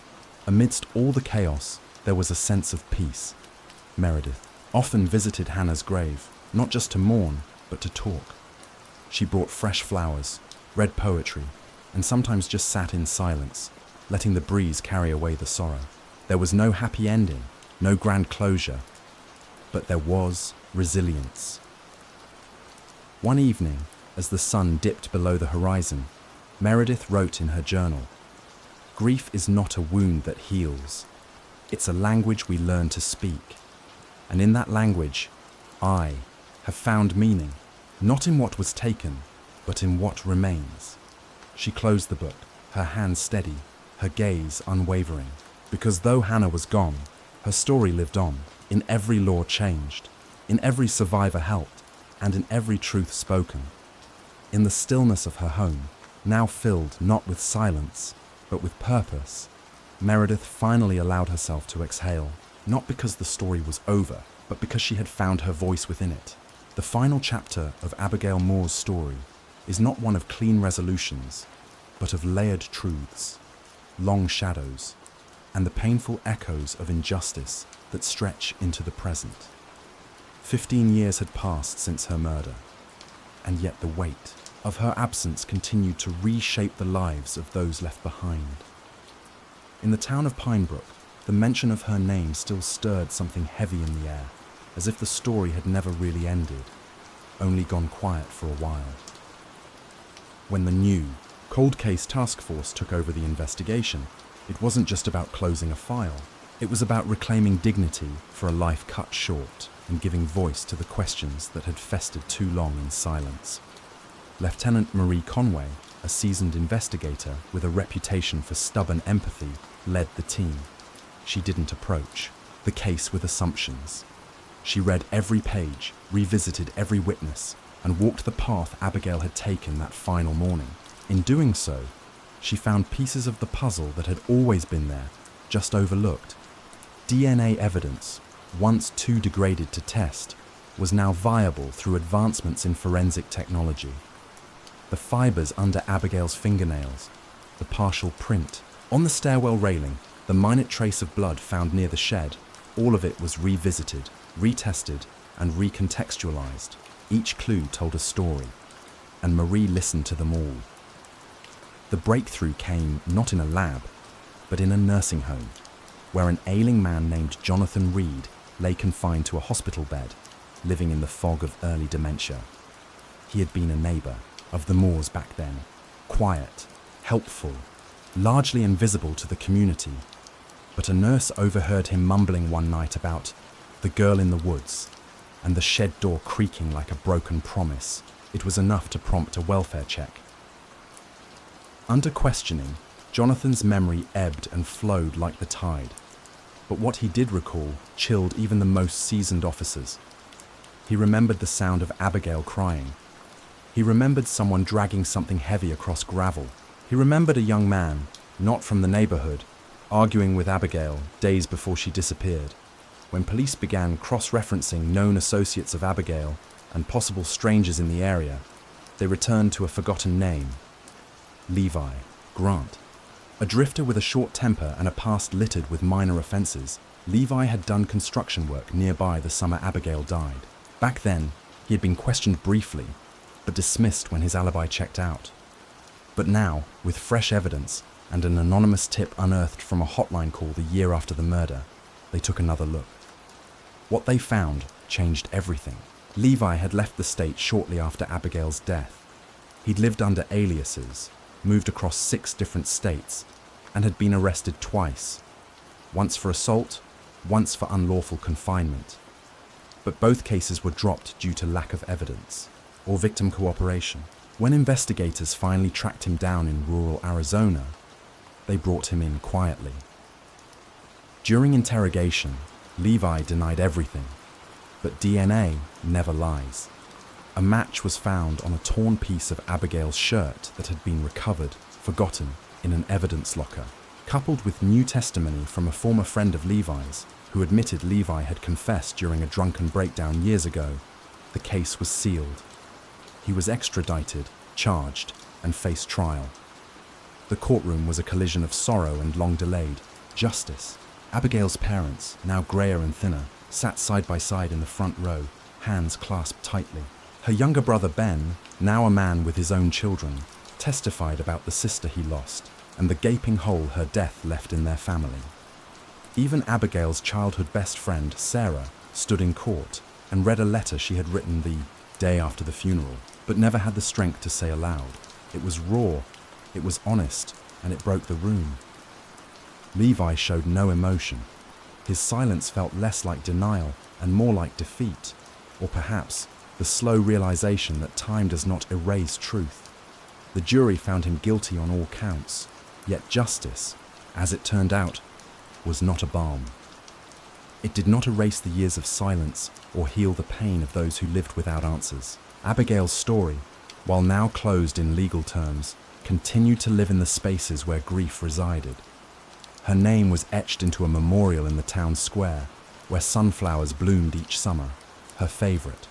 amidst all the chaos, there was a sense of peace. Meredith often visited Hannah's grave, not just to mourn, but to talk. She brought fresh flowers, read poetry, and sometimes just sat in silence, letting the breeze carry away the sorrow. There was no happy ending, no grand closure, but there was resilience. One evening, as the sun dipped below the horizon, Meredith wrote in her journal, "Grief is not a wound that heals. It's a language we learn to speak. And in that language, I have found meaning, not in what was taken, but in what remains." She closed the book, her hands steady, her gaze unwavering, because though Hannah was gone, her story lived on, in every law changed, in every survivor helped, and in every truth spoken. In the stillness of her home, now filled not with silence, but with purpose, Meredith finally allowed herself to exhale, not because the story was over, but because she had found her voice within it. The final chapter of Abigail Moore's story is not one of clean resolutions, but of layered truths, long shadows, and the painful echoes of injustice that stretch into the present. 15 years had passed since her murder, and yet the weight of her absence continued to reshape the lives of those left behind. In the town of Pinebrook, the mention of her name still stirred something heavy in the air, as if the story had never really ended, only gone quiet for a while. When the new Cold Case Task Force took over the investigation, it wasn't just about closing a file. It was about reclaiming dignity for a life cut short and giving voice to the questions that had festered too long in silence. Lieutenant Marie Conway, a seasoned investigator with a reputation for stubborn empathy, led the team. She didn't approach the case with assumptions. She read every page, revisited every witness, and walked the path Abigail had taken that final morning. In doing so, she found pieces of the puzzle that had always been there, just overlooked. DNA evidence, once too degraded to test, was now viable through advancements in forensic technology. The fibers under Abigail's fingernails, the partial print on the stairwell railing, the minute trace of blood found near the shed, all of it was revisited, retested, and recontextualized. Each clue told a story, and Marie listened to them all. The breakthrough came not in a lab, but in a nursing home, where an ailing man named Jonathan Reed lay confined to a hospital bed, living in the fog of early dementia. He had been a neighbor of the Moores back then, quiet, helpful, largely invisible to the community, but a nurse overheard him mumbling one night about the girl in the woods and the shed door creaking like a broken promise. It was enough to prompt a welfare check. Under questioning, Jonathan's memory ebbed and flowed like the tide, but what he did recall chilled even the most seasoned officers. He remembered the sound of Abigail crying. He remembered someone dragging something heavy across gravel. He remembered a young man, not from the neighborhood, arguing with Abigail days before she disappeared. When police began cross-referencing known associates of Abigail and possible strangers in the area, they returned to a forgotten name: Levi Grant. A drifter with a short temper and a past littered with minor offenses, Levi had done construction work nearby the summer Abigail died. Back then, he had been questioned briefly, but dismissed when his alibi checked out. But now, with fresh evidence and an anonymous tip unearthed from a hotline call the year after the murder, they took another look. What they found changed everything. Levi had left the state shortly after Abigail's death. He'd lived under aliases, moved across 6 different states, and had been arrested twice, once for assault, once for unlawful confinement. But both cases were dropped due to lack of evidence or victim cooperation. When investigators finally tracked him down in rural Arizona, they brought him in quietly. During interrogation, Levi denied everything, but DNA never lies. A match was found on a torn piece of Abigail's shirt that had been recovered, forgotten, in an evidence locker. Coupled with new testimony from a former friend of Levi's, who admitted Levi had confessed during a drunken breakdown years ago, the case was sealed. He was extradited, charged, and faced trial. The courtroom was a collision of sorrow and long-delayed justice. Abigail's parents, now greyer and thinner, sat side by side in the front row, hands clasped tightly. Her younger brother Ben, now a man with his own children, testified about the sister he lost and the gaping hole her death left in their family. Even Abigail's childhood best friend, Sarah, stood in court and read a letter she had written the day after the funeral, but never had the strength to say aloud. It was raw, it was honest, and it broke the room. Levi showed no emotion. His silence felt less like denial and more like defeat, or perhaps the slow realization that time does not erase truth. The jury found him guilty on all counts, yet justice, as it turned out, was not a balm. It did not erase the years of silence or heal the pain of those who lived without answers. Abigail's story, while now closed in legal terms, continued to live in the spaces where grief resided. Her name was etched into a memorial in the town square, where sunflowers bloomed each summer, her favorite.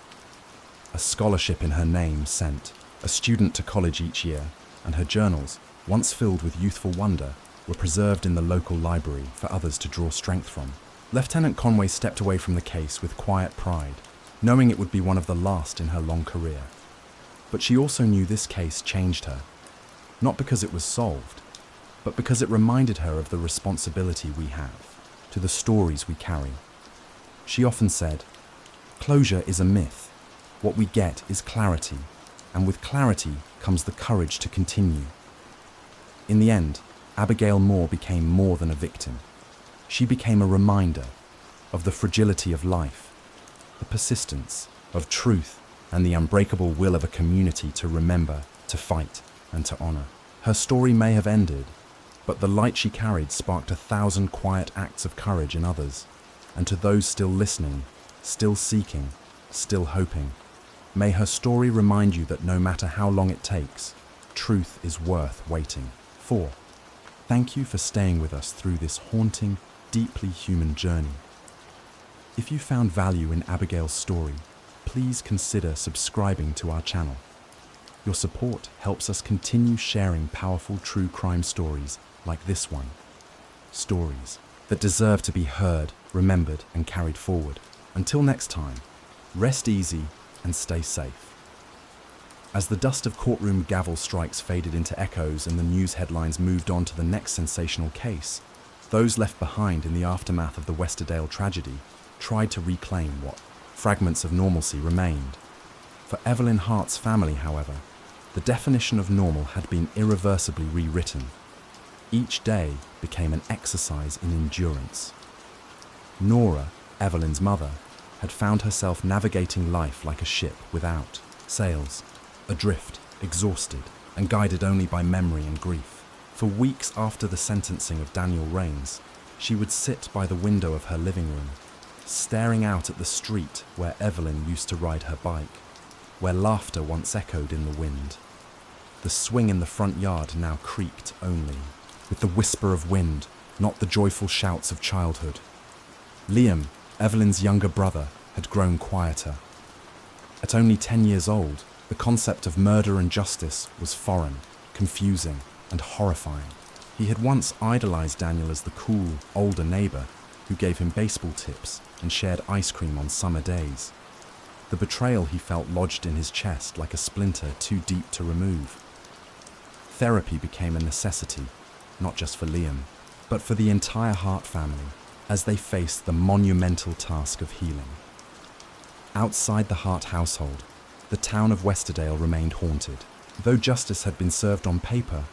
A scholarship in her name sent a student to college each year, and her journals, once filled with youthful wonder, were preserved in the local library for others to draw strength from. Lieutenant Conway stepped away from the case with quiet pride, knowing it would be one of the last in her long career. But she also knew this case changed her, not because it was solved, but because it reminded her of the responsibility we have, to the stories we carry. She often said, "Closure is a myth. What we get is clarity, and with clarity comes the courage to continue." In the end, Abigail Moore became more than a victim. She became a reminder of the fragility of life, the persistence of truth, and the unbreakable will of a community to remember, to fight, and to honor. Her story may have ended, but the light she carried sparked 1,000 quiet acts of courage in others. And to those still listening, still seeking, still hoping, may her story remind you that no matter how long it takes, truth is worth waiting for. Thank you for staying with us through this haunting, deeply human journey. If you found value in Abigail's story, please consider subscribing to our channel. Your support helps us continue sharing powerful true crime stories like this one. Stories that deserve to be heard, remembered, and carried forward. Until next time, rest easy and stay safe. As the dust of courtroom gavel strikes faded into echoes and the news headlines moved on to the next sensational case, those left behind in the aftermath of the Westerdale tragedy tried to reclaim what fragments of normalcy remained. For Evelyn Hart's family, however, the definition of normal had been irreversibly rewritten. Each day became an exercise in endurance. Nora, Evelyn's mother, had found herself navigating life like a ship without sails, adrift, exhausted, and guided only by memory and grief. For weeks after the sentencing of Daniel Rains, she would sit by the window of her living room, staring out at the street where Evelyn used to ride her bike, where laughter once echoed in the wind. The swing in the front yard now creaked only, with the whisper of wind, not the joyful shouts of childhood. Liam, Evelyn's younger brother, had grown quieter. At only 10 years old, the concept of murder and justice was foreign, confusing, and horrifying. He had once idolized Daniel as the cool, older neighbor who gave him baseball tips and shared ice cream on summer days. The betrayal he felt lodged in his chest like a splinter too deep to remove. Therapy became a necessity, not just for Liam, but for the entire Hart family, as they faced the monumental task of healing. Outside the Hart household, the town of Westerdale remained haunted. Though justice had been served on paper,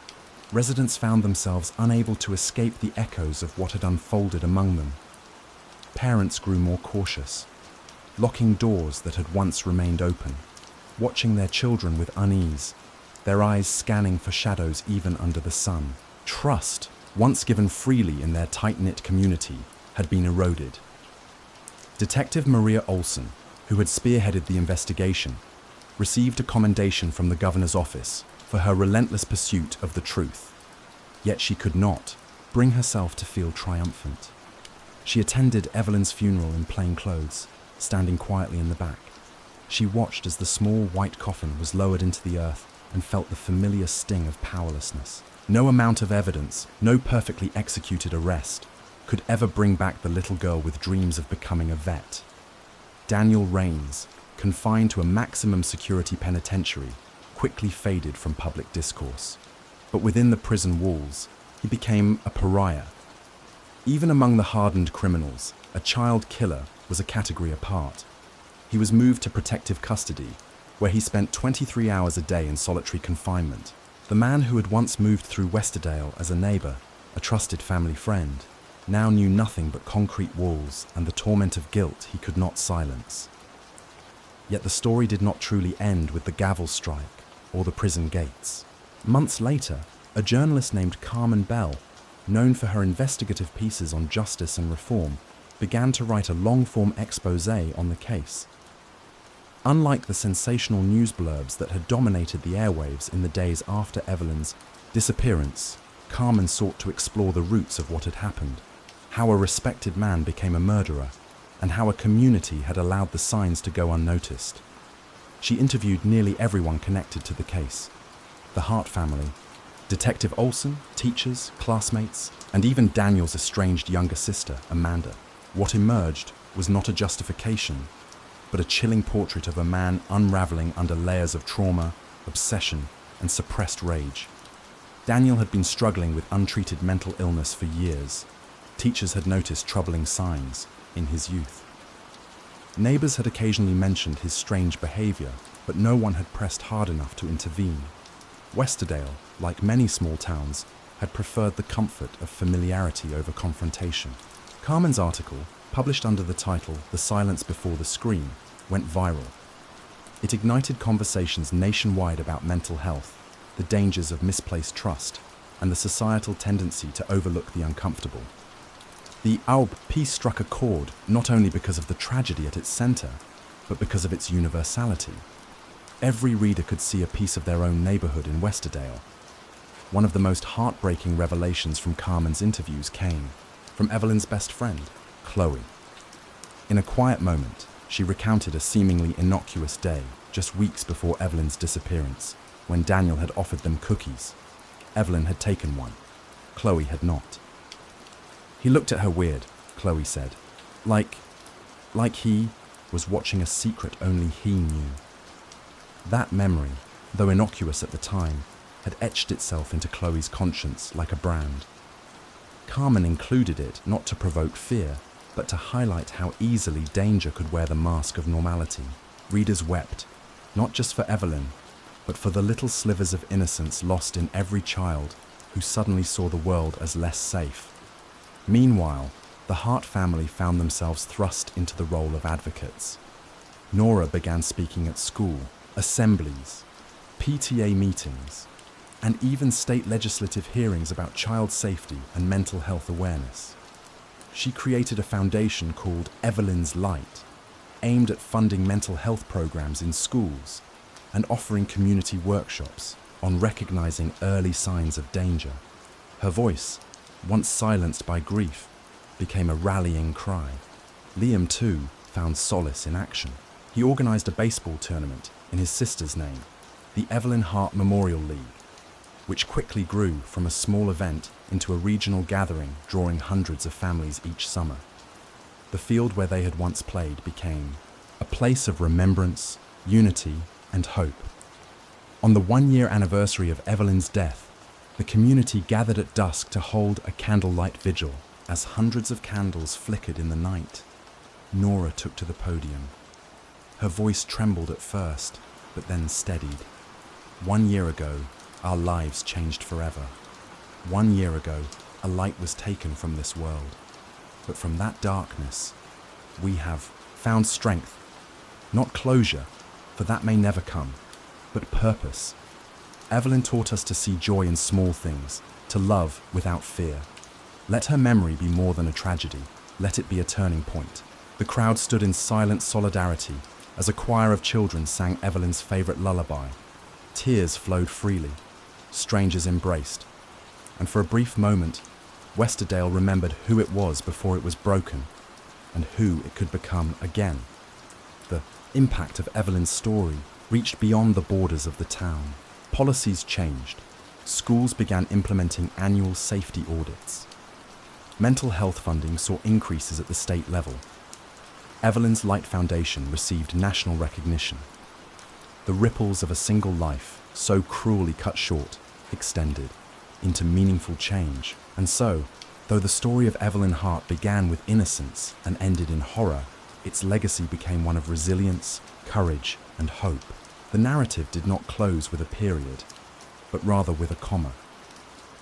residents found themselves unable to escape the echoes of what had unfolded among them. Parents grew more cautious, locking doors that had once remained open, watching their children with unease, their eyes scanning for shadows even under the sun. Trust, once given freely in their tight-knit community, had been eroded. Detective Maria Olson, who had spearheaded the investigation, received a commendation from the governor's office for her relentless pursuit of the truth. Yet she could not bring herself to feel triumphant. She attended Evelyn's funeral in plain clothes, standing quietly in the back. She watched as the small white coffin was lowered into the earth and felt the familiar sting of powerlessness. No amount of evidence, no perfectly executed arrest, could ever bring back the little girl with dreams of becoming a vet. Daniel Rains, confined to a maximum security penitentiary, quickly faded from public discourse. But within the prison walls, he became a pariah. Even among the hardened criminals, a child killer was a category apart. He was moved to protective custody, where he spent 23 hours a day in solitary confinement. The man who had once moved through Westerdale as a neighbour, a trusted family friend, now knew nothing but concrete walls and the torment of guilt he could not silence. Yet the story did not truly end with the gavel strike or the prison gates. Months later, a journalist named Carmen Bell, known for her investigative pieces on justice and reform, began to write a long-form exposé on the case. Unlike the sensational news blurbs that had dominated the airwaves in the days after Evelyn's disappearance, Carmen sought to explore the roots of what had happened, how a respected man became a murderer, and how a community had allowed the signs to go unnoticed. She interviewed nearly everyone connected to the case: the Hart family, Detective Olson, teachers, classmates, and even Daniel's estranged younger sister, Amanda. What emerged was not a justification, but a chilling portrait of a man unraveling under layers of trauma, obsession, and suppressed rage. Daniel had been struggling with untreated mental illness for years. Teachers had noticed troubling signs in his youth. Neighbors had occasionally mentioned his strange behavior, but no one had pressed hard enough to intervene. Westerdale, like many small towns, had preferred the comfort of familiarity over confrontation. Carmen's article, published under the title "The Silence Before the Scream," went viral. It ignited conversations nationwide about mental health, the dangers of misplaced trust, and the societal tendency to overlook the uncomfortable. The Aub piece struck a chord not only because of the tragedy at its center, but because of its universality. Every reader could see a piece of their own neighborhood in Westerdale. One of the most heartbreaking revelations from Carmen's interviews came from Evelyn's best friend, Chloe. In a quiet moment, she recounted a seemingly innocuous day just weeks before Evelyn's disappearance, when Daniel had offered them cookies. Evelyn had taken one. Chloe had not. He looked at her weird, Chloe said, like he was watching a secret only he knew. That memory, though innocuous at the time, had etched itself into Chloe's conscience like a brand. Carmen included it not to provoke fear, but to highlight how easily danger could wear the mask of normality. Readers wept, not just for Evelyn, but for the little slivers of innocence lost in every child who suddenly saw the world as less safe. Meanwhile, the Hart family found themselves thrust into the role of advocates. Nora began speaking at school, assemblies, PTA meetings, and even state legislative hearings about child safety and mental health awareness. She created a foundation called Evelyn's Light, aimed at funding mental health programs in schools and offering community workshops on recognizing early signs of danger. Her voice, once silenced by grief, became a rallying cry. Liam, too, found solace in action. He organized a baseball tournament in his sister's name, the Evelyn Hart Memorial League, which quickly grew from a small event into a regional gathering drawing hundreds of families each summer. The field where they had once played became a place of remembrance, unity, and hope. On the one-year anniversary of Evelyn's death, the community gathered at dusk to hold a candlelight vigil. As hundreds of candles flickered in the night, Nora took to the podium. Her voice trembled at first, but then steadied. 1 year ago, our lives changed forever. 1 year ago, a light was taken from this world. But from that darkness, we have found strength. Not closure, for that may never come, but purpose. Evelyn taught us to see joy in small things, to love without fear. Let her memory be more than a tragedy. Let it be a turning point. The crowd stood in silent solidarity as a choir of children sang Evelyn's favorite lullaby. Tears flowed freely. Strangers embraced. And for a brief moment, Westerdale remembered who it was before it was broken and who it could become again. The impact of Evelyn's story reached beyond the borders of the town. Policies changed. Schools began implementing annual safety audits. Mental health funding saw increases at the state level. Evelyn's Light Foundation received national recognition. The ripples of a single life, so cruelly cut short, extended into meaningful change. And so, Though the story of Evelyn Hart began with innocence and ended in horror, its legacy became one of resilience, courage, and hope. The narrative did not close with a period, but rather with a comma,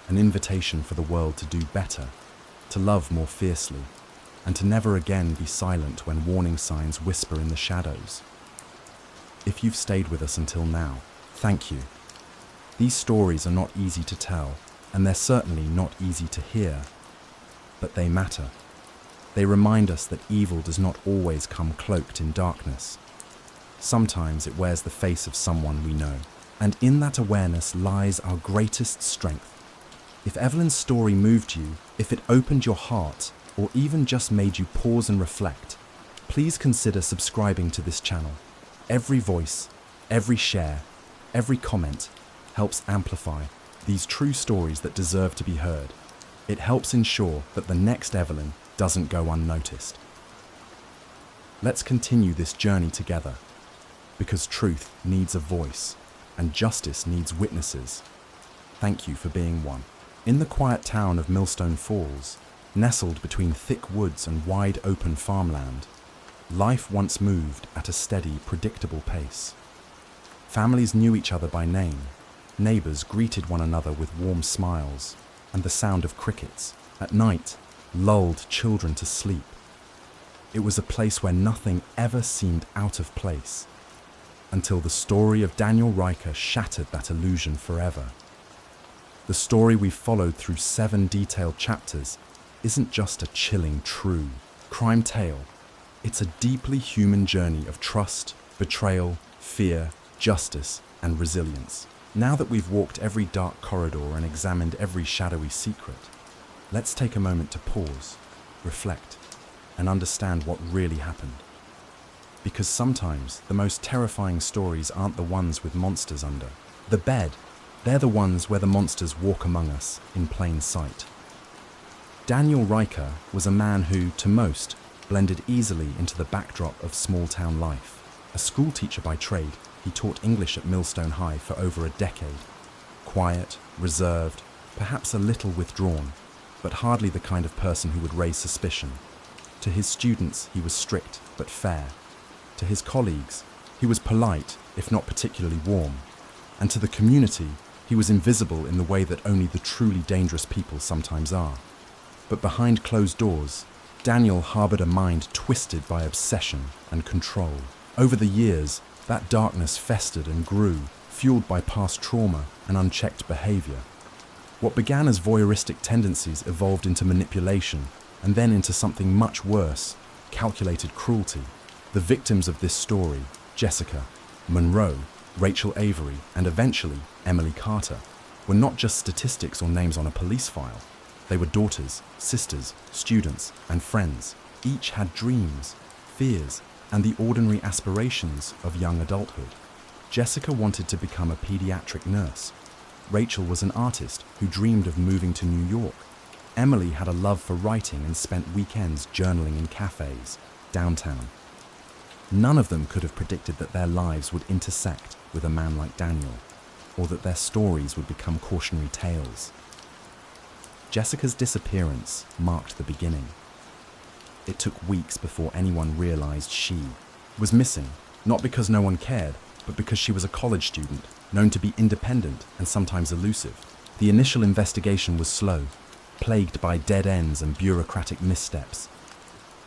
an invitation for the world to do better, to love more fiercely, and to never again be silent when warning signs whisper in the shadows. If you've stayed with us until now, thank you. These stories are not easy to tell, and they're certainly not easy to hear, but they matter. They remind us that evil does not always come cloaked in darkness. Sometimes it wears the face of someone we know, and in that awareness lies our greatest strength. If Evelyn's story moved you, if it opened your heart, or even just made you pause and reflect, please consider subscribing to this channel. Every voice, every share, every comment helps amplify these true stories that deserve to be heard. It helps ensure that the next Evelyn doesn't go unnoticed. Let's continue this journey together, because truth needs a voice and justice needs witnesses. Thank you for being one. In the quiet town of Millstone Falls, nestled between thick woods and wide open farmland, life once moved at a steady, predictable pace. Families knew each other by name, neighbors greeted one another with warm smiles, and the sound of crickets, at night, lulled children to sleep. It was a place where nothing ever seemed out of place, until the story of Daniel Riker shattered that illusion forever. The story we followed through 7 detailed chapters isn't just a chilling, true crime tale. It's a deeply human journey of trust, betrayal, fear, justice, and resilience. Now that we've walked every dark corridor and examined every shadowy secret, let's take a moment to pause, reflect, and understand what really happened. Because sometimes the most terrifying stories aren't the ones with monsters under the bed. They're the ones where the monsters walk among us in plain sight. Daniel Riker was a man who, to most, blended easily into the backdrop of small-town life. A schoolteacher by trade, he taught English at Millstone High for over a decade. Quiet, reserved, perhaps a little withdrawn, but hardly the kind of person who would raise suspicion. To his students, he was strict but fair. To his colleagues, he was polite, if not particularly warm. And to the community, he was invisible in the way that only the truly dangerous people sometimes are. But behind closed doors, Daniel harbored a mind twisted by obsession and control. Over the years, that darkness festered and grew, fueled by past trauma and unchecked behavior. What began as voyeuristic tendencies evolved into manipulation, and then into something much worse, calculated cruelty. The victims of this story, Jessica, Monroe, Rachel Avery, and eventually Emily Carter, were not just statistics or names on a police file. They were daughters, sisters, students, and friends. Each had dreams, fears, and the ordinary aspirations of young adulthood. Jessica wanted to become a pediatric nurse. Rachel was an artist who dreamed of moving to New York. Emily had a love for writing and spent weekends journaling in cafes, downtown. None of them could have predicted that their lives would intersect with a man like Daniel, or that their stories would become cautionary tales. Jessica's disappearance marked the beginning. It took weeks before anyone realized she was missing, not because no one cared, but because she was a college student, known to be independent and sometimes elusive. The initial investigation was slow, plagued by dead ends and bureaucratic missteps.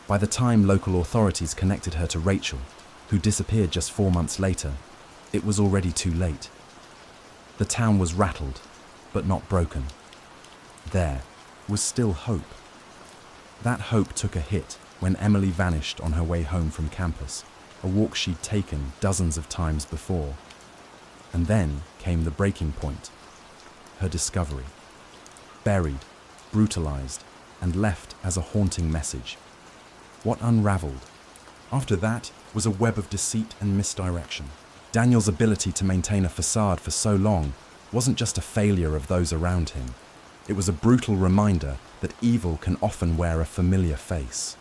By the time local authorities connected her to Rachel, who disappeared just 4 months later, it was already too late. The town was rattled, but not broken. There was still hope. That hope took a hit when Emily vanished on her way home from campus, a walk she'd taken dozens of times before. And then came the breaking point, her discovery. Buried, brutalized, and left as a haunting message. What unraveled? After that was a web of deceit and misdirection. Daniel's ability to maintain a facade for so long wasn't just a failure of those around him. It was a brutal reminder that evil can often wear a familiar face.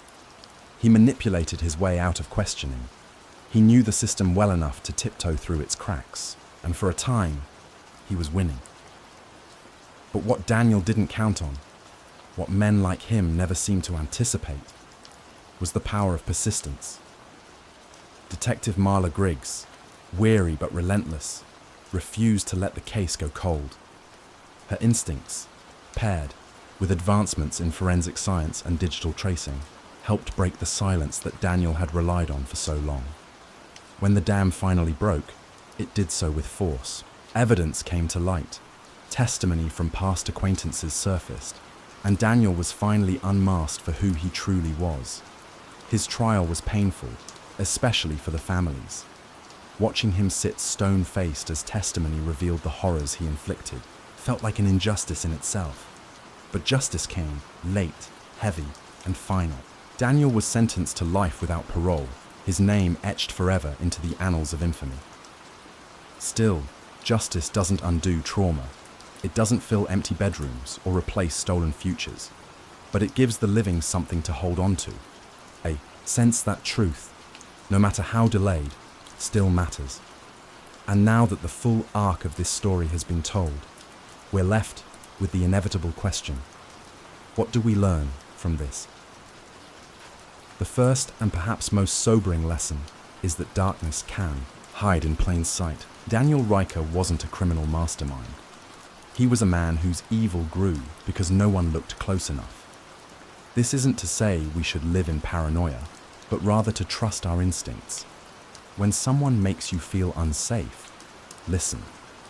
He manipulated his way out of questioning. He knew the system well enough to tiptoe through its cracks, and for a time, he was winning. But what Daniel didn't count on what men like him never seemed to anticipate, was the power of persistence. Detective Marla Griggs, weary but relentless, refused to let the case go cold. Her instincts, paired with advancements in forensic science and digital tracing, helped break the silence that Daniel had relied on for so long. When the dam finally broke, it did so with force. Evidence came to light, testimony from past acquaintances surfaced, and Daniel was finally unmasked for who he truly was. His trial was painful, especially for the families. Watching him sit stone-faced as testimony revealed the horrors he inflicted felt like an injustice in itself. But justice came, late, heavy, and final. Daniel was sentenced to life without parole, his name etched forever into the annals of infamy. Still, justice doesn't undo trauma. It doesn't fill empty bedrooms or replace stolen futures, but it gives the living something to hold on to, a sense that truth, no matter how delayed, still matters. And now that the full arc of this story has been told, we're left with the inevitable question: what do we learn from this? The first and perhaps most sobering lesson is that darkness can hide in plain sight. Daniel Riker wasn't a criminal mastermind. He was a man whose evil grew because no one looked close enough. This isn't to say we should live in paranoia, but rather to trust our instincts. When someone makes you feel unsafe, listen.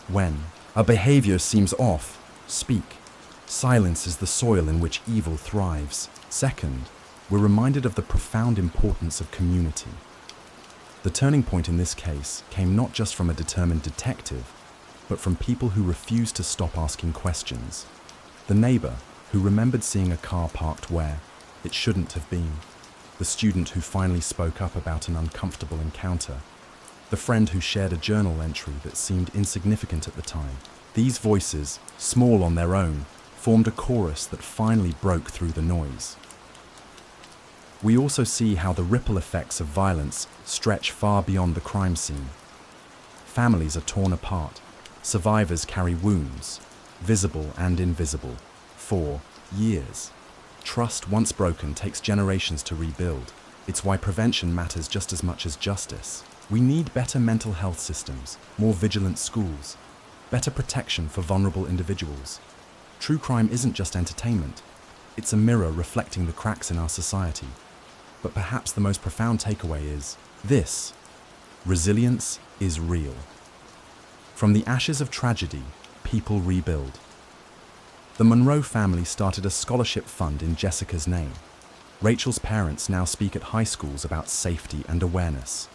When a behavior seems off, speak. Silence is the soil in which evil thrives. Second, we're reminded of the profound importance of community. The turning point in this case came not just from a determined detective, but from people who refused to stop asking questions. The neighbor who remembered seeing a car parked where it shouldn't have been. The student who finally spoke up about an uncomfortable encounter. The friend who shared a journal entry that seemed insignificant at the time. These voices, small on their own, formed a chorus that finally broke through the noise. We also see how the ripple effects of violence stretch far beyond the crime scene. Families are torn apart. Survivors carry wounds, visible and invisible, for years. Trust once broken takes generations to rebuild. It's why prevention matters just as much as justice. We need better mental health systems, more vigilant schools, better protection for vulnerable individuals. True crime isn't just entertainment. It's a mirror reflecting the cracks in our society. But perhaps the most profound takeaway is this: resilience is real. From the ashes of tragedy, people rebuild. The Monroe family started a scholarship fund in Jessica's name. Rachel's parents now speak at high schools about safety and awareness.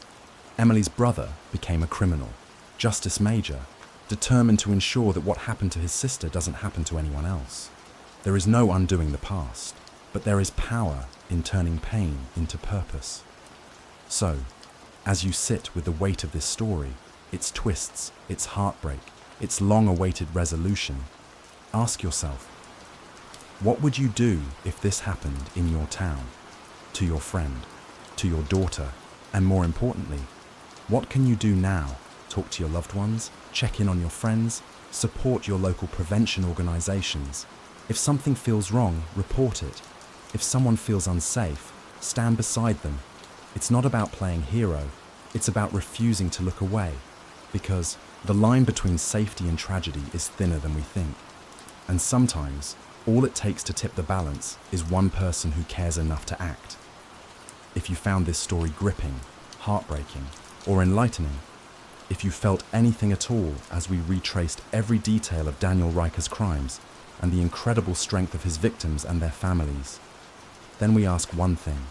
Emily's brother became a criminal, justice major, determined to ensure that what happened to his sister doesn't happen to anyone else. There is no undoing the past, but there is power in turning pain into purpose. So, as you sit with the weight of this story, its twists, its heartbreak, its long-awaited resolution, ask yourself, what would you do if this happened in your town, to your friend, to your daughter, and more importantly, what can you do now? Talk to your loved ones, check in on your friends, support your local prevention organizations. If something feels wrong, report it. If someone feels unsafe, stand beside them. It's not about playing hero, it's about refusing to look away, because the line between safety and tragedy is thinner than we think. And sometimes, all it takes to tip the balance is one person who cares enough to act. If you found this story gripping, heartbreaking, or enlightening, if you felt anything at all as we retraced every detail of Daniel Riker's crimes and the incredible strength of his victims and their families, then we ask one thing: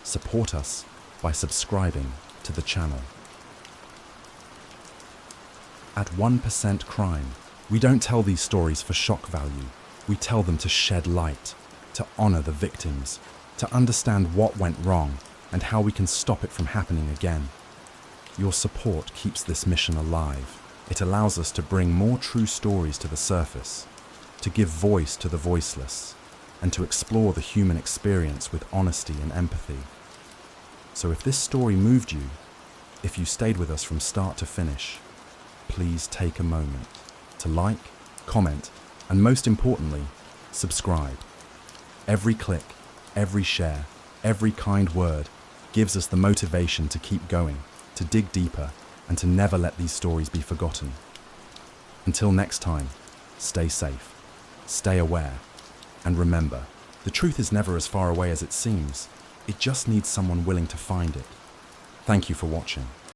support us by subscribing to the channel. At 1% Crime, we don't tell these stories for shock value. We tell them to shed light, to honor the victims, to understand what went wrong and how we can stop it from happening again. Your support keeps this mission alive. It allows us to bring more true stories to the surface, to give voice to the voiceless, and to explore the human experience with honesty and empathy. So if this story moved you, if you stayed with us from start to finish, please take a moment to like, comment, and most importantly, subscribe. Every click, every share, every kind word gives us the motivation to keep going, to dig deeper, and to never let these stories be forgotten. Until next time, stay safe, stay aware, and remember, the truth is never as far away as it seems. It just needs someone willing to find it. Thank you for watching.